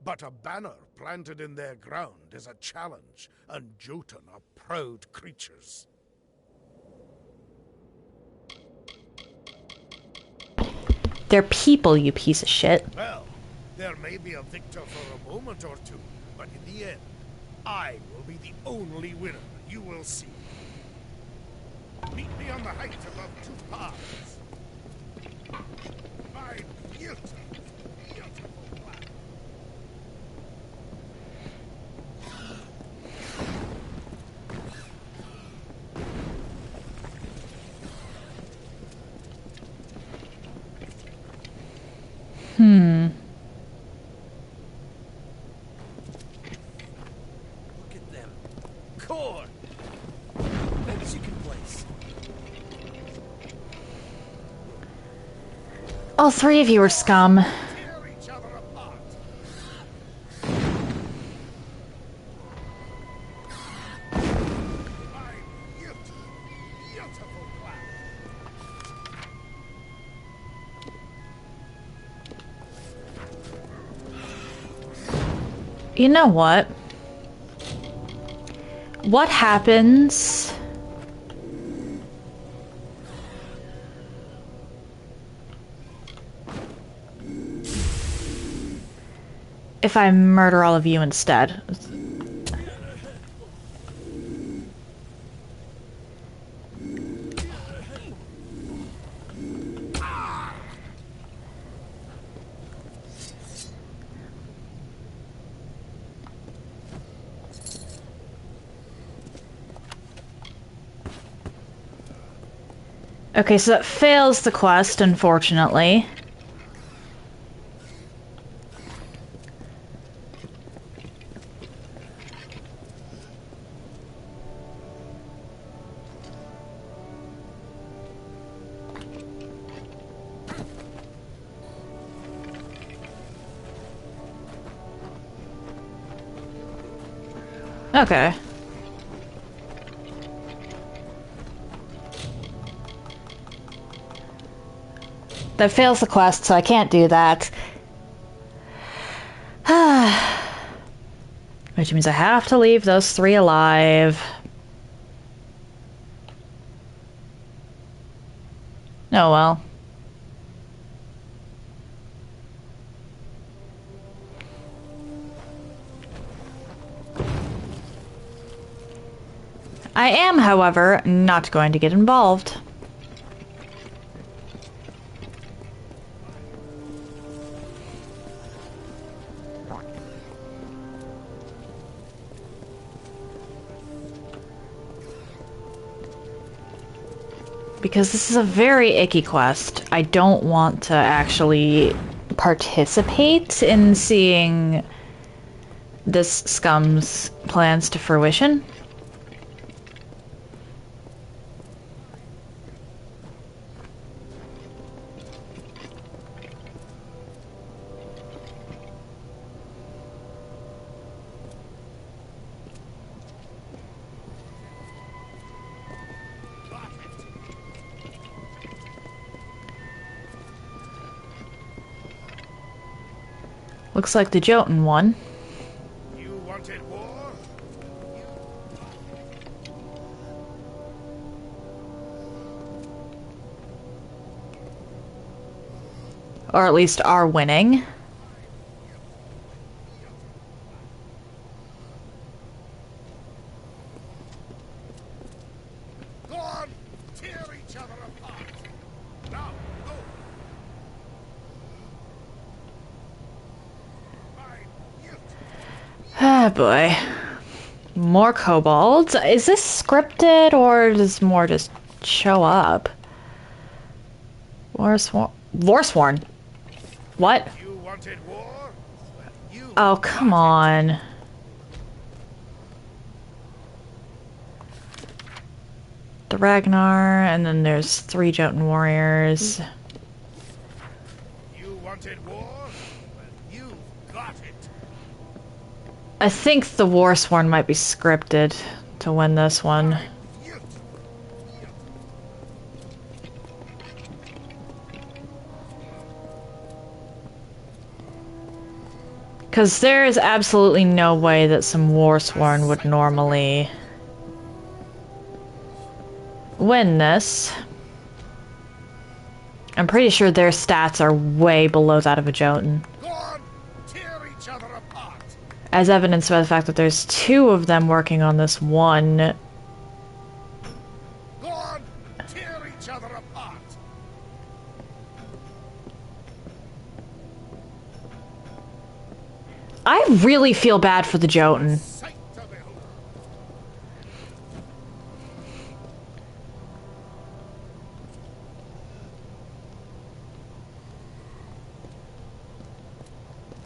But a banner planted in their ground is a challenge, and Jotun are proud creatures. They're people, you piece of shit. Well, there may be a victor for a moment or two, but in the end, I will be the only winner. You will see. Meet me on the height above 2 paths. My beautiful, beautiful plan. Look at them. Core! Mexican place. All three of you are scum. Tear each other apart. My beautiful, beautiful plan. You know what? What happens if I murder all of you instead? Okay, so that fails the quest, unfortunately. Okay. That fails the quest, so I can't do that. Which means I have to leave those 3 alive. Oh well. I am, however, not going to get involved. Because this is a very icky quest. I don't want to actually participate in seeing this scum's plans to fruition. Looks like the Jotun won. You wanted war? Or at least are winning. Go on! Tear each other apart! Now, go! Ah, boy. More kobolds. Is this scripted, or does more just show up? Warsworn. What? You wanted war? You Oh, come on. The Ragnar, and then there's 3 Jotun warriors. You wanted war? Well, you got it. I think the Warsworn might be scripted to win this one. Because there is absolutely no way that some Warsworn would normally win this. I'm pretty sure their stats are way below that of a Jotun. Go on, tear each other apart. As evidenced by the fact that there's 2 of them working on this one. Go on, tear each other apart. I really feel bad for the Jotun.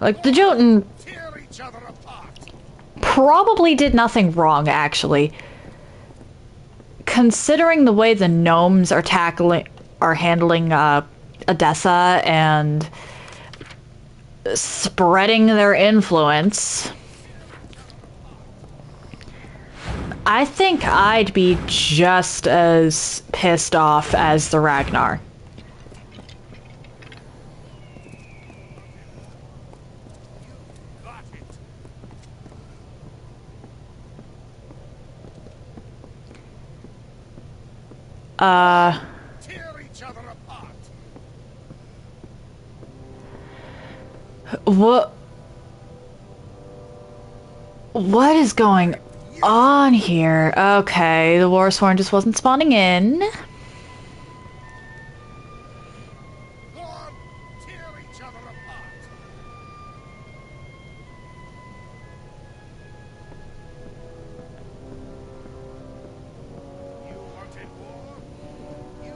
Like, the Jotun probably did nothing wrong, actually. Considering the way the gnomes are handling Odessa and spreading their influence, I think I'd be just as pissed off as the Ragnar. Tear each other apart. What is going on here? Okay, the Warsworn just wasn't spawning in. Go on, tear each other apart. You wanted war? You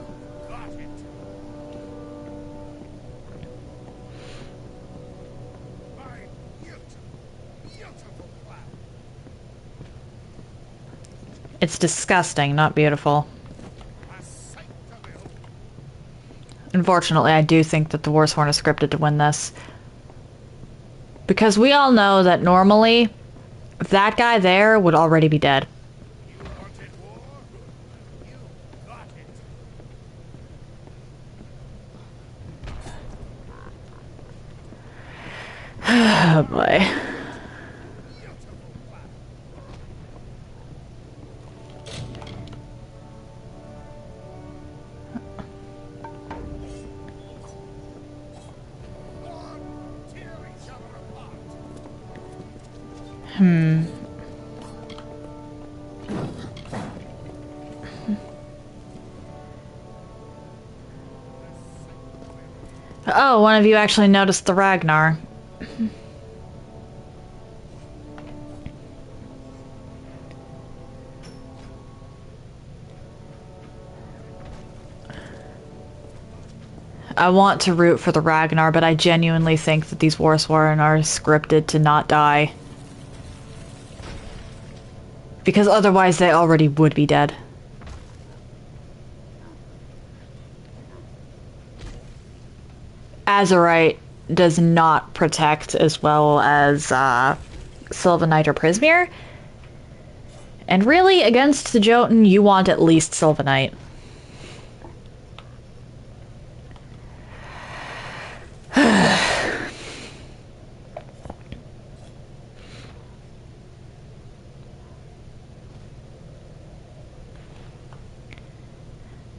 It's disgusting, not beautiful. Unfortunately, I do think that the Warsworn is scripted to win this. Because we all know that normally, that guy there would already be dead. Oh boy. Oh, one of you actually noticed the Ragnar. I want to root for the Ragnar, but I genuinely think that these Warsworn are scripted to not die. Because otherwise they already would be dead. Azurite does not protect as well as Sylvanite or Prismeer. And really, against the Jotun, you want at least Sylvanite.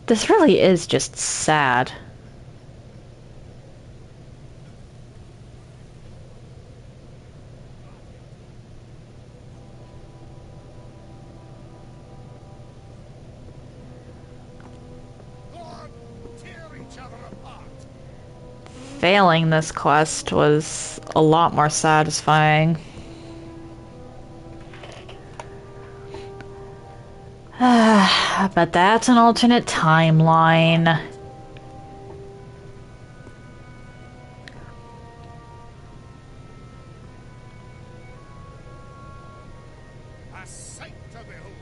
This really is just sad. Failing this quest was a lot more satisfying. But that's an alternate timeline. A sight to behold.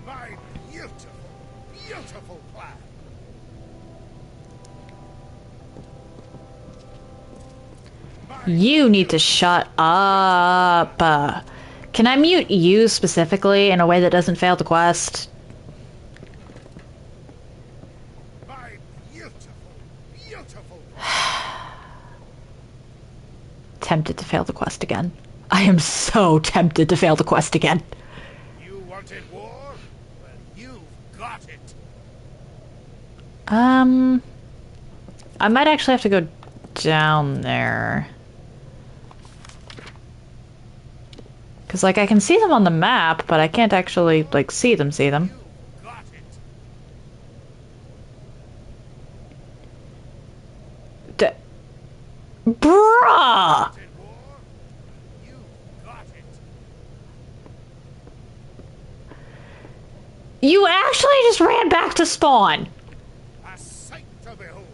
My beautiful, beautiful plan. You need to shut up. Can I mute you specifically in a way that doesn't fail the quest? My beautiful, beautiful. Tempted to fail the quest again. I am so tempted to fail the quest again. You wanted war? Well, you've got it. I might actually have to go down there. Because, like, I can see them on the map, but I can't actually, like, see them. Got it. Bruh! You got it. You actually just ran back to spawn! A sight to behold.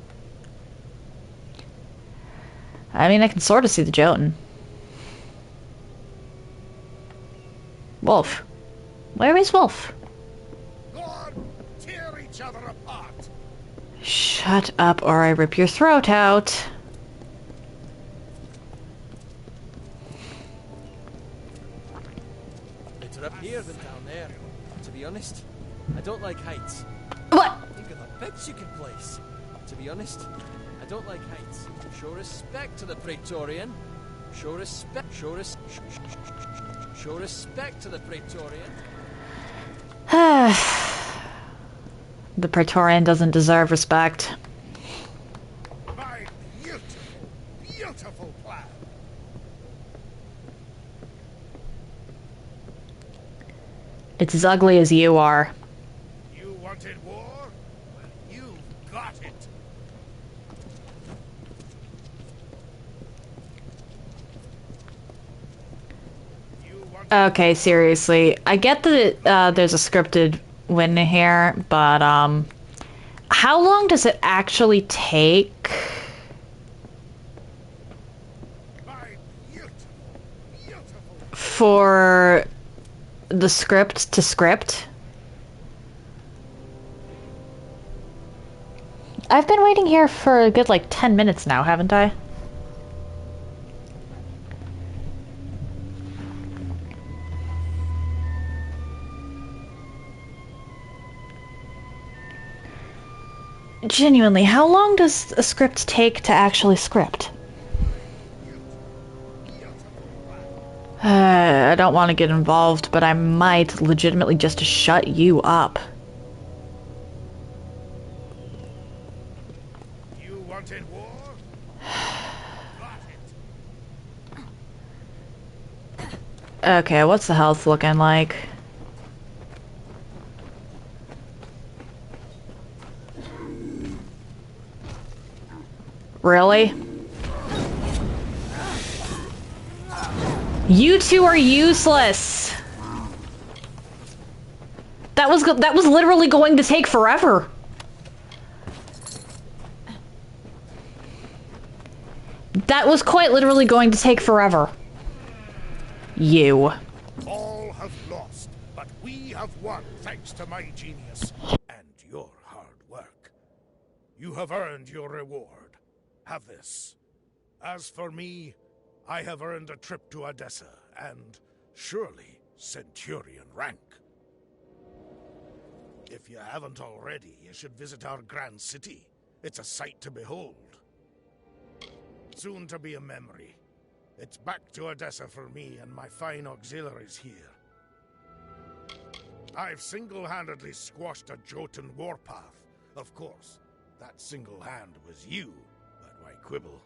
I mean, I can sort of see the Jotun. Wolf. Where is Wolf? God, tear each other apart. Shut up or I rip your throat out. Better up here than down there. To be honest, I don't like heights. What? Think of the bits you can place. To be honest, I don't like heights. Show respect to the Praetorian. Show respect. Show respect to the Praetorian. The Praetorian doesn't deserve respect. My beautiful, beautiful plan. It's as ugly as you are. You wanted war? Well, you've got it. Okay, seriously. I get that there's a scripted win here, but how long does it actually take? My for the script to script. I've been waiting here for a good, like, 10 minutes now, haven't I? Genuinely, how long does a script take to actually script? I don't want to get involved, but I might legitimately just to shut you up. You wanted war? Okay, what's the health looking like? Really? You two are useless. That was literally going to take forever. That was quite literally going to take forever. You. All have lost, but we have won thanks to my genius and your hard work. You have earned your reward. Have this. As for me, I have earned a trip to Odessa and, surely, Centurion rank. If you haven't already, you should visit our grand city. It's a sight to behold. Soon to be a memory. It's back to Odessa for me and my fine auxiliaries here. I've single-handedly squashed a Jotun warpath. Of course, that single hand was you, but why quibble?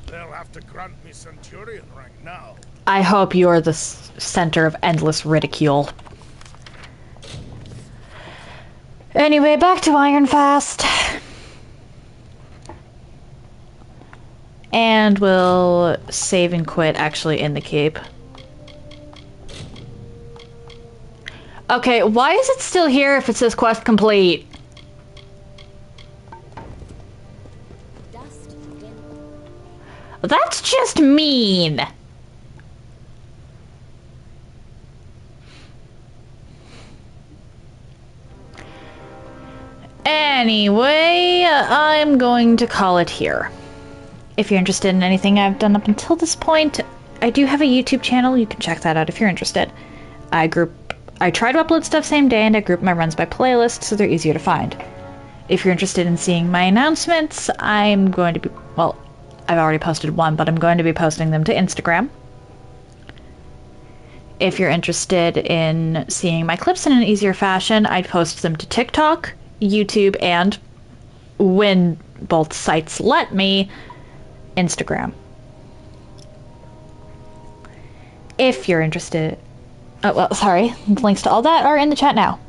They'll have to grant me Centurion rank now. I hope you're the center of endless ridicule. Anyway, back to Ironfast. And we'll save and quit actually in the keep. Okay, why is it still here if it says quest complete? That's just mean. Anyway, I'm going to call it here. If you're interested in anything I've done up until this point, I do have a YouTube channel. You can check that out if you're interested. I try to upload stuff same day, and I group my runs by playlist so they're easier to find. If you're interested in seeing my announcements, I'm going to be, well, I've already posted one, but I'm going to be posting them to Instagram. If you're interested in seeing my clips in an easier fashion, I'd post them to TikTok, YouTube, and, when both sites let me, Instagram. If you're interested... Oh, well, sorry. Links to all that are in the chat now.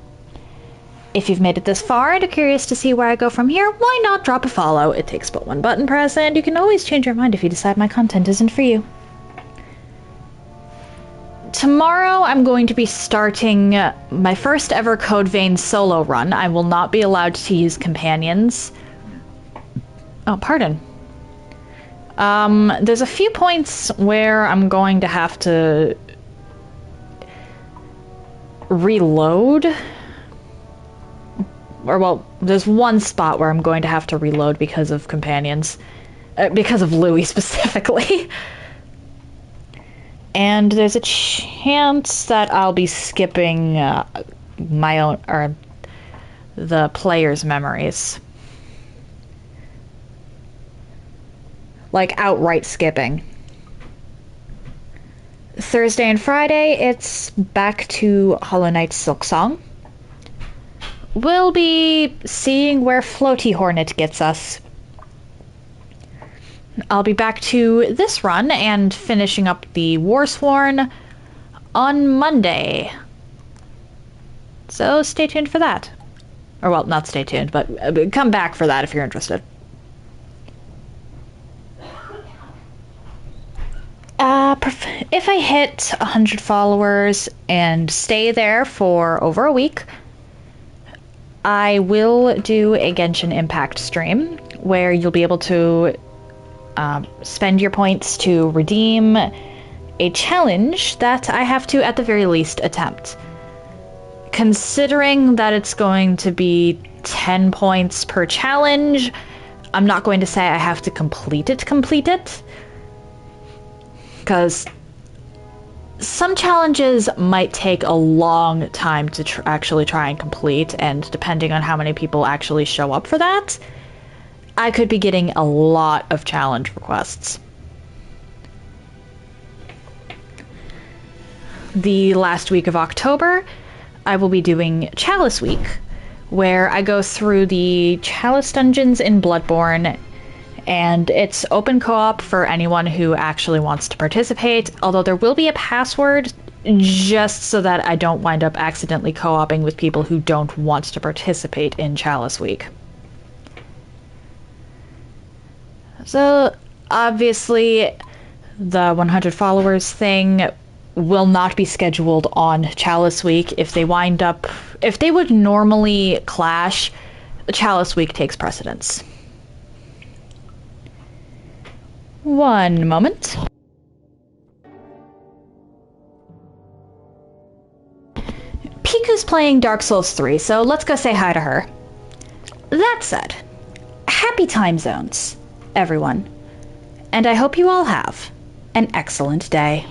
If you've made it this far and are curious to see where I go from here, why not drop a follow? It takes but one button press, and you can always change your mind if you decide my content isn't for you. Tomorrow, I'm going to be starting my first ever Code Vein solo run. I will not be allowed to use companions. Oh, pardon. There's a few points where I'm going to have to reload. Or, well, there's one spot where I'm going to have to reload because of companions. Because of Louis, specifically. And there's a chance that I'll be skipping my own, or the player's memories. Like, outright skipping. Thursday and Friday, it's back to Hollow Knight's Silksong. We'll be seeing where Floaty Hornet gets us. I'll be back to this run and finishing up the Warsworn on Monday. So stay tuned for that. Or, well, not stay tuned, but come back for that if you're interested. If I hit 100 followers and stay there for over a week, I will do a Genshin Impact stream where you'll be able to spend your points to redeem a challenge that I have to, at the very least, attempt. Considering that it's going to be 10 points per challenge, I'm not going to say I have to complete it, because some challenges might take a long time to actually try and complete, and depending on how many people actually show up for that, I could be getting a lot of challenge requests. The last week of October, I will be doing Chalice Week, where I go through the Chalice dungeons in Bloodborne, and it's open co-op for anyone who actually wants to participate, although there will be a password just so that I don't wind up accidentally co-oping with people who don't want to participate in Chalice Week. So, obviously, the 100 followers thing will not be scheduled on Chalice Week. If they would normally clash, Chalice Week takes precedence. One moment. Piku's playing Dark Souls 3, so let's go say hi to her. That said, happy time zones, everyone. And I hope you all have an excellent day.